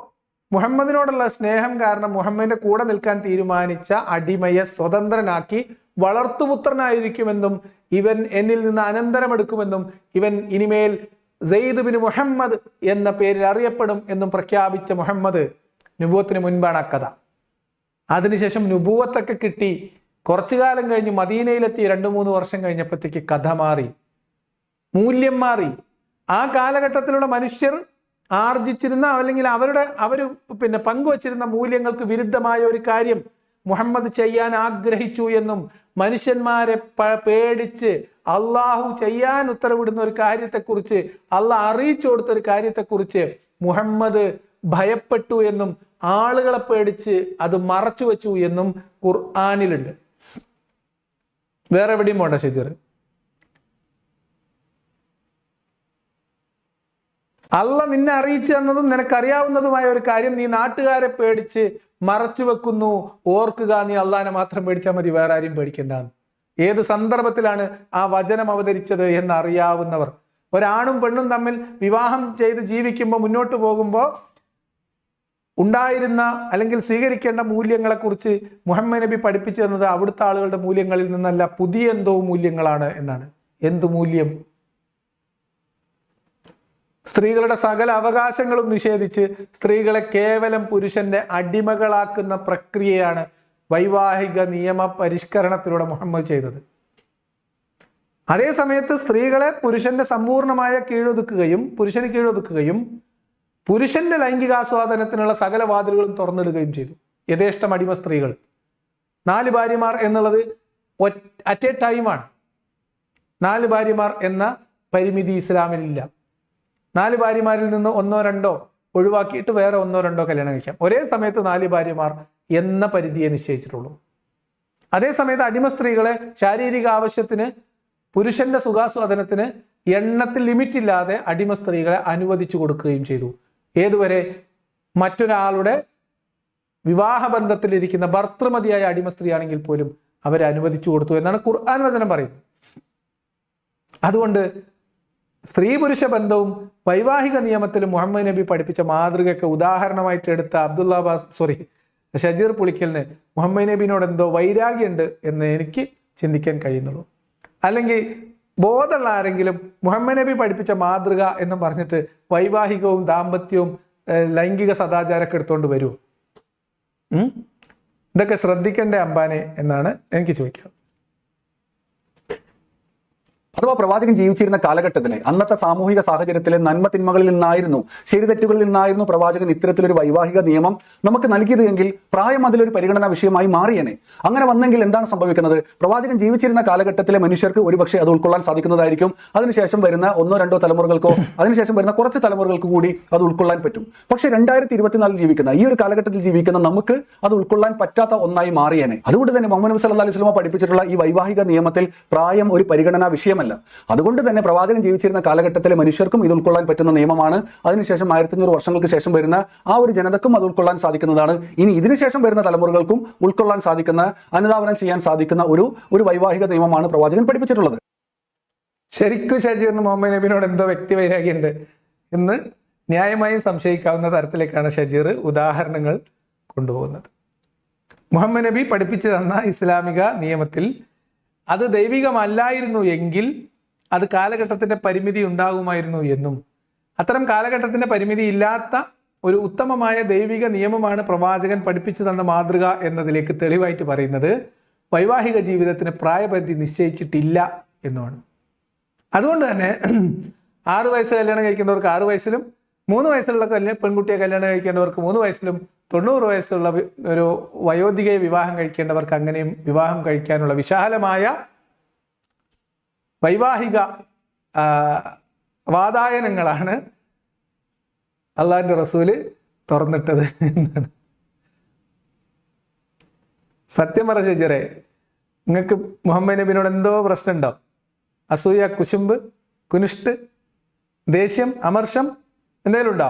മുഹമ്മദിനോടുള്ള സ്നേഹം കാരണം മുഹമ്മദിന്റെ കൂടെ നിൽക്കാൻ തീരുമാനിച്ച അടിമയെ സ്വതന്ത്രനാക്കി വളർത്തുപുത്രനായിരിക്കുമെന്നും ഇവൻ എന്നിൽ നിന്ന് അനന്തരമെടുക്കുമെന്നും ഇവൻ ഇനിമേൽ സെയ്ദ് ബിൻ മുഹമ്മദ് എന്ന പേരിൽ അറിയപ്പെടും എന്നും പ്രഖ്യാപിച്ച മുഹമ്മദ് നുബുവത്തിന് മുൻപാണ് ആ കഥ. അതിനുശേഷം നുബുവത്തൊക്കെ കിട്ടി കുറച്ചു കാലം കഴിഞ്ഞ് മദീനയിലെത്തി 2-3 വർഷം കഴിഞ്ഞപ്പോഴത്തേക്ക് കഥ മാറി, മൂല്യം മാറി. ആ കാലഘട്ടത്തിലുള്ള മനുഷ്യർ ആർജിച്ചിരുന്ന അല്ലെങ്കിൽ അവർ പങ്കുവച്ചിരുന്ന മൂല്യങ്ങൾക്ക് വിരുദ്ധമായ ഒരു കാര്യം മുഹമ്മദ് ചെയ്യാൻ ആഗ്രഹിച്ചു എന്നും മനുഷ്യന്മാരെ പേടിച്ച് അള്ളാഹു ചെയ്യാൻ ഉത്തരവിടുന്ന ഒരു കാര്യത്തെക്കുറിച്ച്, അള്ളാഹ് അറിയിച്ചു കൊടുത്ത ഒരു കാര്യത്തെക്കുറിച്ച് മുഹമ്മദ് ഭയപ്പെട്ടു എന്നും ആളുകളെ പേടിച്ച് അത് മറച്ചു വെച്ചു എന്നും ഖുർആനിലുണ്ട്. വേറെ എവിടെയും പോണ്ട ഷജീർ. അള്ള നിന്നെ അറിയിച്ചു തന്നതും നിനക്കറിയാവുന്നതുമായ ഒരു കാര്യം നീ നാട്ടുകാരെ പേടിച്ച് മറച്ചു വെക്കുന്നു. ഓർക്കുക, നീ അള്ളാഹിനെ മാത്രം പേടിച്ചാൽ മതി, വേറെ ആരും പേടിക്കേണ്ടെന്ന്. ഏത് സന്ദർഭത്തിലാണ് ആ വചനം അവതരിച്ചത് എന്നറിയാവുന്നവർ. ഒരാണും പെണ്ണും തമ്മിൽ വിവാഹം ചെയ്ത് ജീവിക്കുമ്പോൾ, മുന്നോട്ട് പോകുമ്പോൾ ഉണ്ടായിരുന്ന അല്ലെങ്കിൽ സ്വീകരിക്കേണ്ട മൂല്യങ്ങളെക്കുറിച്ച് മുഹമ്മദ് നബി പഠിപ്പിച്ചു തന്നത് അവിടുത്തെ ആളുകളുടെ മൂല്യങ്ങളിൽ നിന്നല്ല, പുതിയ എന്തോ മൂല്യങ്ങളാണ് എന്നാണ്. എന്ത് മൂല്യം? സ്ത്രീകളുടെ സകല അവകാശങ്ങളും നിഷേധിച്ച് സ്ത്രീകളെ കേവലം പുരുഷന്റെ അടിമകളാക്കുന്ന പ്രക്രിയയാണ് വൈവാഹിക നിയമ പരിഷ്കരണത്തിലൂടെ മുഹമ്മദ് ചെയ്തത്. അതേ സമയത്ത് സ്ത്രീകളെ പുരുഷന്റെ സമ്പൂർണമായ പുരുഷന് കീഴൊതുക്കുകയും പുരുഷന്റെ ലൈംഗികാസ്വാദനത്തിനുള്ള സകല വാതിലുകളും തുറന്നിടുകയും ചെയ്തു. യഥേഷ്ടം അടിമ സ്ത്രീകൾ. 4 ഭാര്യമാർ എന്നുള്ളത് അറ്റ് എ ടൈമാണ്. 4 ഭാര്യമാർ എന്ന പരിമിതി ഇസ്ലാമിലില്ല. 4 ഭാര്യമാരിൽ നിന്ന് 1-2 ഒഴിവാക്കിയിട്ട് വേറെ 1-2 കല്യാണം കഴിക്കാം. ഒരേ സമയത്ത് 4 ഭാര്യമാർ എന്ന പരിധിയെ നിശ്ചയിച്ചിട്ടുള്ളൂ. അതേസമയത്ത് അടിമ സ്ത്രീകളെ ശാരീരിക ആവശ്യത്തിന്, പുരുഷന്റെ സുഖാസ്വാദനത്തിന് എണ്ണത്തിൽ ലിമിറ്റ് ഇല്ലാതെ അടിമ സ്ത്രീകളെ അനുവദിച്ചു കൊടുക്കുകയും ചെയ്തു. ഏതുവരെ? മറ്റൊരാളുടെ വിവാഹബന്ധത്തിലിരിക്കുന്ന ഭർത്തൃമതിയായ അടിമ സ്ത്രീ ആണെങ്കിൽ പോലും അവരെ അനുവദിച്ചു കൊടുത്തു എന്നാണ് ഖുർആൻ വചനം പറയുന്നത്. അതുകൊണ്ട് സ്ത്രീ പുരുഷ ബന്ധവും വൈവാഹിക നിയമത്തിലും മുഹമ്മദ് നബി പഠിപ്പിച്ച മാതൃകയൊക്കെ ഉദാഹരണമായിട്ട് എടുത്ത ഷജീർ പുളിക്കലിന് മുഹമ്മദ് നബിനോട് എന്തോ വൈരാഗ്യമുണ്ട് എന്ന് എനിക്ക് ചിന്തിക്കാൻ കഴിയുന്നുള്ളൂ. അല്ലെങ്കിൽ ബോധമുള്ള ആരെങ്കിലും മുഹമ്മദ് നബി പഠിപ്പിച്ച മാതൃക എന്ന് പറഞ്ഞിട്ട് വൈവാഹികവും ദാമ്പത്യവും ലൈംഗിക സദാചാരമൊക്കെ എടുത്തുകൊണ്ട് വരുമോ? ഇതൊക്കെ ശ്രദ്ധിക്കേണ്ട അമ്പാനെ എന്നാണ് എനിക്ക് ചോദിക്കാം. അഥവാ പ്രവാചകൻ ജീവിച്ചിരുന്ന കാലഘട്ടത്തിലെ അന്നത്തെ സാമൂഹിക സാഹചര്യത്തിലെ നന്മ തിന്മകളിൽ നിന്നായിരുന്നു, ശരിതെറ്റുകളിൽ നിന്നായിരുന്നു പ്രവാചകൻ ഇത്തരത്തിലൊരു വൈവാഹിക നിയമം നമുക്ക് നൽകിയത് എങ്കിൽ പ്രായം അതിലൊരു പരിഗണനാ വിഷയമായി മാറിയേനെ. അങ്ങനെ വന്നെങ്കിൽ എന്താണ് സംഭവിക്കുന്നത്? പ്രവാചകൻ ജീവിച്ചിരുന്ന കാലഘട്ടത്തിലെ മനുഷ്യർക്ക് ഒരുപക്ഷെ അത് ഉൾക്കൊള്ളാൻ സാധിക്കുന്നതായിരിക്കും. അതിനുശേഷം വരുന്ന 1-2 തലമുറകൾക്കോ അതിനുശേഷം വരുന്ന കുറച്ച് തലമുറകൾക്ക് കൂടി അത് ഉൾക്കൊള്ളാൻ പറ്റും. പക്ഷേ 2024 ജീവിക്കുന്ന ഈ ഒരു കാലഘട്ടത്തിൽ ജീവിക്കുന്ന നമുക്ക് അത് ഉൾക്കൊള്ളാൻ പറ്റാത്ത ഒന്നായി മാറിയേനെ. അതുകൊണ്ട് തന്നെ മുഹമ്മദ് നബി സല്ലല്ലാഹു അലൈഹി വസല്ലം പഠിപ്പിച്ചിട്ടുള്ള ഈ വൈവാഹിക നിയമത്തിൽ പ്രായം ഒരു പരിഗണനാ വിഷയമല്ല. അതുകൊണ്ട് തന്നെ പ്രവാചകൻ ജീവിച്ചിരുന്ന കാലഘട്ടത്തിലെ മനുഷ്യർക്കും ഇത് ഉൾക്കൊള്ളാൻ പറ്റുന്ന നിയമമാണ്. അതിനുശേഷം 1500 വർഷങ്ങൾക്ക് ശേഷം വരുന്ന ആ ഒരു ജനതക്കും അത് ഉൾക്കൊള്ളാൻ സാധിക്കുന്നതാണ്. ഇനി ഇതിനുശേഷം വരുന്ന തലമുറകൾക്കും ഉൾക്കൊള്ളാൻ സാധിക്കുന്ന, അനുധാവനം ചെയ്യാൻ സാധിക്കുന്ന ഒരു വൈവാഹിക നിയമമാണ് പ്രവാചകൻ പഠിപ്പിച്ചിട്ടുള്ളത്. ശരിക്കും ഷജീറിന് മുഹമ്മദ് നബിനോട് എന്തോ വ്യക്തി വൈരാഗ്യമുണ്ട് എന്ന് ന്യായമായും സംശയിക്കാവുന്ന തരത്തിലേക്കാണ് ഷജീർ ഉദാഹരണങ്ങൾ കൊണ്ടുപോകുന്നത്. മുഹമ്മദ് നബി പഠിപ്പിച്ചു തന്ന ഇസ്ലാമിക നിയമത്തിൽ അത് ദൈവികമല്ലായിരുന്നു എങ്കിൽ അത് കാലഘട്ടത്തിന്റെ പരിമിതി ഉണ്ടാകുമായിരുന്നു എന്നും അത്തരം കാലഘട്ടത്തിന്റെ പരിമിതി ഇല്ലാത്ത ഒരു ഉത്തമമായ ദൈവിക നിയമമാണ് പ്രവാചകൻ പഠിപ്പിച്ചു തന്ന മാതൃക എന്നതിലേക്ക് തെളിവായിട്ട് പറയുന്നത് വൈവാഹിക ജീവിതത്തിന് പ്രായപരിധി നിശ്ചയിച്ചിട്ടില്ല എന്നുമാണ്. അതുകൊണ്ട് തന്നെ 6 വയസ്സ് കല്യാണം കഴിക്കേണ്ടവർക്ക് 6 വയസ്സിലും 3 വയസ്സുള്ള പെൺകുട്ടിയെ കല്യാണം കഴിക്കേണ്ടവർക്ക് 3 വയസ്സിലും 90 വയസ്സുള്ള ഒരു വയോധികയെ വിവാഹം കഴിക്കേണ്ടവർക്ക് അങ്ങനെയും വിവാഹം കഴിക്കാനുള്ള വിശാലമായ വൈവാഹിക വാതായനങ്ങളാണ് അള്ളാഹിന്റെ റസൂല് തുറന്നിട്ടത് എന്നാണ്. സത്യം പറ ഷജീറെ, നിങ്ങൾക്ക് മുഹമ്മദ് നബിനോട് എന്തോ പ്രശ്നമുണ്ടോ? അസൂയ, കുശുമ്പ്, കുനിഷ്ട്, ദേഷ്യം, അമർഷം എന്തെങ്കിലും ഉണ്ടോ?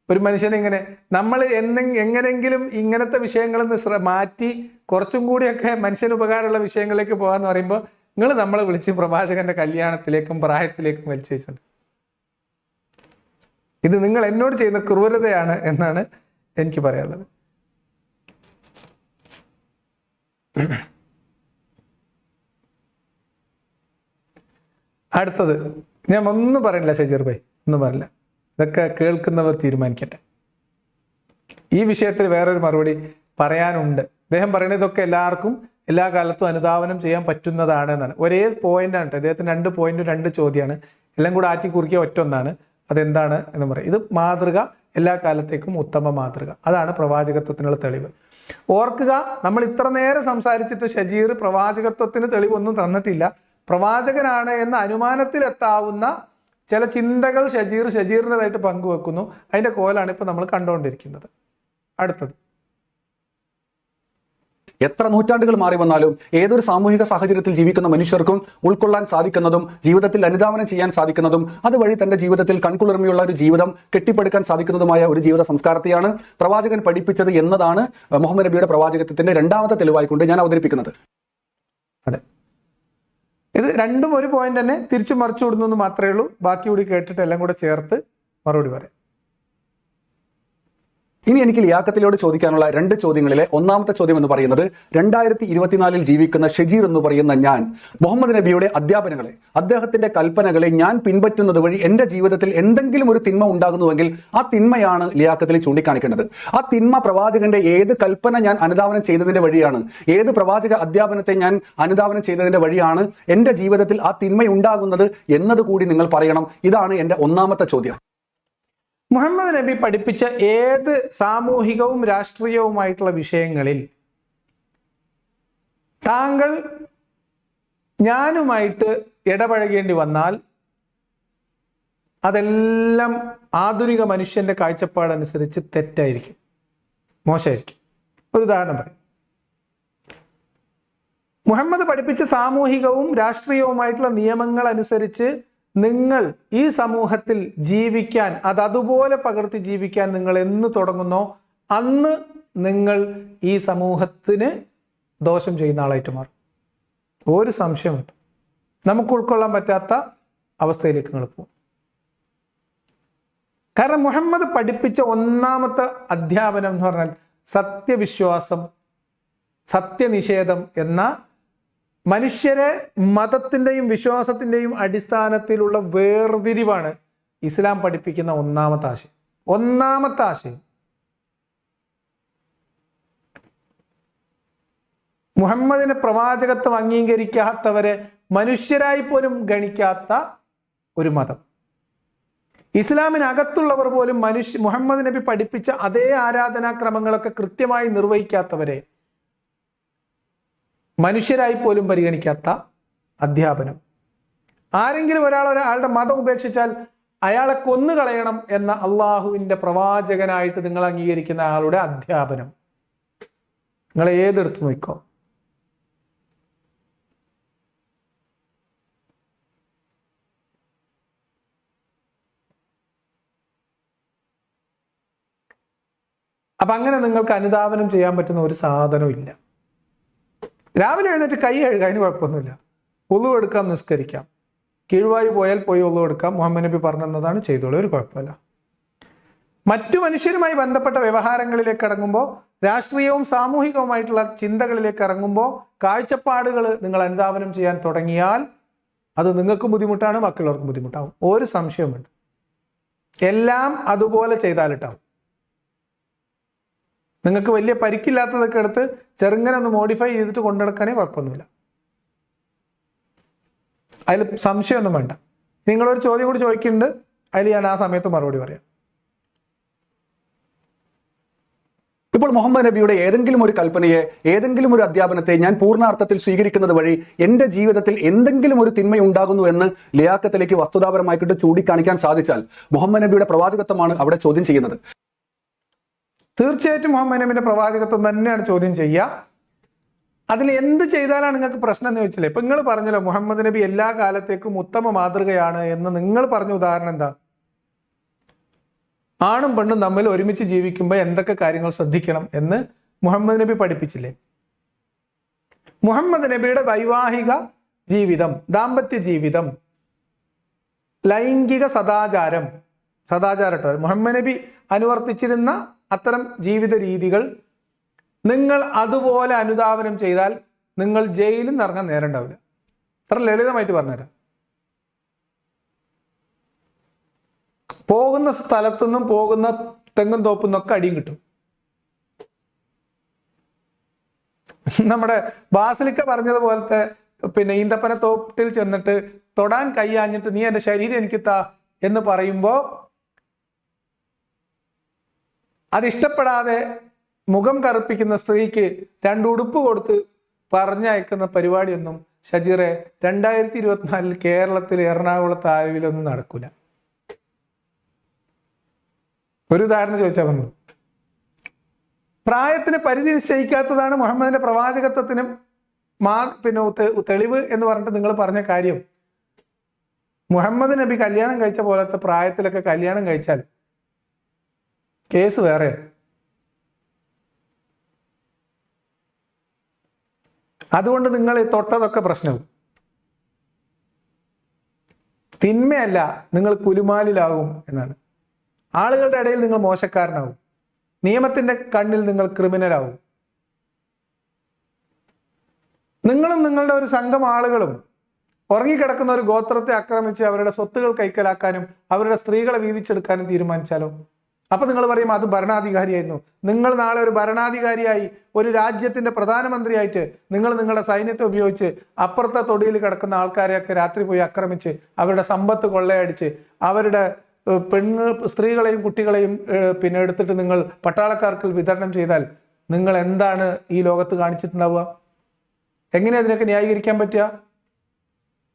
ഒരു മനുഷ്യനെ ഇങ്ങനെ നമ്മൾ എങ്ങനെങ്കിലും ഇങ്ങനത്തെ വിഷയങ്ങളിൽ നിന്ന് മാറ്റി കുറച്ചും കൂടിയൊക്കെ മനുഷ്യന് ഉപകാരമുള്ള വിഷയങ്ങളിലേക്ക് പോകാന്ന് പറയുമ്പോൾ നിങ്ങൾ നമ്മളെ വിളിച്ച് പ്രവാചകന്റെ കല്യാണത്തിലേക്കും പ്രായത്തിലേക്കും വലിച്ചിട്ടുണ്ട്. ഇത് നിങ്ങൾ എന്നോട് ചെയ്യുന്ന ക്രൂരതയാണ് എന്നാണ് എനിക്ക് പറയാനുള്ളത്. അടുത്തത് ഞാൻ ഒന്നും പറയില്ല ഷജീർ ഭായ്, ഒന്നും പറയില്ല. ഇതൊക്കെ കേൾക്കുന്നവർ തീരുമാനിക്കട്ടെ. ഈ വിഷയത്തിൽ വേറൊരു മറുപടി പറയാനുണ്ട്. അദ്ദേഹം പറയുന്നത് ഇതൊക്കെ എല്ലാവർക്കും എല്ലാ കാലത്തും അനുധാവനം ചെയ്യാൻ പറ്റുന്നതാണ് എന്നാണ്. ഒരേ പോയിന്റാണ് കേട്ടോ അദ്ദേഹത്തിന്. 2 പോയിന്റും 2 ചോദ്യമാണ്. എല്ലാം കൂടെ ആറ്റി കുറിക്കിയ ഒറ്റൊന്നാണ്. അതെന്താണ് എന്ന് പറയും. ഇത് മാതൃക, എല്ലാ കാലത്തേക്കും ഉത്തമ മാതൃക. അതാണ് പ്രവാചകത്വത്തിനുള്ള തെളിവ്. ഓർക്കുക, നമ്മൾ ഇത്ര നേരം സംസാരിച്ചിട്ട് ഷജീർ പ്രവാചകത്വത്തിന് തെളിവൊന്നും തന്നിട്ടില്ല. പ്രവാചകനാണ് എന്ന അനുമാനത്തിലെത്താവുന്ന ചില ചിന്തകൾ ഷജീറിൻ്റെതായിട്ട് പങ്കുവെക്കുന്നു. അതിന്റെ കോലാണ് ഇപ്പൊ നമ്മൾ കണ്ടുകൊണ്ടിരിക്കുന്നത്. അടുത്തത്, എത്ര നൂറ്റാണ്ടുകൾ മാറി വന്നാലും ഏതൊരു സാമൂഹിക സാഹചര്യത്തിൽ ജീവിക്കുന്ന മനുഷ്യർക്കും ഉൾക്കൊള്ളാൻ സാധിക്കുന്നതും ജീവിതത്തിൽ അനുധാവനം ചെയ്യാൻ സാധിക്കുന്നതും അതുവഴി തന്റെ ജീവിതത്തിൽ കൺകുളിർമയുള്ള ഒരു ജീവിതം കെട്ടിപ്പടുക്കാൻ സാധിക്കുന്നതുമായ ഒരു ജീവിത സംസ്കാരത്തെയാണ് പ്രവാചകൻ പഠിപ്പിച്ചത് എന്നതാണ് മുഹമ്മദ് നബിയുടെ പ്രവാചകത്വത്തിന്റെ 2ാമത്തെ തെളിവായിക്കൊണ്ട് ഞാൻ അവതരിപ്പിക്കുന്നത്. അതെ, ഇത് രണ്ടും ഒരു പോയിന്റ് തന്നെ തിരിച്ചു മറിച്ചു വിടുന്നു മാത്രമേ ഉള്ളൂ. ബാക്കി കൂടി കേട്ടിട്ട് എല്ലാം കൂടെ ചേർത്ത് മറുപടി പറയാം. ഇനി എനിക്ക് ലിയാഖത്തിലോട് ചോദിക്കാനുള്ള 2 ചോദ്യങ്ങളിലെ 1ാമത്തെ ചോദ്യം എന്ന് പറയുന്നത് 2024 ജീവിക്കുന്ന ഷജീർ എന്ന് പറയുന്ന ഞാൻ മുഹമ്മദ് നബിയുടെ അധ്യാപനങ്ങളെ, അദ്ദേഹത്തിന്റെ കൽപ്പനകളെ ഞാൻ പിൻപറ്റുന്നത് വഴി എന്റെ ജീവിതത്തിൽ എന്തെങ്കിലും ഒരു തിന്മ ഉണ്ടാകുന്നുവെങ്കിൽ ആ തിന്മയാണ് ലിയാഖത്തിൽ ചൂണ്ടിക്കാണിക്കേണ്ടത്. ആ തിന്മ പ്രവാചകന്റെ ഏത് കൽപ്പന ഞാൻ അനുധാവനം ചെയ്തതിന്റെ വഴിയാണ്, ഏത് പ്രവാചക അധ്യാപനത്തെ ഞാൻ അനുധാവനം ചെയ്തതിന്റെ വഴിയാണ് എന്റെ ജീവിതത്തിൽ ആ തിന്മ ഉണ്ടാകുന്നത് എന്നത് കൂടി നിങ്ങൾ പറയണം. ഇതാണ് എന്റെ 1ാമത്തെ ചോദ്യം. മുഹമ്മദ് നബി പഠിപ്പിച്ച ഏത് സാമൂഹികവും രാഷ്ട്രീയവുമായിട്ടുള്ള വിഷയങ്ങളിൽ താങ്കൾ ഞാനുമായിട്ട് ഇടപഴകേണ്ടി വന്നാൽ അതെല്ലാം ആധുനിക മനുഷ്യന്റെ കാഴ്ചപ്പാടനുസരിച്ച് തെറ്റായിരിക്കും, മോശമായിരിക്കും. ഒരു ഉദാഹരണം പറയും. മുഹമ്മദ് പഠിപ്പിച്ച സാമൂഹികവും രാഷ്ട്രീയവുമായിട്ടുള്ള നിയമങ്ങൾ അനുസരിച്ച് നിങ്ങൾ ഈ സമൂഹത്തിൽ ജീവിക്കാൻ, അതുപോലെ പകർത്തി ജീവിക്കാൻ നിങ്ങൾ എന്ന് തുടങ്ങുന്നോ അന്ന് നിങ്ങൾ ഈ സമൂഹത്തിന് ദോഷം ചെയ്യുന്ന ആളായിട്ട് മാറും. ഒരു സംശയമുണ്ട്, നമുക്ക് ഉൾക്കൊള്ളാൻ പറ്റാത്ത അവസ്ഥയിലേക്ക് നിങ്ങൾ പോകും. കാരണം മുഹമ്മദ് പഠിപ്പിച്ച 1ാമത്തെ അധ്യാപനം എന്ന് പറഞ്ഞാൽ സത്യവിശ്വാസം, സത്യനിഷേധം എന്ന മനുഷ്യരെ മതത്തിൻ്റെയും വിശ്വാസത്തിൻ്റെയും അടിസ്ഥാനത്തിലുള്ള വേർതിരിവാണ് ഇസ്ലാം പഠിപ്പിക്കുന്ന 1ാമത്തെ ആശയം. 1ാമത്തെ ആശയം മുഹമ്മദിനെ പ്രവാചകത്വം അംഗീകരിക്കാത്തവരെ മനുഷ്യരായി പോലും ഗണിക്കാത്ത ഒരു മതം. ഇസ്ലാമിനകത്തുള്ളവർ പോലും മുഹമ്മദ് നബി പഠിപ്പിച്ച അതേ ആരാധനാക്രമങ്ങളൊക്കെ കൃത്യമായി നിർവഹിക്കാത്തവരെ മനുഷ്യരായി പോലും പരിഗണിക്കാത്ത അധ്യാപനം. ആരെങ്കിലും ഒരാളുടെ മതം ഉപേക്ഷിച്ചാൽ അയാളെ കൊന്നുകളയണം എന്ന അള്ളാഹുവിന്റെ പ്രവാചകനായിട്ട് നിങ്ങൾ അംഗീകരിക്കുന്ന ആളുടെ അധ്യാപനം നിങ്ങൾ ഏതെടുത്ത് നോക്കോ. അപ്പൊ അങ്ങനെ നിങ്ങൾക്ക് അനുധാവനം ചെയ്യാൻ പറ്റുന്ന ഒരു സാധനവും ഇല്ല. രാവിലെ എഴുന്നേറ്റ് കൈ കഴുകുക, അതിന് കുഴപ്പമൊന്നുമില്ല. ഉളു എടുക്കാം, നിസ്കരിക്കാം, കീഴ്വായി പോയാൽ പോയി ഉളു എടുക്കാം. മുഹമ്മദ് നബി പറഞ്ഞതാണ്, ചെയ്തോളൂ, ഒരു കുഴപ്പമില്ല. മറ്റു മനുഷ്യരുമായി ബന്ധപ്പെട്ട വ്യവഹാരങ്ങളിലേക്ക് ഇറങ്ങുമ്പോൾ, രാഷ്ട്രീയവും സാമൂഹികവുമായിട്ടുള്ള ചിന്തകളിലേക്ക് ഇറങ്ങുമ്പോൾ, കാഴ്ചപ്പാടുകൾ നിങ്ങൾ അനുധാവനം ചെയ്യാൻ തുടങ്ങിയാൽ അത് നിങ്ങൾക്കും ബുദ്ധിമുട്ടാണ്, മറ്റുള്ളവർക്കും ബുദ്ധിമുട്ടാവും. ഒരു സംശയവുമുണ്ട്. എല്ലാം അതുപോലെ ചെയ്താലിട്ടാവും. നിങ്ങൾക്ക് വലിയ പരിക്കില്ലാത്തതൊക്കെ എടുത്ത് ചെറുങ്ങനെ ഒന്ന് മോഡിഫൈ ചെയ്തിട്ട് കൊണ്ടുനടക്കുകയാണെങ്കിൽ കുഴപ്പമൊന്നുമില്ല. അതിൽ സംശയമൊന്നും വേണ്ട. നിങ്ങളൊരു ചോദ്യം കൂടി ചോദിക്കുന്നുണ്ട്, അതിൽ ഞാൻ ആ സമയത്ത് മറുപടി പറയാം. ഇപ്പോൾ മുഹമ്മദ് നബിയുടെ ഏതെങ്കിലും ഒരു കൽപ്പനയെ, ഏതെങ്കിലും ഒരു അധ്യാപനത്തെ ഞാൻ പൂർണ്ണാർത്ഥത്തിൽ സ്വീകരിക്കുന്നത് വഴി എൻ്റെ ജീവിതത്തിൽ എന്തെങ്കിലും ഒരു തിന്മ ഉണ്ടാകുന്നു എന്ന് ലിയാഖത്തിലേക്ക് വസ്തുതാപരമായിട്ട് ചൂണ്ടിക്കാണിക്കാൻ സാധിച്ചാൽ മുഹമ്മദ് നബിയുടെ പ്രവാചകത്വമാണ് അവിടെ ചോദ്യം ചെയ്യുന്നത്. തീർച്ചയായിട്ടും മുഹമ്മദ് നബിയുടെ പ്രവാചകത്വം തന്നെയാണ് ചോദ്യം ചെയ്യുക. അതിൽ എന്ത് ചെയ്താലാണ് നിങ്ങൾക്ക് പ്രശ്നം എന്ന് വെച്ചില്ലേ? ഇപ്പൊ നിങ്ങൾ പറഞ്ഞല്ലോ മുഹമ്മദ് നബി എല്ലാ കാലത്തേക്കും ഉത്തമ മാതൃകയാണ് എന്ന് നിങ്ങൾ പറഞ്ഞ ഉദാഹരണം എന്താ? ആണും പെണ്ണും തമ്മിൽ ഒരുമിച്ച് ജീവിക്കുമ്പോൾ എന്തൊക്കെ കാര്യങ്ങൾ ശ്രദ്ധിക്കണം എന്ന് മുഹമ്മദ് നബി പഠിപ്പിച്ചില്ലേ? മുഹമ്മദ് നബിയുടെ വൈവാഹിക ജീവിതം, ദാമ്പത്യ ജീവിതം, ലൈംഗിക സദാചാരം മുഹമ്മദ് നബി അനുവർത്തിച്ചിരുന്ന അത്തരം ജീവിത രീതികൾ നിങ്ങൾ അതുപോലെ അനുധാവനം ചെയ്താൽ നിങ്ങൾ ജയിലിൽ നിന്ന് ഇറങ്ങാൻ നേരം ഉണ്ടാവില്ല. അത്ര ലളിതമായിട്ട് പറഞ്ഞുതരാം. പോകുന്ന സ്ഥലത്തുനിന്നും പോകുന്ന തെങ്ങും തോപ്പുന്നൊക്കെ അടിയും കിട്ടും. നമ്മുടെ ബാസിലിക്ക പറഞ്ഞതുപോലത്തെ ഈന്തപ്പന തോട്ടിൽ ചെന്നിട്ട് തൊടാൻ കയ്യാഞ്ഞിട്ട് നീ എൻ്റെ ശരീരം എനിക്ക് താ എന്ന് പറയുമ്പോൾ അതിഷ്ടപ്പെടാതെ മുഖം കറുപ്പിക്കുന്ന സ്ത്രീക്ക് 2 ഉടുപ്പ് കൊടുത്ത് പറഞ്ഞയക്കുന്ന പരിപാടിയൊന്നും ഷജീറെ 2024 കേരളത്തിൽ എറണാകുളത്ത് ആലുവിലൊന്നും നടക്കൂല. ഒരു ഉദാഹരണം ചോദിച്ചാൽ വന്നു. പ്രായത്തിന് പരിധി നിശ്ചയിക്കാത്തതാണ് മുഹമ്മദിന്റെ പ്രവാചകത്വത്തിന് തെളിവ് എന്ന് പറഞ്ഞിട്ട് നിങ്ങൾ പറഞ്ഞ കാര്യം. മുഹമ്മദ് നബി കല്യാണം കഴിച്ച പോലത്തെ പ്രായത്തിലൊക്കെ കല്യാണം കഴിച്ചാൽ കേസ് വേറെ. അതുകൊണ്ട് നിങ്ങൾ തൊട്ടതൊക്കെ പ്രശ്നവും. തിന്മയല്ല, നിങ്ങൾ കുലുമാലിലാകും എന്നാണ്. ആളുകളുടെ ഇടയിൽ നിങ്ങൾ മോശക്കാരനാവും, നിയമത്തിന്റെ കണ്ണിൽ നിങ്ങൾ ക്രിമിനലാവും. നിങ്ങളും നിങ്ങളുടെ ഒരു സംഘം ആളുകളും ഉറങ്ങിക്കിടക്കുന്ന ഒരു ഗോത്രത്തെ ആക്രമിച്ച് അവരുടെ സ്വത്തുകൾ കൈക്കലാക്കാനും അവരുടെ സ്ത്രീകളെ വീതിച്ചെടുക്കാനും തീരുമാനിച്ചാലോ? അപ്പൊ നിങ്ങൾ പറയും അത് ഭരണാധികാരിയായിരുന്നു. നിങ്ങൾ നാളെ ഒരു ഭരണാധികാരിയായി, ഒരു രാജ്യത്തിന്റെ പ്രധാനമന്ത്രിയായിട്ട് നിങ്ങൾ നിങ്ങളുടെ സൈന്യത്തെ ഉപയോഗിച്ച് അപ്പുറത്തെ തൊടിയിൽ കിടക്കുന്ന ആൾക്കാരെയൊക്കെ രാത്രി പോയി ആക്രമിച്ച് അവരുടെ സമ്പത്ത് കൊള്ളയടിച്ച് അവരുടെ സ്ത്രീകളെയും കുട്ടികളെയും എടുത്തിട്ട് നിങ്ങൾ പട്ടാളക്കാർക്ക് വിതരണം ചെയ്താൽ നിങ്ങൾ എന്താണ് ഈ ലോകത്ത് കാണിച്ചിട്ടുണ്ടാവുക? എങ്ങനെയാ അതിനൊക്കെ ന്യായീകരിക്കാൻ പറ്റുക?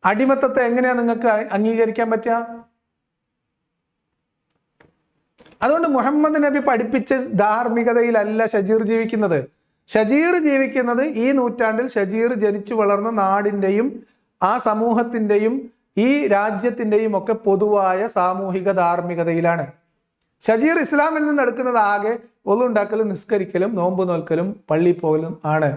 അടിമത്തത്തെ എങ്ങനെയാ നിങ്ങൾക്ക് അംഗീകരിക്കാൻ പറ്റുക? അതുകൊണ്ട് മുഹമ്മദ് നബി പഠിപ്പിച്ച ധാർമ്മികതയിലല്ല ഷജീർ ജീവിക്കുന്നത്. ഷജീർ ജീവിക്കുന്നത് ഈ നൂറ്റാണ്ടിൽ ഷജീർ ജനിച്ചു വളർന്ന നാടിൻ്റെയും ആ സമൂഹത്തിൻ്റെയും ഈ രാജ്യത്തിൻ്റെയും ഒക്കെ പൊതുവായ സാമൂഹിക ധാർമ്മികതയിലാണ്. ഷജീർ ഇസ്ലാമിൽ നിന്ന് എടുക്കുന്നത് ആകെ ഒളുണ്ടാക്കലും നിസ്കരിക്കലും നോമ്പ് നോൽക്കലും പള്ളി പോകലും ആണ്.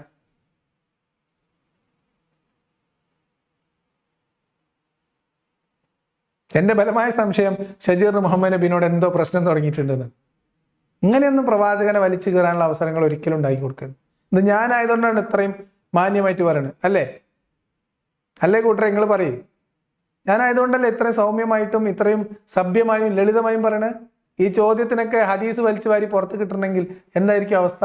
എൻ്റെ ബലമായ സംശയം ഷജീറിന് മുഹമ്മദ് നബിനോട് എന്തോ പ്രശ്നം തുടങ്ങിയിട്ടുണ്ടെന്ന്. ഇങ്ങനെയൊന്നും പ്രവാചകനെ വലിച്ചു കയറാനുള്ള അവസരങ്ങൾ ഒരിക്കലും ഉണ്ടാക്കി കൊടുക്കരുത്. ഇത് ഞാനായതുകൊണ്ടാണ് ഇത്രയും മാന്യമായിട്ട് പറയുന്നത്, അല്ലേ കൂട്ടരെ? നിങ്ങൾ പറയും, ഞാനായതുകൊണ്ടല്ലേ ഇത്രയും സൗമ്യമായിട്ടും ഇത്രയും സഭ്യമായും ലളിതമായും പറയണേ? ഈ ചോദ്യത്തിനൊക്കെ ഹദീസ് വലിച്ചു വാരി പുറത്ത് കിട്ടണമെങ്കിൽ എന്തായിരിക്കും അവസ്ഥ?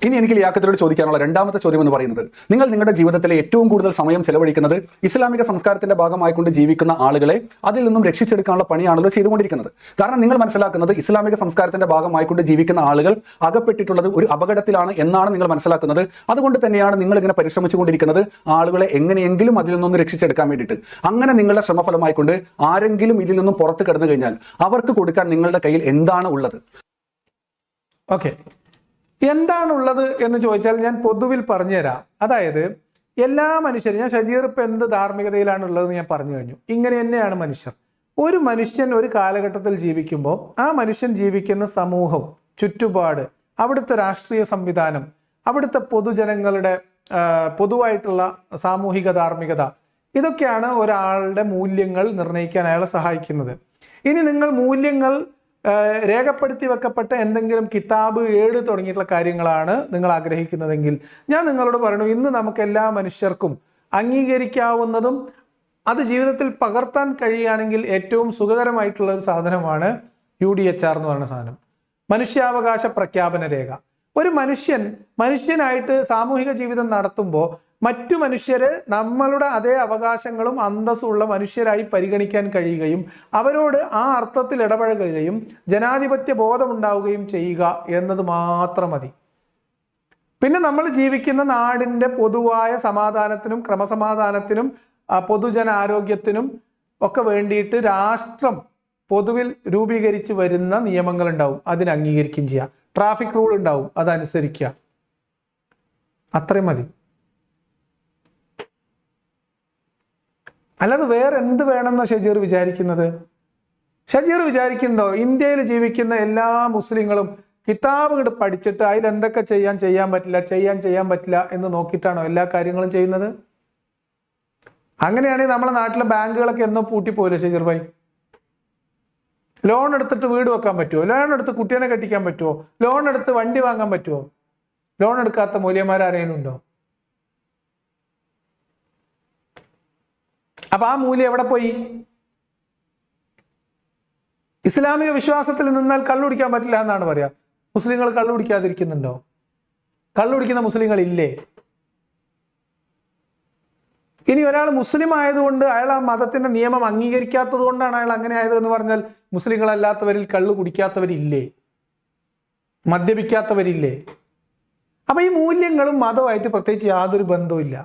ഇനി എനിക്ക് ലിയാഖത്തിനോട് ചോദിക്കാനുള്ള രണ്ടാമത്തെ ചോദ്യം എന്ന് പറയുന്നത്, നിങ്ങൾ നിങ്ങളുടെ ജീവിതത്തിലെ ഏറ്റവും കൂടുതൽ സമയം ചെലവഴിക്കുന്നത് ഇസ്ലാമിക സംസ്കാരത്തിന്റെ ഭാഗമായിക്കൊണ്ട് ജീവിക്കുന്ന ആളുകളെ അതിൽ നിന്നും രക്ഷിച്ചെടുക്കാനുള്ള പണിയാണല്ലോ ചെയ്തുകൊണ്ടിരിക്കുന്നത്. കാരണം നിങ്ങൾ മനസ്സിലാക്കുന്നത് ഇസ്ലാമിക സംസ്കാരത്തിന്റെ ഭാഗമായിക്കൊണ്ട് ജീവിക്കുന്ന ആളുകൾ അകപ്പെട്ടിട്ടുള്ളത് ഒരു അപകടത്തിലാണ് എന്നാണ് നിങ്ങൾ മനസ്സിലാക്കുന്നത്. അതുകൊണ്ട് തന്നെയാണ് നിങ്ങൾ ഇങ്ങനെ പരിശ്രമിച്ചുകൊണ്ടിരിക്കുന്നത് ആളുകളെ എങ്ങനെയെങ്കിലും അതിൽ നിന്നും രക്ഷിച്ചെടുക്കാൻ വേണ്ടിയിട്ട്. അങ്ങനെ നിങ്ങളുടെ ശ്രമഫലമായിക്കൊണ്ട് ആരെങ്കിലും ഇതിൽ നിന്നും പുറത്ത് കടന്നു കഴിഞ്ഞാൽ അവർക്ക് കൊടുക്കാൻ നിങ്ങളുടെ കയ്യിൽ എന്താണ് ഉള്ളത്? ഓക്കെ, എന്താണുള്ളത് എന്ന് ചോദിച്ചാൽ ഞാൻ പൊതുവിൽ പറഞ്ഞുതരാം. അതായത് എല്ലാ മനുഷ്യരും, ഞാൻ ഷജീർ ഇപ്പം എന്ത് ധാർമ്മികതയിലാണുള്ളതെന്ന് ഞാൻ പറഞ്ഞു കഴിഞ്ഞു. ഇങ്ങനെ തന്നെയാണ് മനുഷ്യർ. ഒരു മനുഷ്യൻ ഒരു കാലഘട്ടത്തിൽ ജീവിക്കുമ്പോൾ ആ മനുഷ്യൻ ജീവിക്കുന്ന സമൂഹം, ചുറ്റുപാട്, അവിടുത്തെ രാഷ്ട്രീയ സംവിധാനം, അവിടുത്തെ പൊതുജനങ്ങളുടെ പൊതുവായിട്ടുള്ള സാമൂഹിക ധാർമ്മികത, ഇതൊക്കെയാണ് ഒരാളുടെ മൂല്യങ്ങൾ നിർണ്ണയിക്കാൻ അയാളെ സഹായിക്കുന്നത്. ഇനി നിങ്ങൾ മൂല്യങ്ങൾ രേഖപ്പെടുത്തി വെക്കപ്പെട്ട എന്തെങ്കിലും കിതാബ്, ഏട് തുടങ്ങിയിട്ടുള്ള കാര്യങ്ങളാണ് നിങ്ങൾ ആഗ്രഹിക്കുന്നതെങ്കിൽ ഞാൻ നിങ്ങളോട് പറയണു, ഇന്ന് നമുക്ക് എല്ലാ മനുഷ്യർക്കും അംഗീകരിക്കാവുന്നതും അത് ജീവിതത്തിൽ പകർത്താൻ കഴിയുകയാണെങ്കിൽ ഏറ്റവും സുഖകരമായിട്ടുള്ള ഒരു സാധനമാണ് UDHR എന്ന് പറയുന്ന സാധനം, മനുഷ്യാവകാശ പ്രഖ്യാപന രേഖ. ഒരു മനുഷ്യനായിട്ട് സാമൂഹിക ജീവിതം നടത്തുമ്പോൾ മറ്റു മനുഷ്യരെ നമ്മളുടെ അതേ അവകാശങ്ങളും അന്തസ്സുള്ള മനുഷ്യരായി പരിഗണിക്കാൻ കഴിയുകയും അവരോട് ആ അർത്ഥത്തിൽ ഇടപഴകുകയും ജനാധിപത്യ ബോധമുണ്ടാവുകയും ചെയ്യുക എന്നത് മാത്രം മതി. പിന്നെ നമ്മൾ ജീവിക്കുന്ന നാടിൻ്റെ പൊതുവായ സമാധാനത്തിനും ക്രമസമാധാനത്തിനും പൊതുജനാരോഗ്യത്തിനും ഒക്കെ വേണ്ടിയിട്ട് രാഷ്ട്രം പൊതുവിൽ രൂപീകരിച്ച് വരുന്ന നിയമങ്ങൾ ഉണ്ടാവും, അതിന് അംഗീകരിക്കുകയും ചെയ്യുക. ട്രാഫിക് റൂൾ ഉണ്ടാവും, അതനുസരിക്കുക. അത്രയും മതി. അല്ലാതെ വേറെ എന്ത് വേണമെന്ന ഷജീർ വിചാരിക്കുന്നത്? ഷജീർ വിചാരിക്കുന്നുണ്ടോ ഇന്ത്യയിൽ ജീവിക്കുന്ന എല്ലാ മുസ്ലിങ്ങളും കിതാബ് ഇങ്ങോട്ട് പഠിച്ചിട്ട് അതിൽ എന്തൊക്കെ ചെയ്യാൻ പറ്റില്ല എന്ന് നോക്കിയിട്ടാണോ എല്ലാ കാര്യങ്ങളും ചെയ്യുന്നത്? അങ്ങനെയാണെങ്കിൽ നമ്മളെ നാട്ടിലെ ബാങ്കുകളൊക്കെ എന്നോ പൂട്ടിപ്പോയില്ലേ ഷജീർ ഭായി? ലോൺ എടുത്തിട്ട് വീട് വെക്കാൻ പറ്റുമോ? ലോൺ എടുത്ത് കുട്ടീനെ കെട്ടിക്കാൻ പറ്റുമോ? ലോൺ എടുത്ത് വണ്ടി വാങ്ങാൻ പറ്റുമോ? ലോൺ എടുക്കാത്ത മൂല്യന്മാരാരെങ്കിലും ഉണ്ടോ? അപ്പൊ ആ മൂല്യം എവിടെ പോയി? ഇസ്ലാമിക വിശ്വാസത്തിൽ നിന്നാൽ കള്ളുടിക്കാൻ പറ്റില്ല എന്നാണ് പറയാ. മുസ്ലിങ്ങൾ കള്ളുടിക്കാതിരിക്കുന്നുണ്ടോ? കള്ളുടിക്കുന്ന മുസ്ലിങ്ങൾ ഇല്ലേ? ഇനി ഒരാൾ മുസ്ലിം ആയതുകൊണ്ട് അയാൾ ആ മതത്തിന്റെ നിയമം അംഗീകരിക്കാത്തത് കൊണ്ടാണ് അയാൾ അങ്ങനെ ആയതെന്ന് പറഞ്ഞാൽ മുസ്ലിങ്ങളല്ലാത്തവരിൽ കള്ളു കുടിക്കാത്തവരില്ലേ? മദ്യപിക്കാത്തവരില്ലേ? അപ്പൊ ഈ മൂല്യങ്ങളും മതവുമായിട്ട് പ്രത്യേകിച്ച് യാതൊരു ബന്ധവുമില്ല.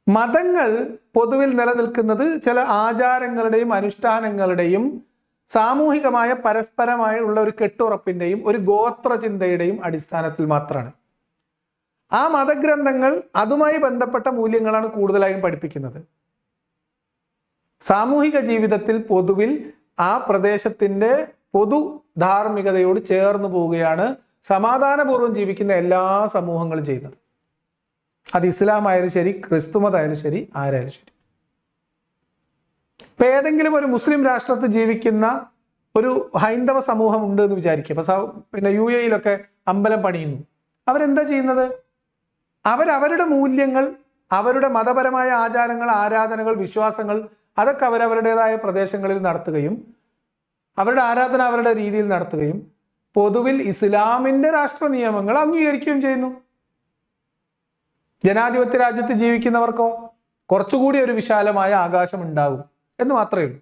മതങ്ങൾ പൊതുവിൽ നിലനിൽക്കുന്നത് ചില ആചാരങ്ങളുടെയും അനുഷ്ഠാനങ്ങളുടെയും സാമൂഹികമായ പരസ്പരമായുള്ള ഒരു കെട്ടുറപ്പിന്റെയും ഒരു ഗോത്ര ചിന്തയുടെയും അടിസ്ഥാനത്തിൽ മാത്രമാണ്. ആ മതഗ്രന്ഥങ്ങൾ അതുമായി ബന്ധപ്പെട്ട മൂല്യങ്ങളാണ് കൂടുതലായും പഠിപ്പിക്കുന്നത്. സാമൂഹിക ജീവിതത്തിൽ പൊതുവിൽ ആ പ്രദേശത്തിന്റെ പൊതു ധാർമ്മികതയോട് ചേർന്ന് പോവുകയാണ് സമാധാനപൂർവ്വം ജീവിക്കുന്ന എല്ലാ സമൂഹങ്ങളും ചെയ്യുന്നത്. അത് ഇസ്ലാം ആയാലും ശരി, ക്രിസ്തുമതായാലും ശരി, ആരായാലും ശരി. ഇപ്പൊ ഏതെങ്കിലും ഒരു മുസ്ലിം രാഷ്ട്രത്തിൽ ജീവിക്കുന്ന ഒരു ഹൈന്ദവ സമൂഹം ഉണ്ട് എന്ന് വിചാരിക്കുക. അപ്പൊ പിന്നെ UAE അമ്പലം പണിയുന്നു. അവരെന്താ ചെയ്യുന്നത്? അവരവരുടെ മൂല്യങ്ങൾ, അവരുടെ മതപരമായ ആചാരങ്ങൾ, ആരാധനകൾ, വിശ്വാസങ്ങൾ അതൊക്കെ അവരവരുടേതായ പ്രദേശങ്ങളിൽ നടത്തുകയും അവരുടെ ആരാധന അവരുടെ രീതിയിൽ നടത്തുകയും പൊതുവിൽ ഇസ്ലാമിന്റെ രാഷ്ട്ര നിയമങ്ങൾ അംഗീകരിക്കുകയും ചെയ്യുന്നു. ജനാധിപത്യ രാജ്യത്ത് ജീവിക്കുന്നവർക്കോ കുറച്ചുകൂടി ഒരു വിശാലമായ ആകാശം ഉണ്ടാവും എന്ന് മാത്രമേ ഉള്ളൂ.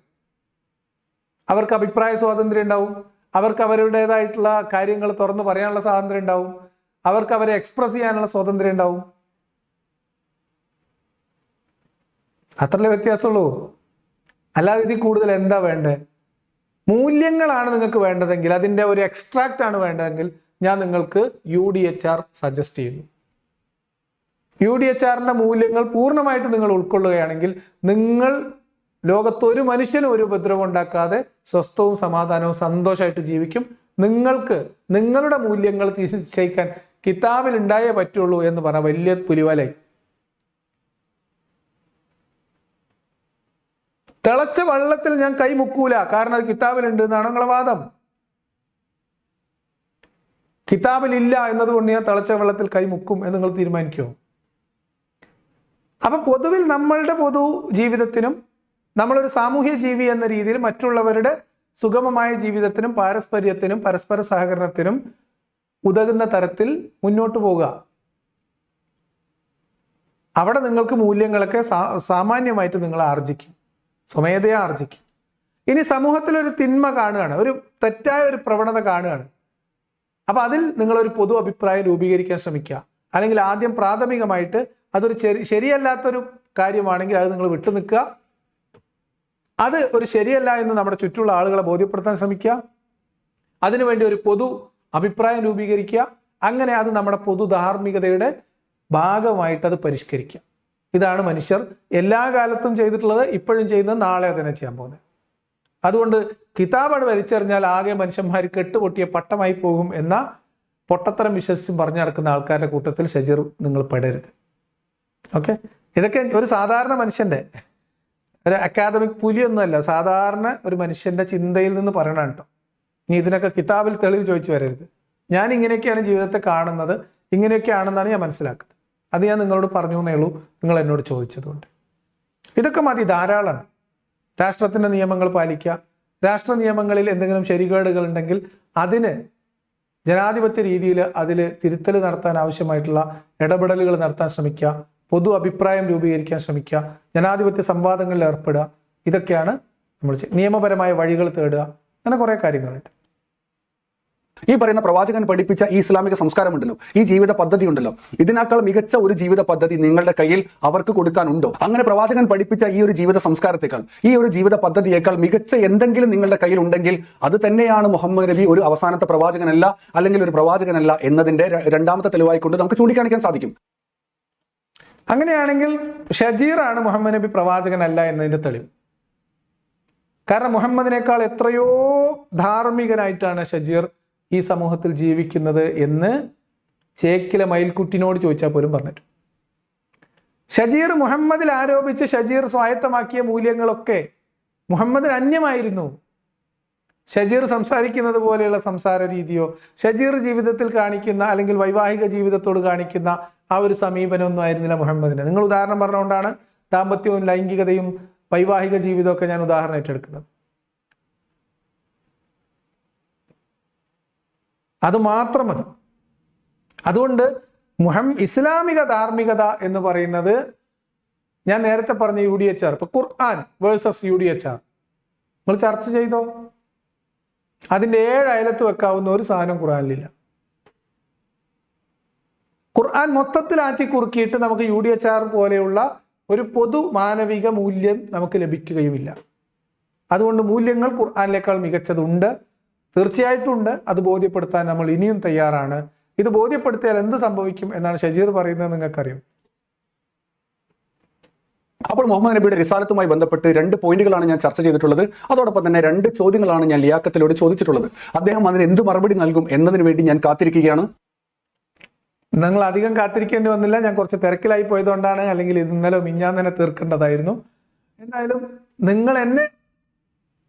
അവർക്ക് അഭിപ്രായ സ്വാതന്ത്ര്യം ഉണ്ടാവും, അവർക്ക് അവരുടേതായിട്ടുള്ള കാര്യങ്ങൾ തുറന്നു പറയാനുള്ള സ്വാതന്ത്ര്യം ഉണ്ടാവും, അവർക്ക് അവരെ എക്സ്പ്രസ് ചെയ്യാനുള്ള സ്വാതന്ത്ര്യം ഉണ്ടാവും. അത്രല്ലേ വ്യത്യാസമുള്ളൂ. അല്ലാതെ ഇതിൽ കൂടുതൽ എന്താ വേണ്ടത്? മൂല്യങ്ങളാണ് നിങ്ങൾക്ക് വേണ്ടതെങ്കിൽ, അതിൻ്റെ ഒരു എക്സ്ട്രാക്റ്റ് ആണ് വേണ്ടതെങ്കിൽ ഞാൻ നിങ്ങൾക്ക് UDHR സജസ്റ്റ് ചെയ്യുന്നു. UDHRന്റെ മൂല്യങ്ങൾ പൂർണ്ണമായിട്ട് നിങ്ങൾ ഉൾക്കൊള്ളുകയാണെങ്കിൽ നിങ്ങൾ ലോകത്തൊരു മനുഷ്യനും ഒരു ഉപദ്രവം ഉണ്ടാക്കാതെ സ്വസ്ഥവും സമാധാനവും സന്തോഷമായിട്ട് ജീവിക്കും. നിങ്ങൾക്ക് നിങ്ങളുടെ മൂല്യങ്ങൾ നിശ്ചയിക്കാൻ കിതാബിൽ ഉണ്ടായേ പറ്റുള്ളൂ എന്ന് പറഞ്ഞ വലിയ പുലിവാലായി. തിളച്ച വെള്ളത്തിൽ ഞാൻ കൈ മുക്കൂല, കാരണം അത് കിതാബിലുണ്ട് എന്നാണ് നിങ്ങളെ വാദം. കിതാബിലില്ല എന്നതുകൊണ്ട് ഞാൻ തിളച്ച വെള്ളത്തിൽ കൈ മുക്കും എന്ന് നിങ്ങൾ തീരുമാനിക്കുമോ? അപ്പൊ പൊതുവിൽ നമ്മളുടെ പൊതു ജീവിതത്തിനും നമ്മളൊരു സാമൂഹ്യ ജീവി എന്ന രീതിയിൽ മറ്റുള്ളവരുടെ സുഗമമായ ജീവിതത്തിനും പാരസ്പര്യത്തിനും പരസ്പര സഹകരണത്തിനും ഉതകുന്ന തരത്തിൽ മുന്നോട്ട് പോവുക. അവിടെ നിങ്ങൾക്ക് മൂല്യങ്ങളൊക്കെ സാമാന്യമായിട്ട് നിങ്ങൾ ആർജിക്കും, സ്വമേധയാ ആർജിക്കും. ഇനി സമൂഹത്തിൽ ഒരു തിന്മ കാണുകയാണ്, ഒരു തെറ്റായ ഒരു പ്രവണത കാണുകയാണ്, അപ്പൊ അതിൽ നിങ്ങളൊരു പൊതു അഭിപ്രായം രൂപീകരിക്കാൻ ശ്രമിക്കുക. അല്ലെങ്കിൽ ആദ്യം പ്രാഥമികമായിട്ട് അതൊരു ശരിയല്ലാത്തൊരു കാര്യമാണെങ്കിൽ അത് നിങ്ങൾ വിട്ടു നിൽക്കുക. അത് ഒരു ശരിയല്ല എന്ന് നമ്മുടെ ചുറ്റുമുള്ള ആളുകളെ ബോധ്യപ്പെടുത്താൻ ശ്രമിക്കുക. അതിനുവേണ്ടി ഒരു പൊതു അഭിപ്രായം രൂപീകരിക്കുക. അങ്ങനെ അത് നമ്മുടെ പൊതു ധാർമ്മികതയുടെ ഭാഗമായിട്ട് അത് പരിഷ്കരിക്കുക. ഇതാണ് മനുഷ്യർ എല്ലാ കാലത്തും ചെയ്തിട്ടുള്ളത്, ഇപ്പോഴും ചെയ്യുന്നത്, നാളെ അതിനെ ചെയ്യാൻ പോകുന്നത്. അതുകൊണ്ട് കിതാബാണ് വലിച്ചെറിഞ്ഞാൽ ആകെ മനുഷ്യന്മാർ കെട്ടുപൊട്ടിയ പട്ടമായി പോകും എന്ന പൊട്ടത്തരം വിശ്വസിച്ചും പറഞ്ഞു നടക്കുന്ന ആൾക്കാരുടെ കൂട്ടത്തിൽ ഷജീർ നിങ്ങൾ പെടരുത്. ഓക്കെ, ഇതൊക്കെ ഒരു സാധാരണ മനുഷ്യന്റെ, ഒരു അക്കാദമിക് പുലിയൊന്നുമല്ല, സാധാരണ ഒരു മനുഷ്യന്റെ ചിന്തയിൽ നിന്ന് പറയണം കേട്ടോ. ഇനി ഇതിനൊക്കെ കിതാബിൽ തെളിവ് ചോദിച്ചു വരരുത്. ഞാൻ ഇങ്ങനെയൊക്കെയാണ് ജീവിതത്തെ കാണുന്നത്, ഇങ്ങനെയൊക്കെയാണെന്നാണ് ഞാൻ മനസ്സിലാക്കുന്നത്. അത് ഞാൻ നിങ്ങളോട് പറഞ്ഞു എന്നേ ഉള്ളൂ, നിങ്ങൾ എന്നോട് ചോദിച്ചതുകൊണ്ട്. ഇതൊക്കെ മതി, ധാരാളമാണ്. രാഷ്ട്രത്തിൻ്റെ നിയമങ്ങൾ പാലിക്കുക, രാഷ്ട്ര നിയമങ്ങളിൽ എന്തെങ്കിലും ശരികേടുകൾ ഉണ്ടെങ്കിൽ അതിന് ജനാധിപത്യ രീതിയിൽ അതിൽ തിരുത്തൽ നടത്താൻ ആവശ്യമായിട്ടുള്ള ഇടപെടലുകൾ നടത്താൻ ശ്രമിക്കുക, പൊതു അഭിപ്രായം രൂപീകരിക്കാൻ ശ്രമിക്കുക, ജനാധിപത്യ സംവാദങ്ങളിൽ ഏർപ്പെടുക. ഇതൊക്കെയാണ് നമ്മൾ നിയമപരമായ വഴികൾ തേടുക. അങ്ങനെ കുറേ കാര്യങ്ങളുണ്ട്. ഈ പറയുന്ന പ്രവാചകൻ പഠിപ്പിച്ച ഈ ഇസ്ലാമിക സംസ്കാരമുണ്ടല്ലോ, ഈ ജീവിത പദ്ധതി ഉണ്ടല്ലോ, ഇതിനേക്കാൾ മികച്ച ഒരു ജീവിത പദ്ധതി നിങ്ങളുടെ കയ്യിൽ അവർക്ക് കൊടുക്കാനുണ്ടോ? അങ്ങനെ പ്രവാചകൻ പഠിപ്പിച്ച ഈ ഒരു ജീവിത സംസ്കാരത്തെക്കാൾ, ഈ ഒരു ജീവിത പദ്ധതിയേക്കാൾ മികച്ച എന്തെങ്കിലും നിങ്ങളുടെ കയ്യിൽ ഉണ്ടെങ്കിൽ അത് തന്നെയാണ് മുഹമ്മദ് നബി ഒരു അവസാനത്തെ പ്രവാചകനല്ല, അല്ലെങ്കിൽ ഒരു പ്രവാചകനല്ല എന്നതിന്റെ രണ്ടാമത്തെ തെളിവായിക്കൊണ്ട് നമുക്ക് ചൂണ്ടിക്കാണിക്കാൻ സാധിക്കും. അങ്ങനെയാണെങ്കിൽ ഷജീറാണ് മുഹമ്മദ് നബി പ്രവാചകനല്ല എന്നതിന്റെ തെളിവ്. കാരണം മുഹമ്മദിനേക്കാൾ എത്രയോ ധാർമ്മികനായിട്ടാണ് ഷജീർ ഈ സമൂഹത്തിൽ ജീവിക്കുന്നത് എന്ന് ചേക്കിലെ മയിൽക്കുട്ടിനോട് ചോദിച്ചാൽ പോലും പറഞ്ഞിട്ടു. ഷജീർ മുഹമ്മദിൽ ആരോപിച്ച് ഷജീർ സ്വായത്തമാക്കിയ മൂല്യങ്ങളൊക്കെ മുഹമ്മദിന് അന്യമായിരുന്നു. ഷജീർ സംസാരിക്കുന്നത് പോലെയുള്ള സംസാര രീതിയോ ഷജീർ ജീവിതത്തിൽ കാണിക്കുന്ന അല്ലെങ്കിൽ വൈവാഹിക ജീവിതത്തോട് കാണിക്കുന്ന ആ ഒരു സമീപനമൊന്നും ആയിരുന്നില്ല മുഹമ്മദിന്. നിങ്ങൾ ഉദാഹരണം പറഞ്ഞുകൊണ്ടാണ് ദാമ്പത്യവും ലൈംഗികതയും വൈവാഹിക ജീവിതമൊക്കെ ഞാൻ ഉദാഹരണം ഏറ്റെടുക്കുന്നത്. അത് മാത്രം മതി. അതുകൊണ്ട് ഇസ്ലാമിക ധാർമ്മികത എന്ന് പറയുന്നത് ഞാൻ നേരത്തെ പറഞ്ഞ UDHR, ഇപ്പൊ ഖുർആൻ വേഴ്സസ് UDHR നിങ്ങൾ ചർച്ച ചെയ്തോ? അതിൻ്റെ 7 അയലത്ത് വെക്കാവുന്ന ഒരു സാധനം ഖുർആനിലില്ല. ഖുർആൻ മൊത്തത്തിൽ ആറ്റി കുറുക്കിയിട്ട് നമുക്ക് UDHR പോലെയുള്ള ഒരു പൊതു മാനവിക മൂല്യം നമുക്ക് ലഭിക്കുകയുമില്ല. അതുകൊണ്ട് മൂല്യങ്ങൾ ഖുർആനിലേക്കാൾ മികച്ചതുണ്ട്, തീർച്ചയായിട്ടും ഉണ്ട്. അത് ബോധ്യപ്പെടുത്താൻ നമ്മൾ ഇനിയും തയ്യാറാണ്. ഇത് ബോധ്യപ്പെടുത്തിയാൽ എന്ത് സംഭവിക്കും എന്നാണ് ഷജീർ പറയുന്നത് നിങ്ങൾക്കറിയാം. അപ്പോൾ മുഹമ്മദ് നബിയുടെ റിസാലത്തുമായി ബന്ധപ്പെട്ട് 2 പോയിന്റുകളാണ് ഞാൻ ചർച്ച ചെയ്തിട്ടുള്ളത്. അതോടൊപ്പം തന്നെ 2 ചോദ്യങ്ങളാണ് ഞാൻ ലിയാഖത്തിലോട് ചോദിച്ചിട്ടുള്ളത്. അദ്ദേഹം അതിന് എന്ത് മറുപടി നൽകും എന്നതിന് വേണ്ടി ഞാൻ കാത്തിരിക്കുകയാണ്. നിങ്ങൾ അധികം കാത്തിരിക്കേണ്ടി വന്നില്ല, ഞാൻ കുറച്ച് തിരക്കിലായി പോയതുകൊണ്ടാണ്. അല്ലെങ്കിൽ ഇന്നലെ മിഞ്ഞാൻ തന്നെ തീർക്കേണ്ടതായിരുന്നു. എന്തായാലും നിങ്ങൾ എന്നെ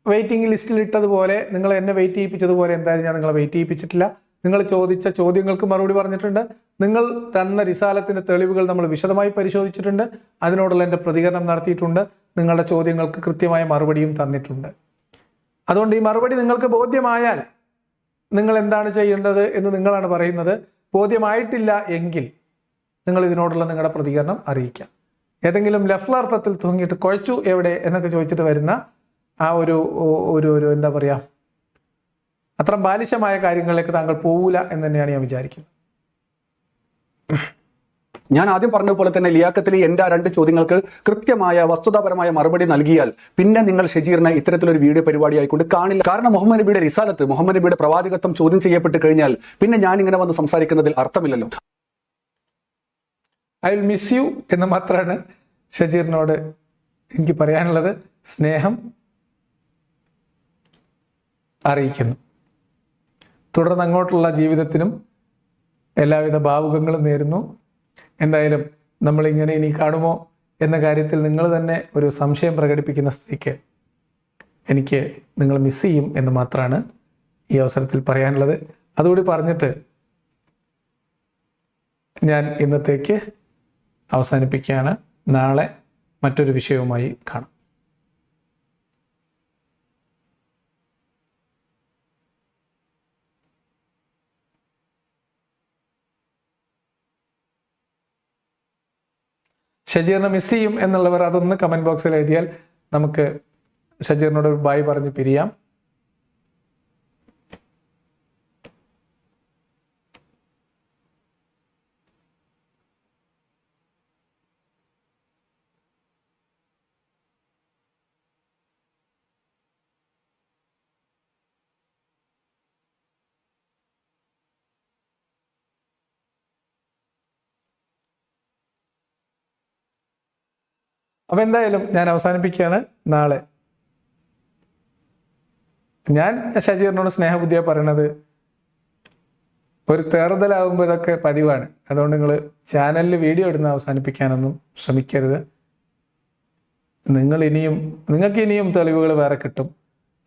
വെയിറ്റിംഗ് ലിസ്റ്റിൽ ഇട്ടതുപോലെ, നിങ്ങൾ എന്നെ വെയിറ്റ് ചെയ്യിപ്പിച്ചതുപോലെ എന്തായാലും ഞാൻ നിങ്ങളെ വെയിറ്റ് ചെയ്യിപ്പിച്ചിട്ടില്ല. നിങ്ങൾ ചോദിച്ച ചോദ്യങ്ങൾക്ക് മറുപടി പറഞ്ഞിട്ടുണ്ട്. നിങ്ങൾ തന്ന റിസാലത്തിന്റെ തെളിവുകൾ നമ്മൾ വിശദമായി പരിശോധിച്ചിട്ടുണ്ട്. അതിനോടുള്ള എൻ്റെ പ്രതികരണം നടത്തിയിട്ടുണ്ട്. നിങ്ങളുടെ ചോദ്യങ്ങൾക്ക് കൃത്യമായ മറുപടിയും തന്നിട്ടുണ്ട്. അതുകൊണ്ട് ഈ മറുപടി നിങ്ങൾക്ക് ബോധ്യമായാൽ നിങ്ങൾ എന്താണ് ചെയ്യേണ്ടത് എന്ന് നിങ്ങളാണ് പറയുന്നത്. ബോധ്യമായിട്ടില്ല എങ്കിൽ നിങ്ങൾ ഇതിനോടുള്ള നിങ്ങളുടെ പ്രതികരണം അറിയിക്കാം. ഏതെങ്കിലും ലഫ്ലർത്ഥത്തിൽ തൂങ്ങിയിട്ട് കുഴച്ചു എവിടെ എന്നൊക്കെ ചോദിച്ചിട്ട് വരുന്ന ആ ഒരു എന്താ പറയുക, അത്ര ബാലിശമായ കാര്യങ്ങളിലേക്ക് താങ്കൾ പോവില്ല എന്ന് തന്നെയാണ് ഞാൻ വിചാരിക്കുന്നത്. ഞാൻ ആദ്യം പറഞ്ഞതുപോലെ തന്നെ ലിയാഖത്തിലെ എൻ്റെ 2 ചോദ്യങ്ങൾക്ക് കൃത്യമായ വസ്തുതാപരമായ മറുപടി നൽകിയാൽ പിന്നെ നിങ്ങൾ ഷജീറിനെ ഇത്തരത്തിലൊരു വീഡിയോ പരിപാടി ആയിക്കൊണ്ട് കാണില്ല. കാരണം മുഹമ്മദ് നബിയുടെ റിസാലത്ത്, മുഹമ്മദ് നബിയുടെ പ്രവാചകത്വം ചോദ്യം ചെയ്യപ്പെട്ട് കഴിഞ്ഞാൽ പിന്നെ ഞാൻ ഇങ്ങനെ വന്ന് സംസാരിക്കുന്നതിൽ അർത്ഥമില്ലല്ലോ. ഐ വിൽ മിസ് യു എന്ന് മാത്രമാണ് ഷജീറിനോട് എനിക്ക് പറയാനുള്ളത്. സ്നേഹം അറിയിക്കുന്നു. തുടർന്ന് അങ്ങോട്ടുള്ള ജീവിതത്തിനും എല്ലാവിധ ഭാവുകങ്ങളും നേരുന്നു. എന്തായാലും നമ്മളിങ്ങനെ ഇനി കാണുമോ എന്ന കാര്യത്തിൽ നിങ്ങൾ തന്നെ ഒരു സംശയം പ്രകടിപ്പിക്കുന്ന സ്ഥിതിക്ക് എനിക്ക് നിങ്ങൾ മിസ് ചെയ്യും എന്ന് മാത്രമാണ് ഈ അവസരത്തിൽ പറയാനുള്ളത്. അതുകൂടി പറഞ്ഞിട്ട് ഞാൻ ഇന്നത്തേക്ക് അവസാനിപ്പിക്കുകയാണ്. നാളെ മറ്റൊരു വിഷയവുമായി കാണാം. ഷജീറിനെ മിസ് ചെയ്യും എന്നുള്ളവർ അതൊന്ന് കമൻറ്റ് ബോക്സിൽ എഴുതിയാൽ നമുക്ക് ഷജീറിനോട് ബൈ പറഞ്ഞ് പിരിയാം. അപ്പം എന്തായാലും ഞാൻ അവസാനിപ്പിക്കുകയാണ്. നാളെ ഞാൻ ഷജീറിനോട് സ്നേഹബുദ്ധിയാണ് പറയണത്. ഒരു തേറുതലാകുമ്പോൾ ഇതൊക്കെ പതിവാണ്. അതുകൊണ്ട് നിങ്ങൾ ചാനലിൽ വീഡിയോ ഇടുന്ന അവസാനിപ്പിക്കാനൊന്നും ശ്രമിക്കരുത്. നിങ്ങൾക്ക് ഇനിയും തെളിവുകൾ വേറെ കിട്ടും.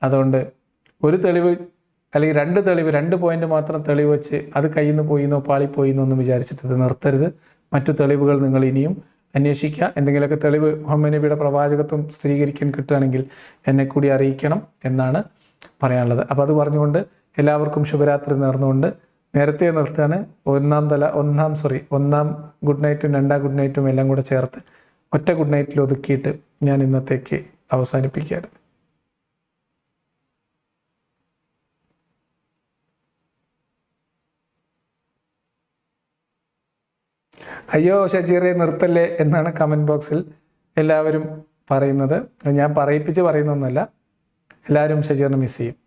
അതുകൊണ്ട് ഒരു തെളിവ് അല്ലെങ്കിൽ രണ്ട് തെളിവ്, 2 പോയിന്റ് മാത്രം തെളിവ് വെച്ച് അത് കയ്യിൽ നിന്ന് പോയിന്നോ പാളിപ്പോയിന്നോ ഒന്നും വിചാരിച്ചിട്ട് ഇത് നിർത്തരുത്. മറ്റു തെളിവുകൾ നിങ്ങൾ ഇനിയും അന്വേഷിക്കുക. എന്തെങ്കിലുമൊക്കെ തെളിവ് മുഹമ്മദ് നബിയുടെ പ്രവാചകത്വം സ്ഥിരീകരിക്കാൻ കിട്ടുകയാണെങ്കിൽ എന്നെ കൂടി അറിയിക്കണം എന്നാണ് പറയാനുള്ളത്. അപ്പോൾ അത് പറഞ്ഞുകൊണ്ട് എല്ലാവർക്കും ശുഭരാത്രി നേർന്നുകൊണ്ട് നേരത്തെ നിർത്തുകയാണ്. ഒന്നാം ഗുഡ് നൈറ്റും 2ാം ഗുഡ് നൈറ്റും എല്ലാം കൂടെ ചേർത്ത് ഒറ്റ ഗുഡ് നൈറ്റിൽ ഒതുക്കിയിട്ട് ഞാൻ ഇന്നത്തേക്ക് അവസാനിപ്പിക്കുകയാണ്. അയ്യോ ഷജീറെ നിർത്തല്ലേ എന്നാണ് കമൻറ്റ് ബോക്സിൽ എല്ലാവരും പറയുന്നത്. ഞാൻ പറയിപ്പിച്ച് പറയുന്നൊന്നുമല്ല. എല്ലാവരും ഷജീറിനെ മിസ് ചെയ്യും.